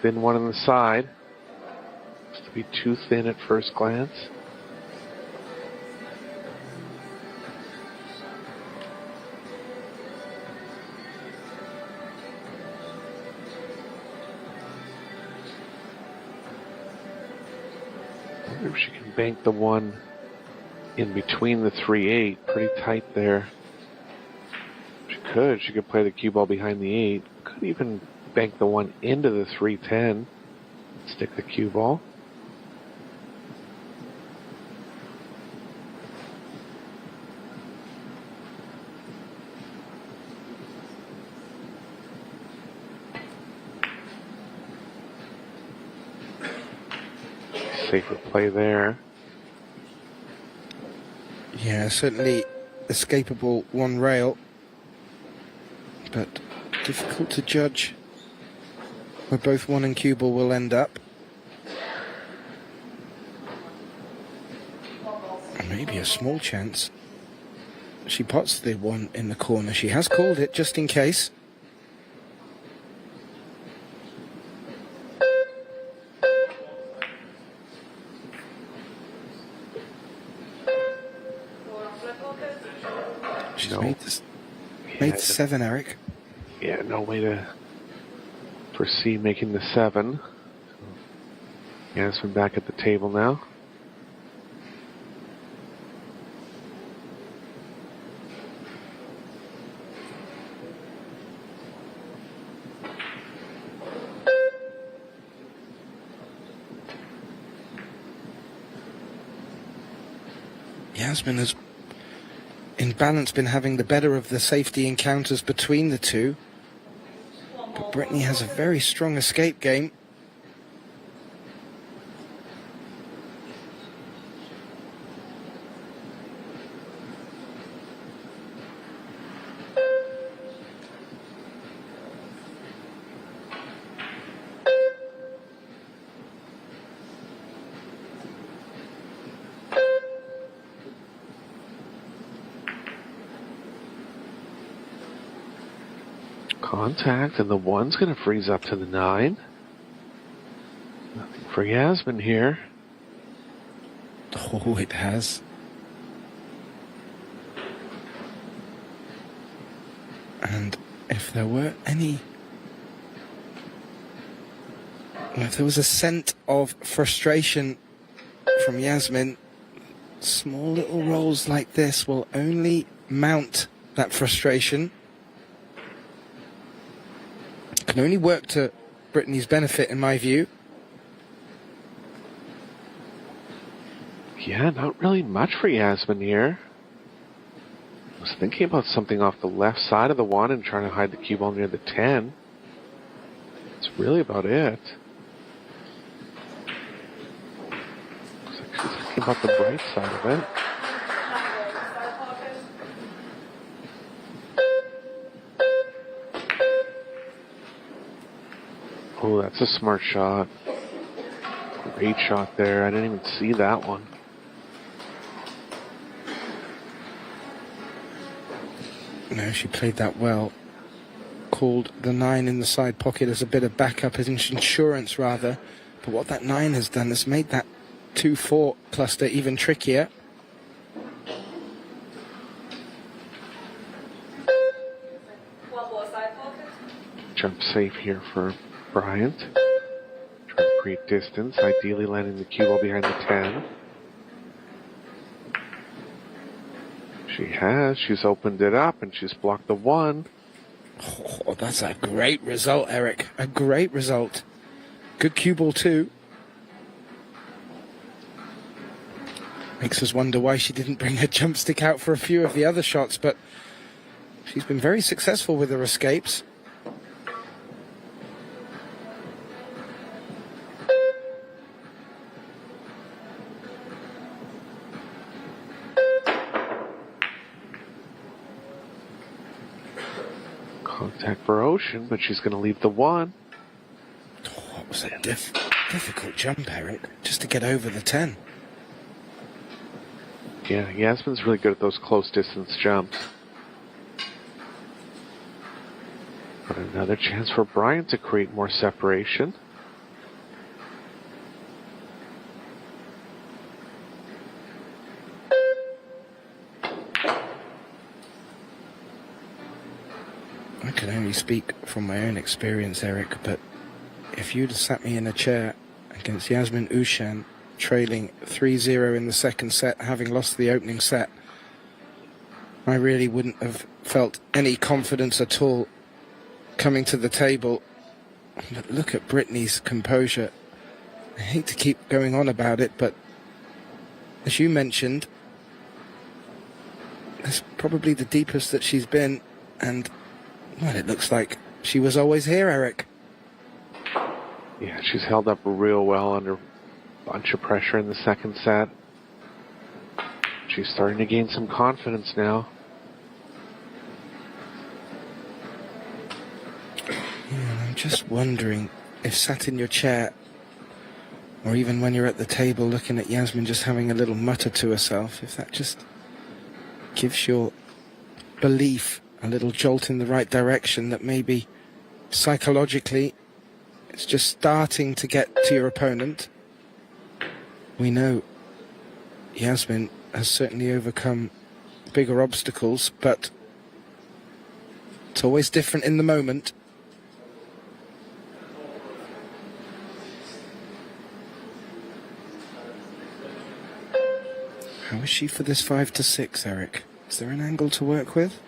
Thin one on the side. Looks to be too thin at first glance. I wonder if she can bank the 1 in between the 3-8. Pretty tight there. She could play the cue ball behind the 8. Could even bank the 1 into the 3-10. Stick the cue ball. Safer play there. Yeah, certainly escapable 1 rail, but difficult to judge where both 1 and cue ball will end up. Maybe a small chance. She pots the 1 in the corner. She has called it just in case. She's made 7, Eric. Yeah, no way to foresee making the 7. Yasmin back at the table now. Yasmin has, in balance, been having the better of the safety encounters between the two. But Brittany has a very strong escape game. Contact, and the 1's going to freeze up to the 9. Nothing for Yasmin here. Oh, it has. And if there were any... if there was a scent of frustration from Yasmin, small little rolls like this will only mount that frustration. can only work to Brittany's benefit, in my view. Yeah, not really much for Yasmin here. I was thinking about something off the left side of the 1 and trying to hide the cue ball near the 10. That's really about it. Looks like she's thinking about the right side of it. Oh, that's a smart shot. Great shot there. I didn't even see that one. No, she played that well. Called the 9 in the side pocket as a bit of backup, as insurance rather. But what that 9 has done is made that 2-4 cluster even trickier. Jump safe here for Bryant. Trying to create distance, ideally landing the cue ball behind the 10. She has. She's opened it up and she's blocked the 1. Oh, that's a great result, Eric. A great result. Good cue ball too. Makes us wonder why she didn't bring her jump stick out for a few of the other shots, but she's been very successful with her escapes. Contact for Ocean, but she's going to leave the 1. Oh, that was a difficult jump, Eric, just to get over the 10. Yeah, Yasmin's really good at those close distance jumps. But another chance for Bryant to create more separation. I can only speak from my own experience, Eric, but if you'd have sat me in a chair against Yasmin OUSCHAN, trailing 3-0 in the second set, having lost the opening set, I really wouldn't have felt any confidence at all coming to the table. But look at Brittany's composure. I hate to keep going on about it, but as you mentioned, that's probably the deepest that she's been, and well, it looks like she was always here, Eric. Yeah, she's held up real well under a bunch of pressure in the second set. She's starting to gain some confidence now. Yeah, I'm just wondering if sat in your chair, or even when you're at the table looking at Yasmin just having a little mutter to herself, if that just gives your belief a little jolt in the right direction, that maybe psychologically it's just starting to get to your opponent. We know Yasmin has certainly overcome bigger obstacles, but it's always different in the moment. How is she for this 5-6, Eric? Is there an angle to work with?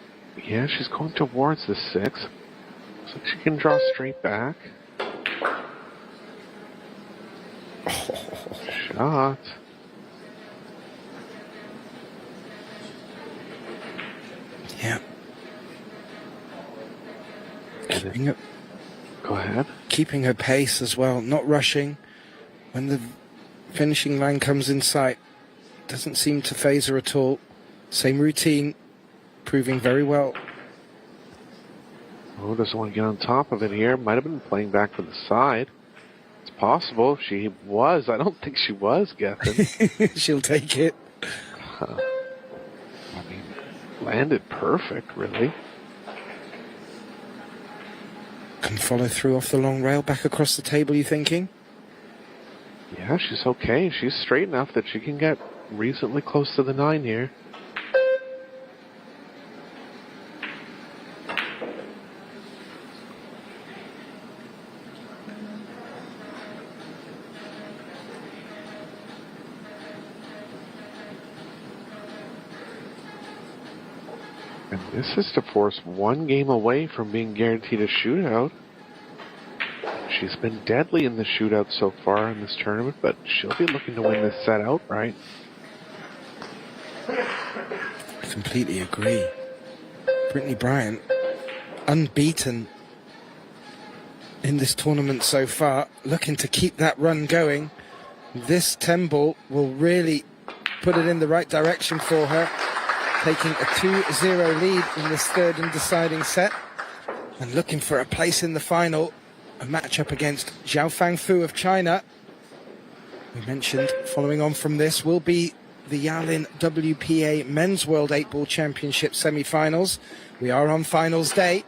Yeah, she's going towards the 6. So she can draw straight back. Shot. Yeah. Go ahead. Keeping her pace as well, not rushing. When the finishing line comes in sight, doesn't seem to phase her at all. Same routine, proving very well. Oh, doesn't want to get on top of it here. Might have been playing back for the side. It's possible. She was. I don't think she was, Gethin. She'll take it. I mean, landed perfect, really. Can follow through off the long rail, back across the table, you thinking? Yeah, she's okay. She's straight enough that she can get reasonably close to the 9 here. And this is to force one game away from being guaranteed a shootout. She's been deadly in the shootout so far in this tournament, but she'll be looking to win this set outright. I completely agree. Brittany Bryant, unbeaten in this tournament so far, looking to keep that run going. This 10-ball will really put it in the right direction for her, taking a 2-0 lead in this third and deciding set, and looking for a place in the final. A matchup against Zhao Fangfu of China. We mentioned, following on from this, will be the Yalin WPA Men's World 8-Ball Championship semi-finals. We are on finals day,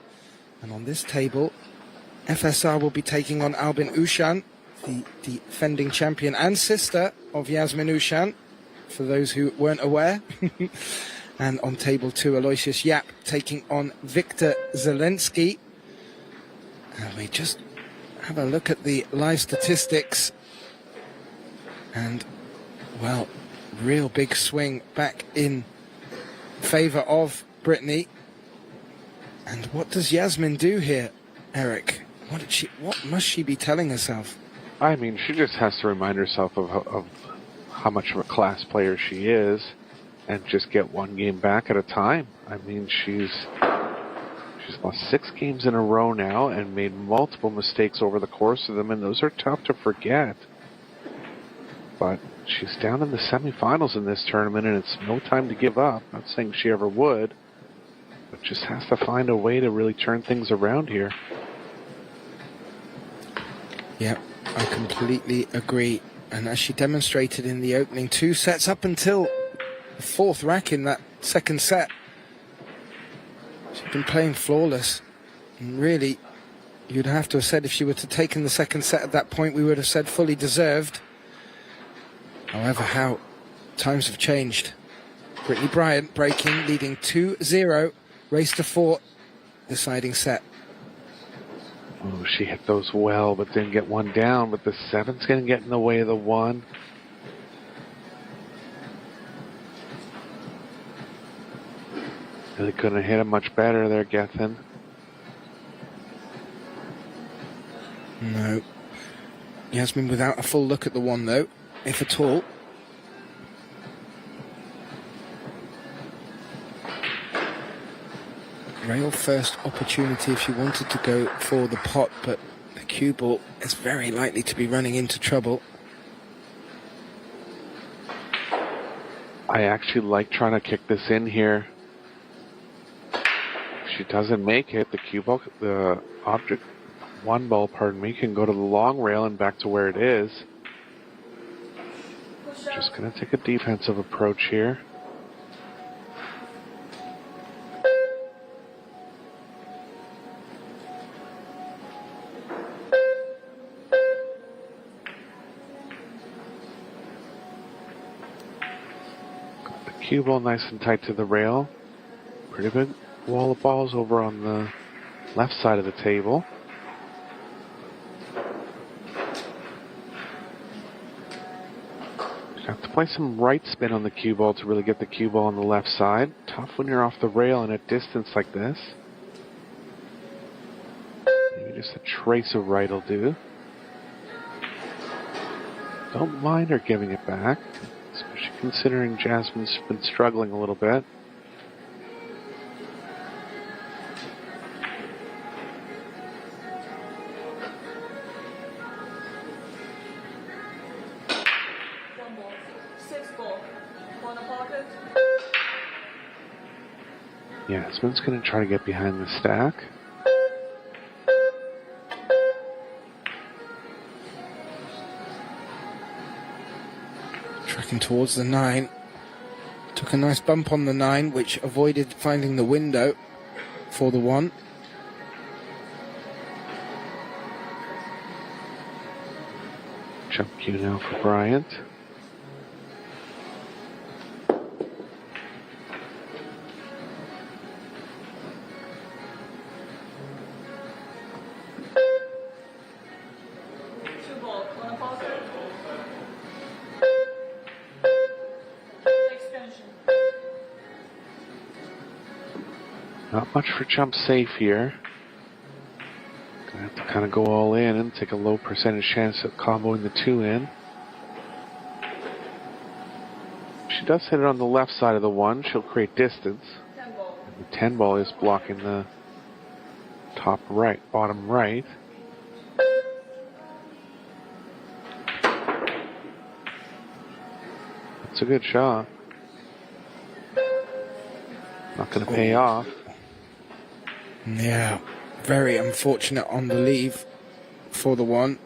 and on this table, FSR will be taking on Albin OUSCHAN, the defending champion and sister of Yasmin OUSCHAN, for those who weren't aware. And on table 2, Aloysius Yap taking on Victor Zelensky. And we just have a look at the live statistics, and, well, real big swing back in favour of Brittany. And what does Yasmin do here, Eric? What must she be telling herself? I mean, she just has to remind herself of how much of a class player she is, and just get one game back at a time. I mean, she's lost 6 games in a row now and made multiple mistakes over the course of them, and those are tough to forget. But she's down in the semifinals in this tournament, and it's no time to give up. Not saying she ever would, but just has to find a way to really turn things around here. Yeah, I completely agree. And as she demonstrated in the opening 2 sets, up until the 4th rack in that second set, she's been playing flawless. And really, you'd have to have said, if she were to take in the second set at that point, we would have said fully deserved. However, how times have changed. Brittany Bryant breaking, leading 2-0, race to 4, deciding set. Oh, she hit those well, but didn't get one down. But the 7's going to get in the way of the 1. Really couldn't have hit him much better there, Gethin. No. Yasmin without a full look at the 1, though, if at all. Real first opportunity if she wanted to go for the pot, but the cue ball is very likely to be running into trouble. I actually like trying to kick this in here. If she doesn't make it, the cue ball, the object, 1 ball, pardon me, can go to the long rail and back to where it is. Just going to take a defensive approach here. Cue ball nice and tight to the rail. Pretty big wall of balls over on the left side of the table. You have to play some right spin on the cue ball to really get the cue ball on the left side. Tough when you're off the rail and at distance like this. Maybe just a trace of right will do. Don't mind her giving it back, especially considering Jasmine's been struggling a little bit. Jasmine's going to try to get behind the stack. Tracking towards the 9. Took a nice bump on the 9, which avoided finding the window for the 1. Jump cue now for Bryant. Not much for jump safe here. Gonna have to kind of go all in and take a low percentage chance at comboing the 2 in. She does hit it on the left side of the 1. She'll create distance. 10 ball. The 10 ball is blocking the top right, bottom right. It's a good shot. Not going to pay off. Yeah, very unfortunate on the leave for the 1.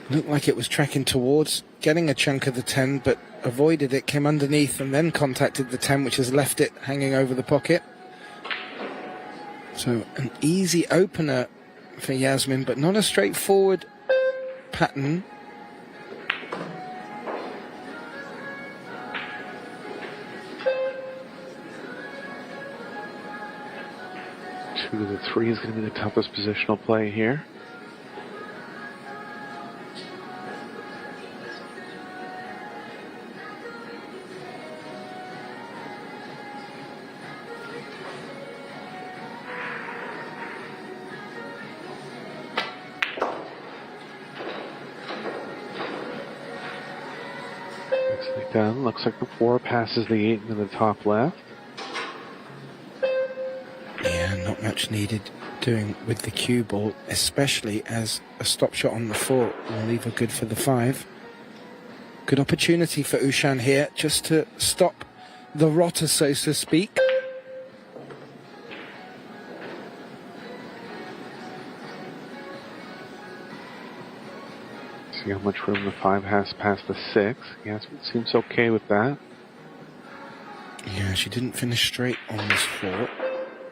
Looked like it was tracking towards getting a chunk of the 10, but avoided it, came underneath and then contacted the 10, which has left it hanging over the pocket. So an easy opener for Yasmin, but not a straightforward pattern. Two to the 3 is going to be the toughest positional play here. Nicely done. Looks like the 4 passes the 8 into the top left. Not much needed doing with the cue ball, especially as a stop shot on the 4 will leave her good for the 5. Good opportunity for OUSCHAN here, just to stop the rotter, so to speak. See how much room the 5 has past the 6. Yes, it seems okay with that. Yeah, she didn't finish straight on this 4.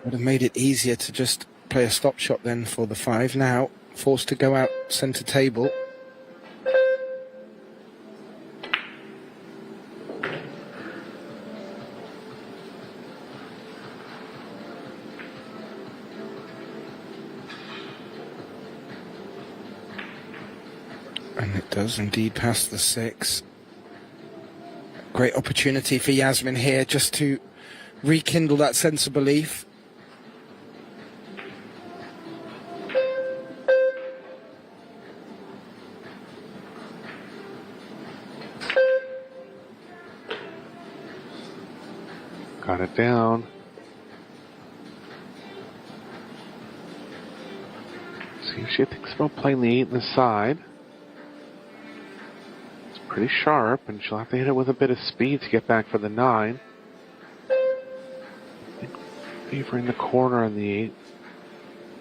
Would have made it easier to just play a stop shot then for the 5. Now forced to go out centre table. And it does indeed pass the 6. Great opportunity for Yasmin here just to rekindle that sense of belief. Got it down. See if she thinks about playing the 8 in the side. It's pretty sharp, and she'll have to hit it with a bit of speed to get back for the 9. Favoring the corner on the 8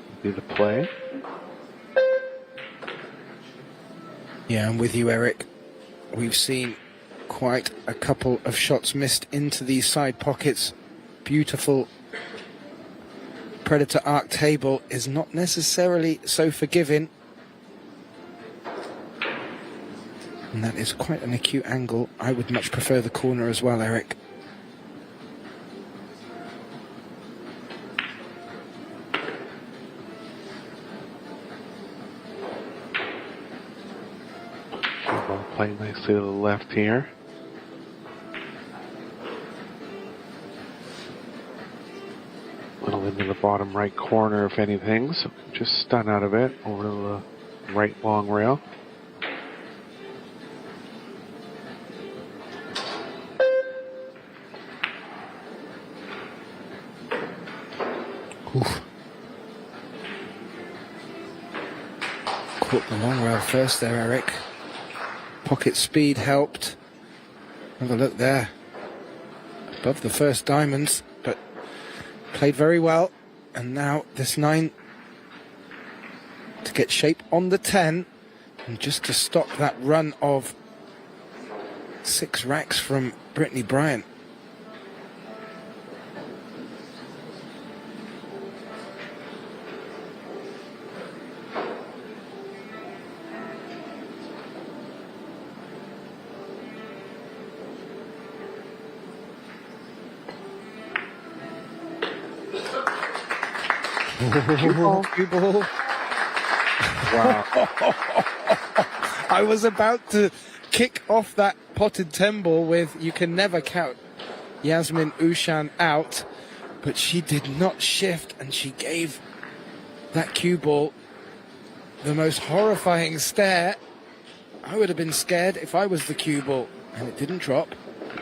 would be the play. Yeah, I'm with you, Eric. We've seen quite a couple of shots missed into these side pockets. Beautiful Predator arc table is not necessarily so forgiving. And that is quite an acute angle. I would much prefer the corner as well, Eric. Playing nicely to the left here. Little into the bottom right corner, if anything, so just stun out of it over to the right long rail. Oof. Caught the long rail first there, Eric. Pocket speed helped. Have a look there. Above the first diamonds, but played very well. And now this 9 to get shape on the 10, and just to stop that run of 6 racks from BRYANT. Cue ball. Wow. I was about to kick off that potted 10 ball with "you can never count Yasmin OUSCHAN out," but she did not shift, and she gave that cue ball the most horrifying stare. I would have been scared if I was the cue ball, and it didn't drop.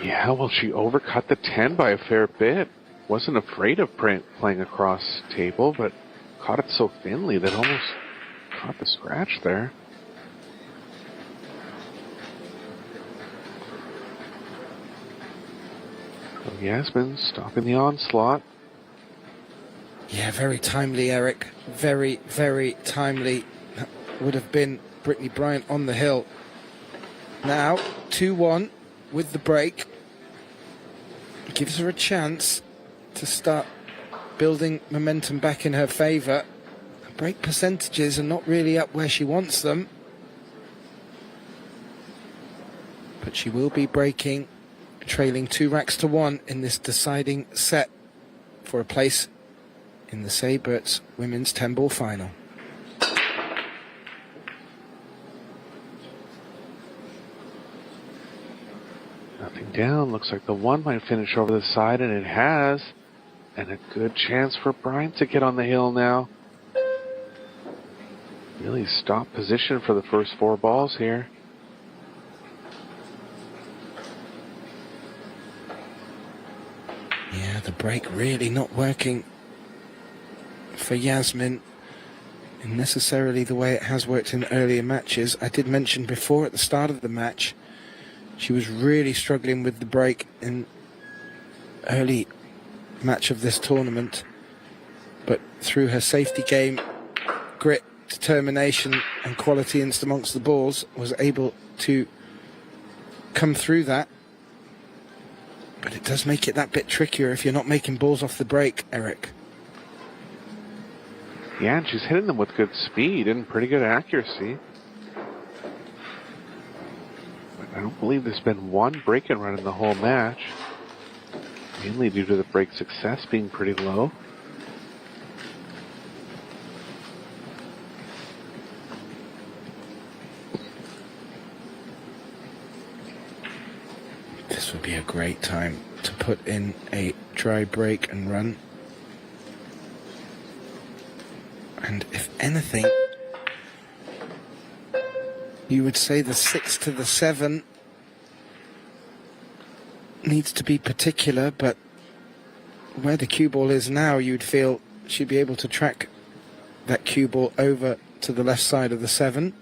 Yeah, well, she overcut the 10 by a fair bit. Wasn't afraid of playing across table, but caught it so thinly that almost caught the scratch there. So Yasmin stopping the onslaught. Yeah, very timely, Eric. Very, very timely. That would have been Brittany Bryant on the hill. Now, 2-1 with the break. Gives her a chance to start building momentum back in her favour. Her break percentages are not really up where she wants them. But she will be breaking, trailing 2 racks to 1 in this deciding set for a place in the Seyberts Women's 10-ball final. Nothing down. Looks like the 1 might finish over the side, and it has. And a good chance for Bryant to get on the hill now. Really stop position for the first 4 balls here. Yeah, the break really not working for Yasmin in necessarily the way it has worked in earlier matches. I did mention before at the start of the match, she was really struggling with the break in early match of this tournament, but through her safety game, grit, determination and quality in amongst the balls, was able to come through that. But it does make it that bit trickier if you're not making balls off the break, Eric. Yeah, and she's hitting them with good speed and pretty good accuracy. But I don't believe there's been one break-and run in the whole match, mainly due to the break success being pretty low. This would be a great time to put in a dry break and run. And if anything, you would say the 6 to the 7 needs to be particular, but where the cue ball is now, you'd feel she'd be able to track that cue ball over to the left side of the 7.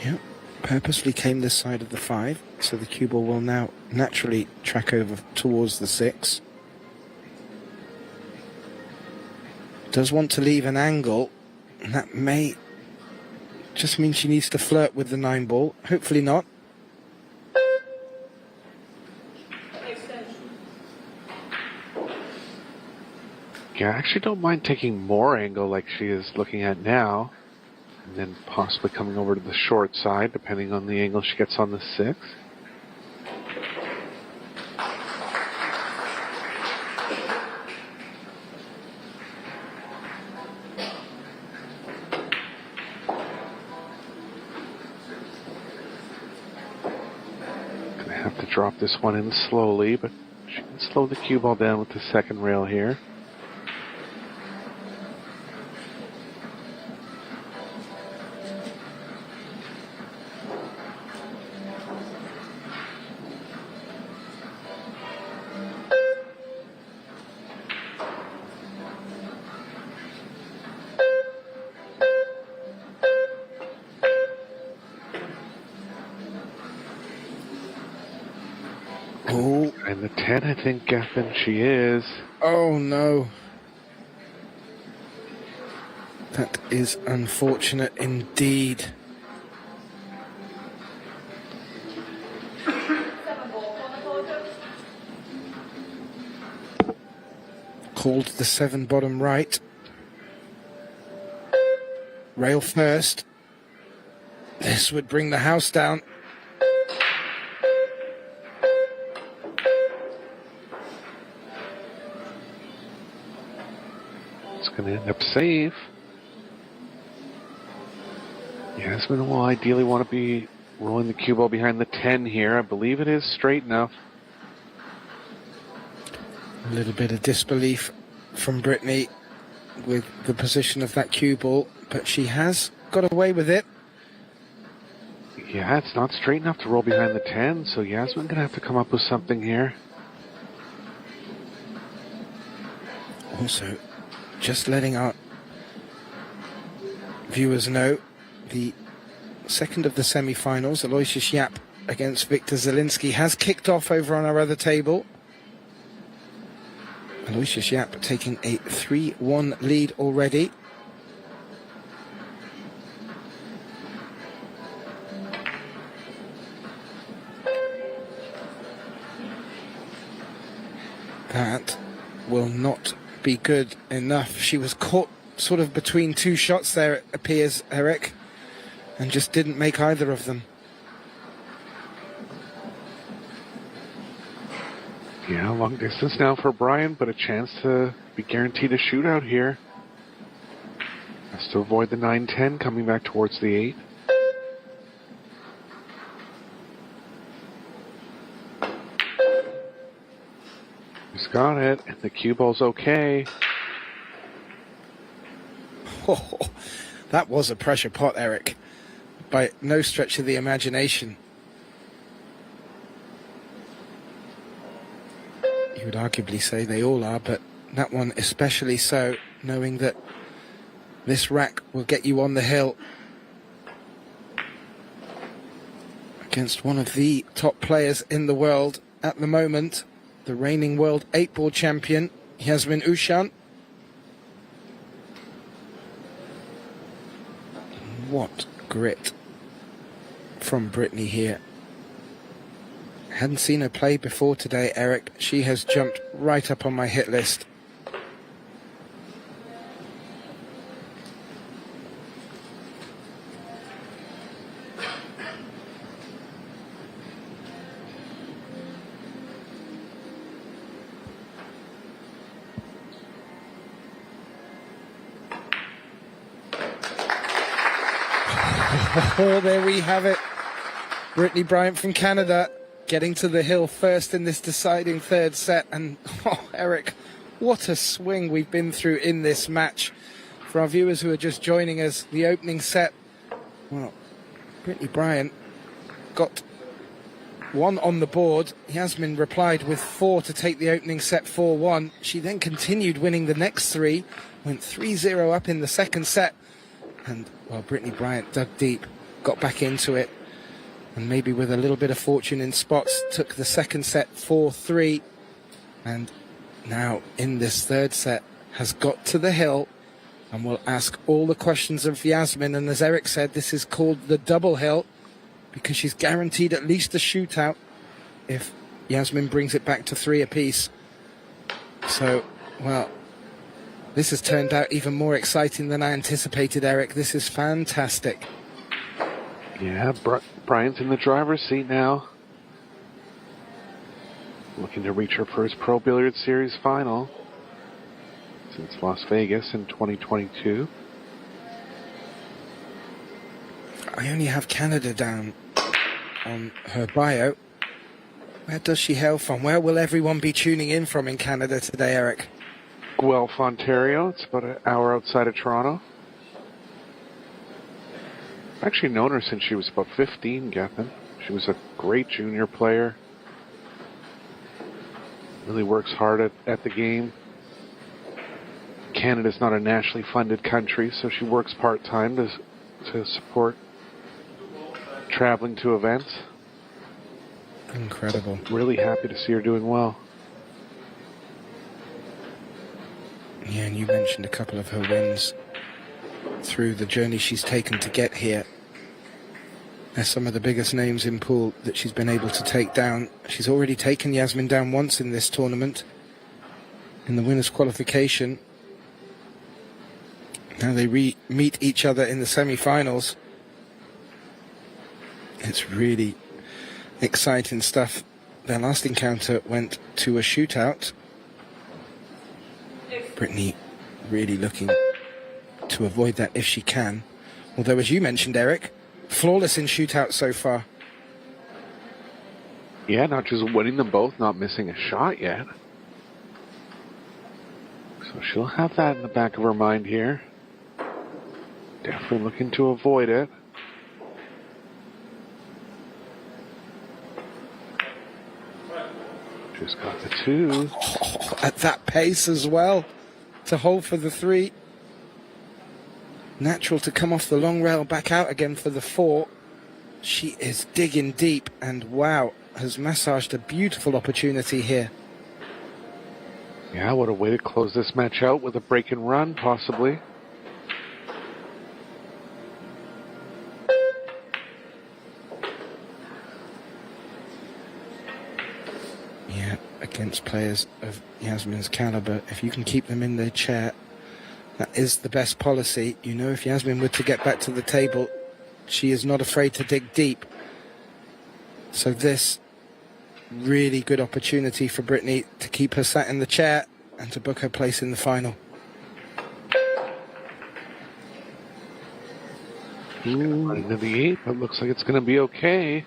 Yep, purposely came this side of the 5, so the cue ball will now naturally track over towards the 6. Does want to leave an angle, and that may just mean she needs to flirt with the 9 ball. Hopefully not. Yeah, I actually don't mind taking more angle like she is looking at now, and then possibly coming over to the short side, depending on the angle she gets on the 6. Gonna have to drop this one in slowly, but she can slow the cue ball down with the second rail here. Oh, And the 10, I think, Gaffin, she is. oh no. That is unfortunate indeed. 7 ball on the Posion. Called the 7 bottom right. Rail first. This would bring the house down. It's going to end up safe. Yasmin will ideally want to be rolling the cue ball behind the 10 here. I believe it is straight enough. A little bit of disbelief from Brittany with the position of that cue ball, but she has got away with it. Yeah, it's not straight enough to roll behind the 10, so Yasmin going to have to come up with something here. Also, just letting our viewers know, the second of the semi-finals, Aloysius Yap against Victor Zielinski, has kicked off over on our other table. Aloysius Yap taking a 3-1 lead already. That will not be good enough. She was caught sort of between two shots there, it appears, Eric, and just didn't make either of them. Yeah, long distance now for Bryant, but a chance to be guaranteed a shootout here. Has to avoid the 9-10 coming back towards the 8. He's got it, and the cue ball's okay. Oh, that was a pressure pot, Eric, by no stretch of the imagination. You would arguably say they all are, but that one especially so, knowing that this rack will get you on the hill against one of the top players in the world at the moment, the reigning world 8-ball champion, Yasmin OUSCHAN. What grit from Brittany here. Hadn't seen her play before today, Eric. She has jumped right up on my hit list. Oh, there we have it. Brittany Bryant from Canada getting to the hill first in this deciding third set. And, oh, Eric, what a swing we've been through in this match. For our viewers who are just joining us, the opening set, well, Brittany Bryant got one on the board. Yasmin replied with 4 to take the opening set 4-1. She then continued winning the next 3, went 3-0 up in the second set. And, well, Brittany Bryant dug deep, got back into it, and maybe with a little bit of fortune in spots, took the second set 4-3. And now, in this third set, has got to the hill and will ask all the questions of Yasmin. And as Eric said, this is called the double hill because she's guaranteed at least a shootout if Yasmin brings it back to 3 apiece. So, well, this has turned out even more exciting than I anticipated, Eric. This is fantastic. Yeah, Bryant's in the driver's seat now. Looking to reach her first Pro Billiard Series final since Las Vegas in 2022. I only have Canada down on her bio. Where does she hail from? Where will everyone be tuning in from in Canada today, Eric? Guelph, Ontario. It's about an hour outside of Toronto. I've actually known her since she was about 15, Gethin. She was a great junior player. Really works hard at the game. Canada's not a nationally funded country, so she works part-time to support traveling to events. Incredible. Really happy to see her doing well. Yeah, and you mentioned a couple of her wins through the journey she's taken to get here. They're some of the biggest names in pool that she's been able to take down. She's already taken Yasmin down once in this tournament in the winners' qualification. Now they meet each other in the semi-finals. It's really exciting stuff. Their last encounter went to a shootout. Brittany really looking to avoid that if she can. Although, as you mentioned, Eric, flawless in shootouts so far. Yeah, not just winning them both, not missing a shot yet. So she'll have that in the back of her mind here. Definitely looking to avoid it. Just got the 2. Oh, at that pace as well, to hold for the 3. Natural to come off the long rail, back out again for the 4. She is digging deep and, wow, has massaged a beautiful opportunity here. Yeah, what a way to close this match out with a break and run, possibly. Yeah, against players of Yasmin's caliber, if you can keep them in their chair, that is the best policy. You know, if Yasmin were to get back to the table, she is not afraid to dig deep. So this, really good opportunity for Brittany to keep her sat in the chair and to book her place in the final. Into the 8, but looks like it's going to be okay.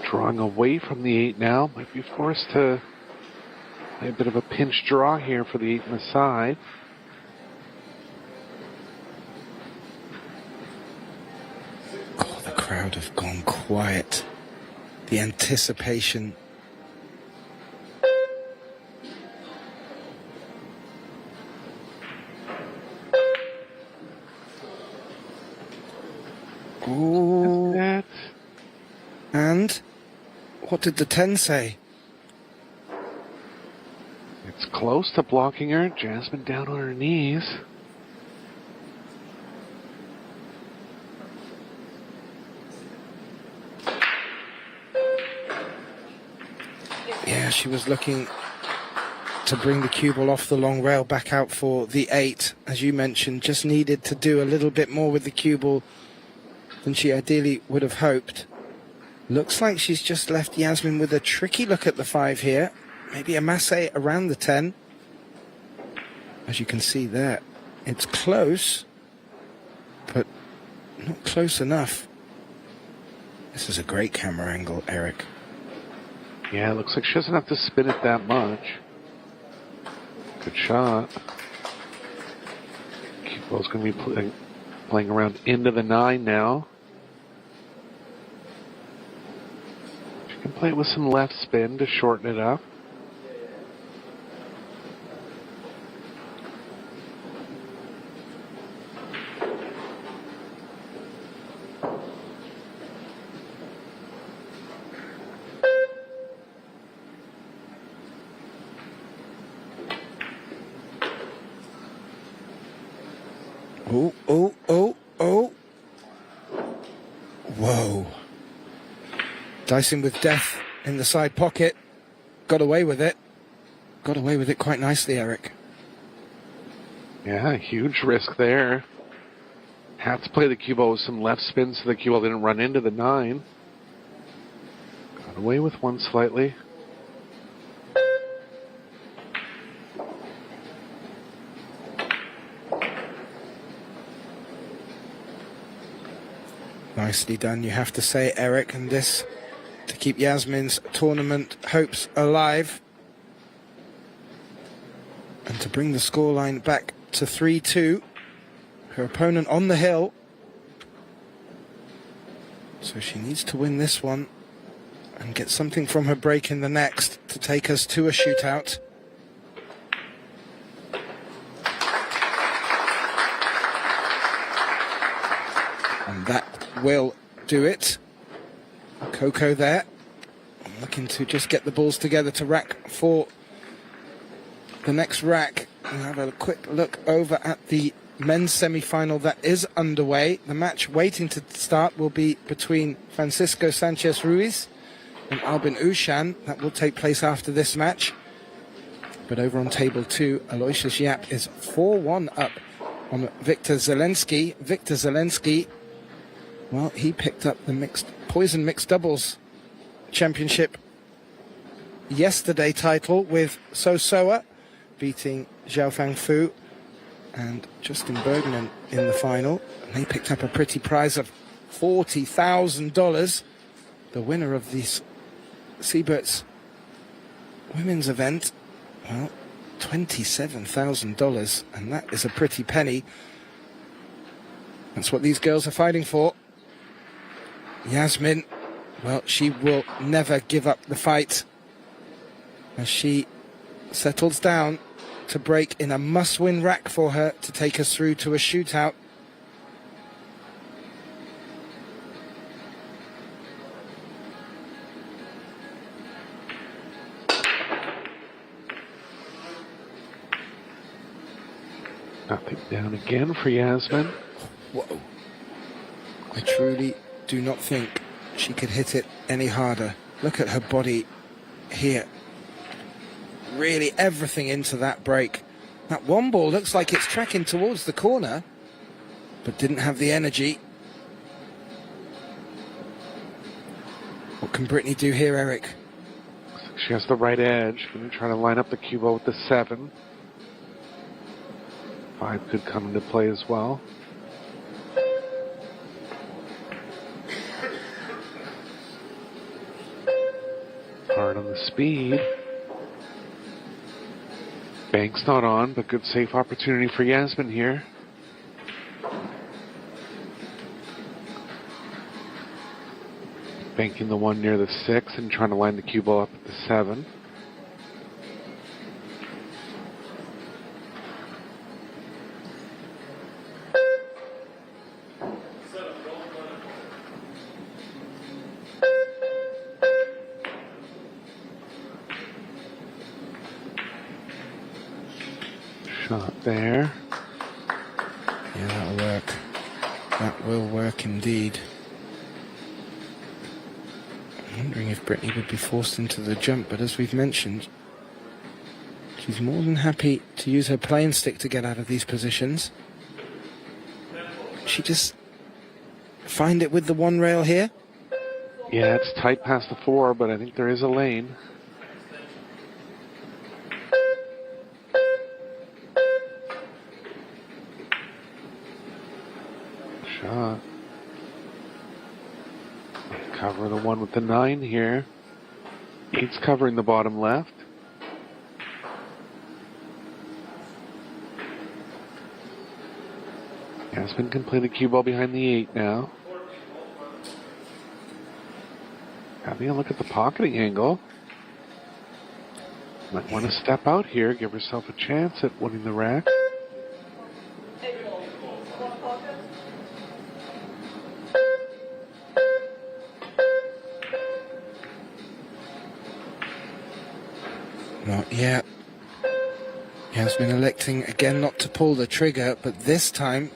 Drawing away from the 8 now. Might be forced to play a bit of a pinch draw here for the 8 in the side. Oh, the crowd have gone quiet. The anticipation. Ooh. And what did the 10 say? It's close to blocking her. Jasmine down on her knees. Yeah, she was looking to bring the cue ball off the long rail back out for the 8. As you mentioned, just needed to do a little bit more with the cue ball than she ideally would have hoped. Looks like she's just left Yasmin with a tricky look at the 5 here. Maybe a masse around the 10. As you can see there, it's close, but not close enough. This is a great camera angle, Eric. Yeah, it looks like she doesn't have to spin it that much. Good shot. Cue ball's going to be playing around into the 9 now. She can play it with some left spin to shorten it up. Oh, oh, oh, oh. Whoa. Dicing with death in the side pocket. Got away with it. Got away with it quite nicely, Eric. Yeah, huge risk there. Had to play the cue ball with some left spin so the cue ball didn't run into the 9. Got away with one slightly. Nicely done, you have to say, Eric, and this to keep Yasmin's tournament hopes alive and to bring the scoreline back to 3-2. Her opponent on the hill, so she needs to win this one and get something from her break in the next to take us to a shootout. And that will do it. Coco there, looking to just get the balls together to rack for the next rack. We'll have a quick look over at the men's semi-final that is underway. The match waiting to start will be between Francisco Sanchez Ruiz and Albin OUSCHAN. That will take place after this match. But over on table 2, Aloysius Yap is 4-1 up on Victor Zelensky. Victor Zelensky, well, he picked up the Poison mixed doubles championship yesterday title with So Soa, beating Zhao Fang Fu and Justin Bergman in the final. And they picked up a pretty prize of $40,000. The winner of this Seyberts women's event, well, $27,000, and that is a pretty penny. That's what these girls are fighting for. Yasmin, well, she will never give up the fight as she settles down to break in a must-win rack for her to take us through to a shootout. Nothing down again for Yasmin. Whoa. I truly do not think she could hit it any harder. Look at her body here. Really everything into that break. That one ball looks like it's tracking towards the corner, but didn't have the energy. What can Brittany do here, Eric? She has the right edge. Going to try to line up the cue ball with the 7. 5 could come into play as well. Hard on the speed. Bank's not on, but good safe opportunity for Yasmin here. Banking the 1 near the 6 and trying to line the cue ball up at the 7. Shot there. Yeah, that'll work. That will work indeed. I'm wondering if Brittany would be forced into the jump, but as we've mentioned, she's more than happy to use her playing stick to get out of these positions. She just find it with the 1 rail here. Yeah, it's tight past the 4, but I think there is a lane. Shot. Cover the 1 with the 9 here. 8's covering the bottom left. Yasmin can play the cue ball behind the 8 now. Having a look at the pocketing angle. Might want to step out here, give herself a chance at winning the rack. Not yet. Yasmin electing again not to pull the trigger, but this time,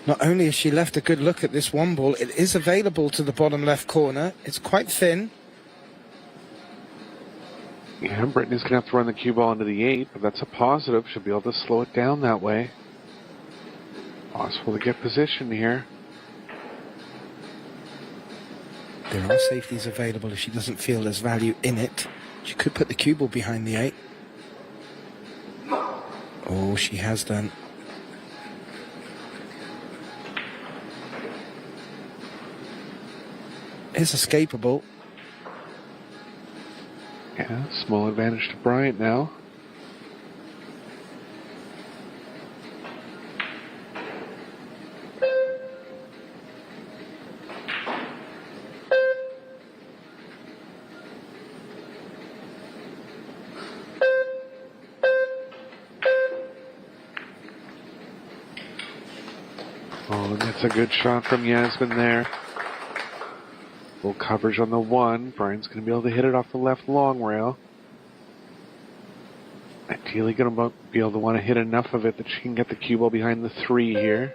not only has she left a good look at this 1 ball, it is available to the bottom left corner. It's quite thin. Yeah, Brittany's going to have to run the cue ball into the 8, but that's a positive. She'll be able to slow it down that way. Possible to get position here. There are safeties available if she doesn't feel there's value in it. She could put the cue ball behind the 8. Oh, she has done. It's escapable. Yeah, small advantage to Bryant now. Oh, that's a good shot from Yasmin there. Full coverage on the 1. Brian's going to be able to hit it off the left long rail. Ideally going to be able to want to hit enough of it that she can get the cue ball behind the 3 here.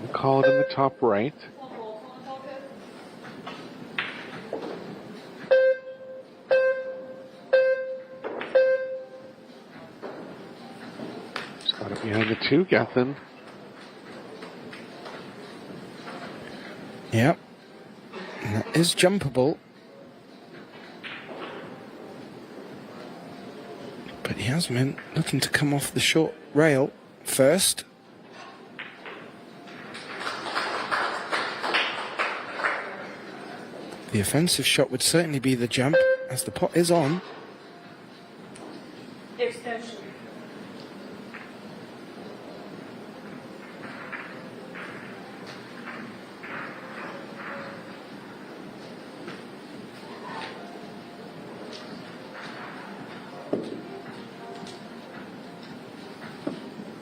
We'll call it in the top right. Got it behind the 2, Gethin. Yep. And that is jumpable. But Yasmin looking to come off the short rail first. The offensive shot would certainly be the jump, as the pot is on. Extension.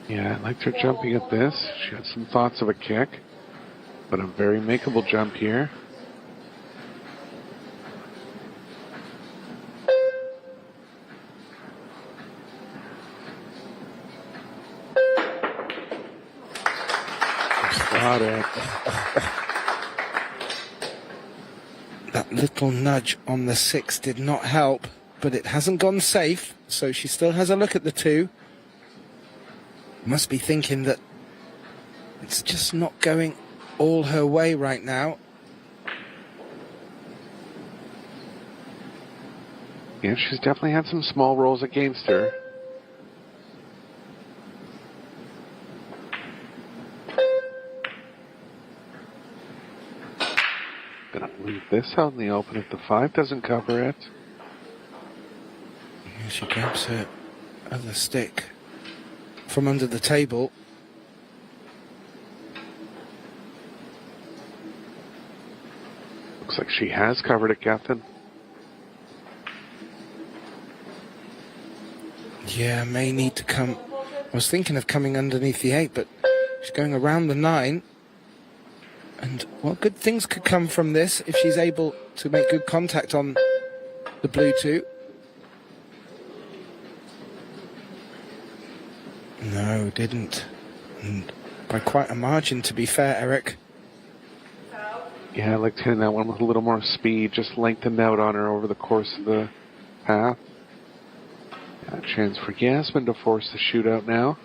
Yeah, I liked her jumping at this. She had some thoughts of a kick, but a very makeable jump here. Got it. That little nudge on the 6 did not help, but it hasn't gone safe, so she still has a look at the 2. Must be thinking that it's just not going all her way right now. Yeah, she's definitely had some small rolls against her. Gonna leave this out in the open if the 5 doesn't cover it. Yeah, she grabs her other stick from under the table. Looks like she has covered it, Captain. Yeah, may need to come. I was thinking of coming underneath the 8, but she's going around the 9. And, well, good things could come from this if she's able to make good contact on the blue 2. No, didn't. And by quite a margin, to be fair, Eric. Yeah, I liked hitting that one with a little more speed, just lengthened out on her over the course of the path. A chance for Yasmin to force the shootout now.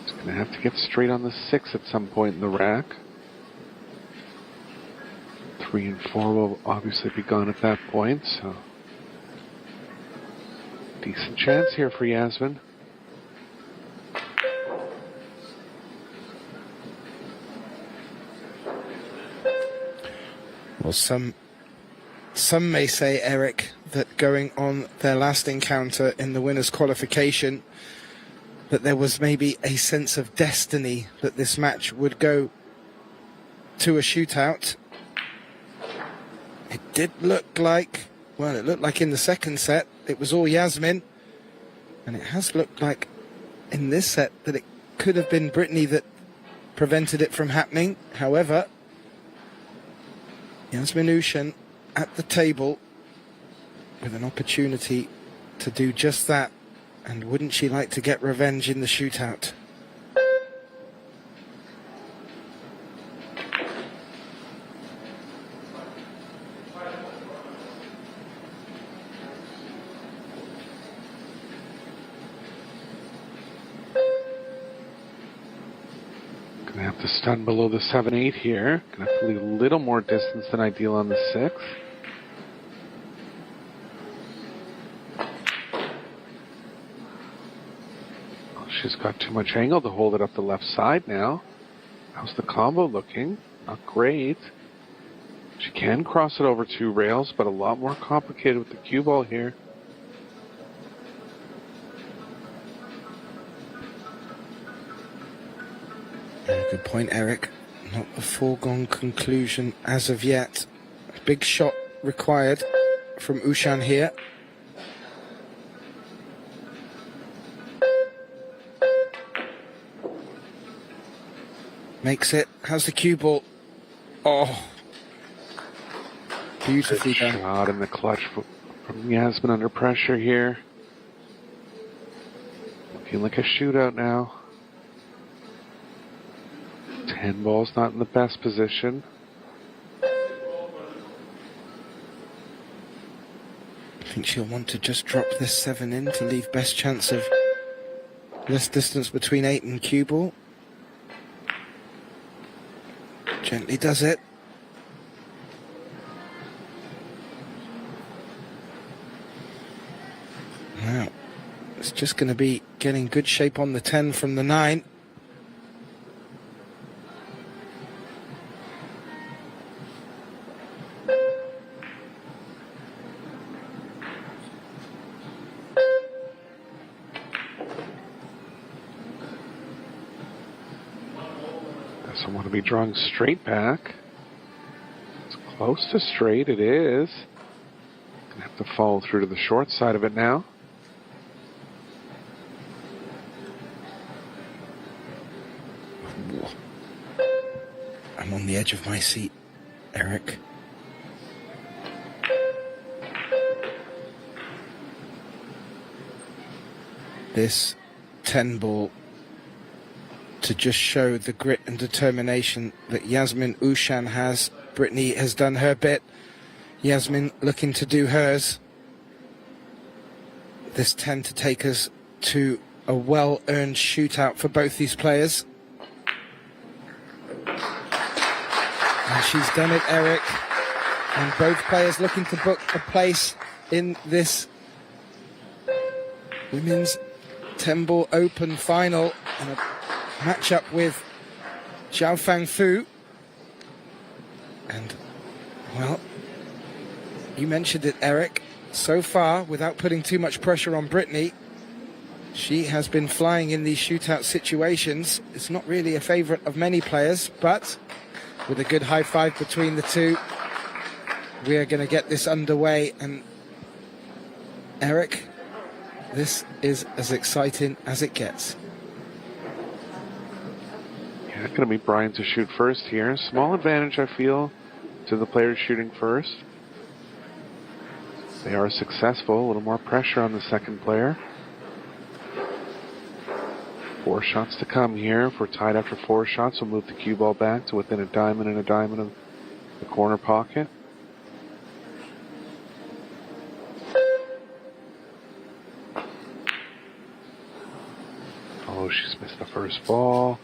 She's going to have to get straight on the 6 at some point in the rack. 3 and 4 will obviously be gone at that point, so decent chance here for Yasmin. Well, some may say, Eric, that going on their last encounter in the winners' qualification, that there was maybe a sense of destiny that this match would go to a shootout. It did look like, well, it looked like in the second set it was all Yasmin, and it has looked like in this set that it could have been Brittany that prevented it from happening. However, Yasmin OUSCHAN at the table with an opportunity to do just that, and wouldn't she like to get revenge in the shootout? Gonna have to stun below the 7-8 here. Gonna have to leave a little more distance than ideal on the 6. Oh, she's got too much angle to hold it up the left side now. How's the combo looking? Not great. She can cross it over 2 rails, but a lot more complicated with the cue ball here. Good point, Eric. Not a foregone conclusion as of yet. A big shot required from OUSCHAN here. Makes it. How's the cue ball? Oh. Beautifully done. Shot in the clutch from Yasmin under pressure here. Looking like a shootout now. 10 ball's not in the best position. I think she'll want to just drop this 7 in to leave best chance of less distance between 8 and cue ball. Gently does it. just going to be getting good shape on the 10 from the 9. Doesn't want to be drawing straight back. It's close to straight, it is. Gonna have to follow through to the short side of it now. I'm on the edge of my seat, Eric. This 10 ball, to just show the grit and determination that Yasmin OUSCHAN has. Brittany has done her bit. Yasmin looking to do hers. This 10 to take us to a well-earned shootout for both these players. And she's done it, Eric. And both players looking to book a place in this Women's 10-ball Open final. And a matchup with Zhao Fang Fu. And, well, you mentioned it, Eric. So far, without putting too much pressure on Brittany, she has been flying in these shootout situations. It's not really a favourite of many players, but with a good high five between the two, we are going to get this underway. And, Eric, this is as exciting as it gets. Yeah, it's going to be BRYANT to shoot first here. Small advantage, I feel, to the players shooting first. They are successful. A little more pressure on the second player. 4 shots to come here. If we're tied after 4 shots, we'll move the cue ball back to within a diamond and a diamond of the corner pocket. Oh, she's missed the first ball.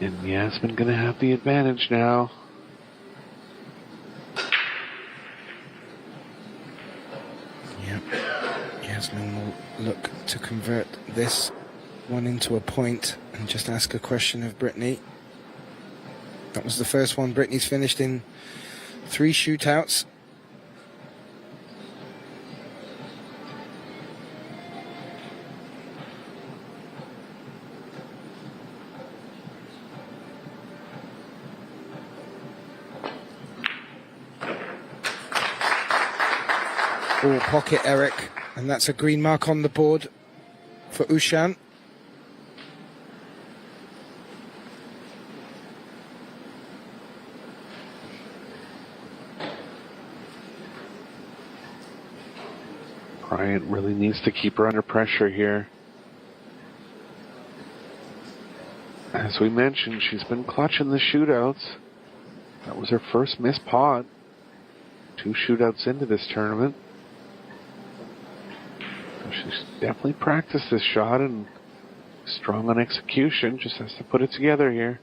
And Yasmin gonna have the advantage now. Yep. Yasmin will look to convert this one into a point and just ask a question of Brittany. That was the first one. Brittany's finished in 3 shootouts. Ball pocket, Eric, and that's a green mark on the board for OUSCHAN. BRYANT really needs to keep her under pressure here. As we mentioned, she's been clutching the shootouts. That was her first missed pot. 2 shootouts into this tournament. She's definitely practiced this shot and strong on execution. Just has to put it together here.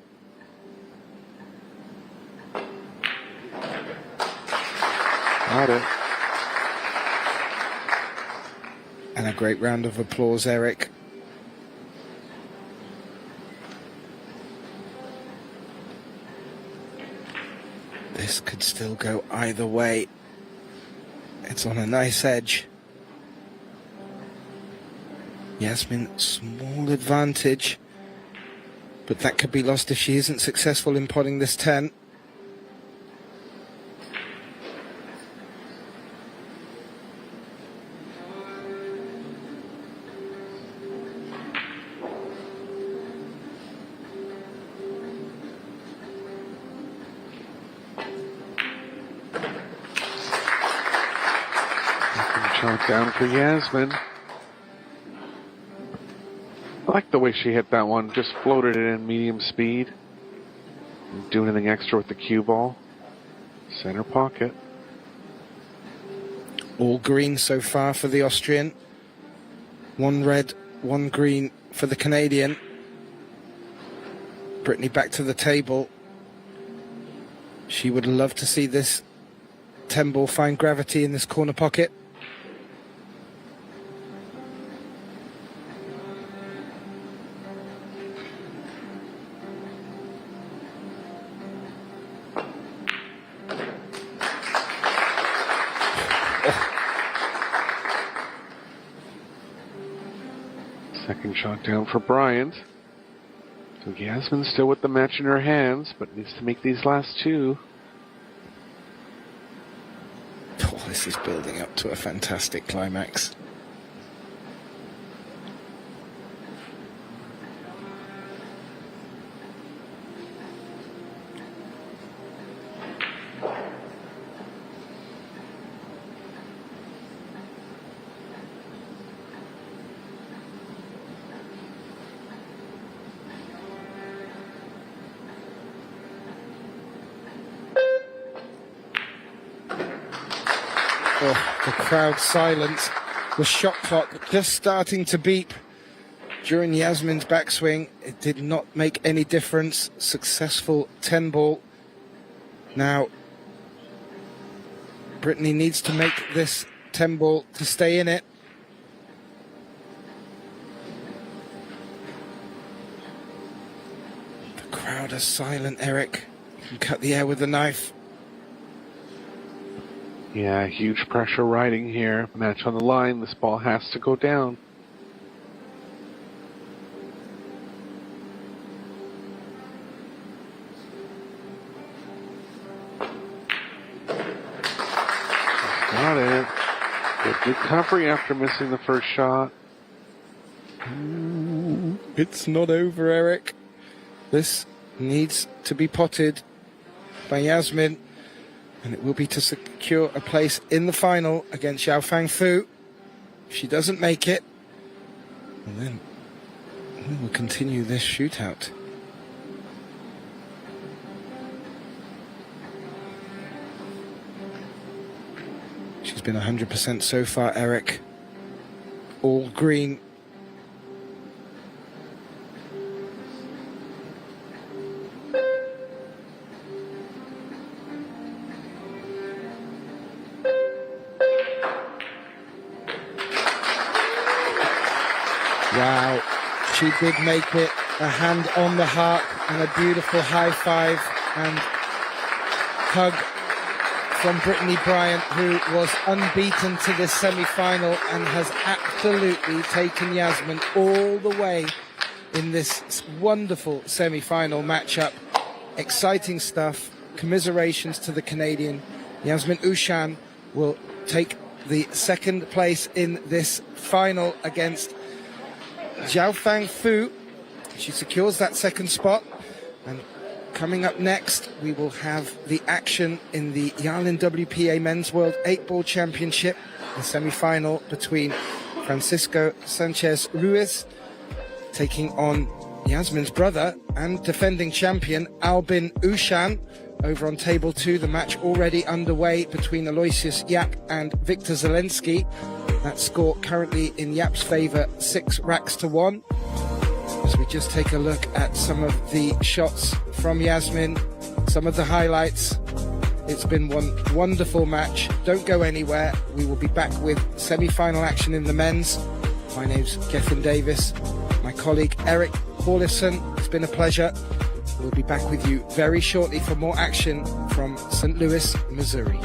Got it. And a great round of applause, Eric. This could still go either way. It's on a nice edge. Yasmin, small advantage, but that could be lost if she isn't successful in potting this 10. Chunk down for Yasmin. I like the way she hit that one. Just floated it in medium speed. Didn't do anything extra with the cue ball. Center pocket. All green so far for the Austrian. 1 red, 1 green for the Canadian. Brittany back to the table. She would love to see this 10 ball find gravity in this corner pocket. Second shot down for Bryant. So Yasmin still with the match in her hands, but needs to make these last two. Oh, this is building up to a fantastic climax. Oh, the crowd silence. The shot clock just starting to beep during Yasmin's backswing. It did not make any difference. Successful 10 ball. Now, Brittany needs to make this 10 ball to stay in it. The crowd are silent, Eric. You can cut the air with a knife. Yeah, huge pressure riding here. Match on the line. This ball has to go down. Got it. Good recovery after missing the first shot. It's not over, Eric. This needs to be potted by Yasmin, and it will be to secure a place in the final against Xiaofang Fu. If she doesn't make it, and then we will continue this shootout. She's been 100% so far, Eric. All green. Wow, she did make it. A hand on the heart and a beautiful high five and hug from Brittany Bryant, who was unbeaten to this semi-final and has absolutely taken Yasmin all the way in this wonderful semi-final matchup. Exciting stuff. Commiserations to the Canadian. Yasmin OUSCHAN will take the second place in this final against Xiaofang Fu. She secures that second spot, and coming up next we will have the action in the Yalin WPA Men's World 8-Ball Championship, the semi-final between Francisco Sanchez Ruiz taking on Yasmin's brother and defending champion Albin OUSCHAN. Over on table 2, the match already underway between Aloysius Yap and Victor Zelensky. That score currently in Yap's favour, 6 racks to 1. As we just take a look at some of the shots from Yasmin, some of the highlights. It's been one wonderful match. Don't go anywhere. We will be back with semi-final action in the men's. My name's Gethin Davis. My colleague Eric Paulison. It's been a pleasure. We'll be back with you very shortly for more action from St. Louis, Missouri.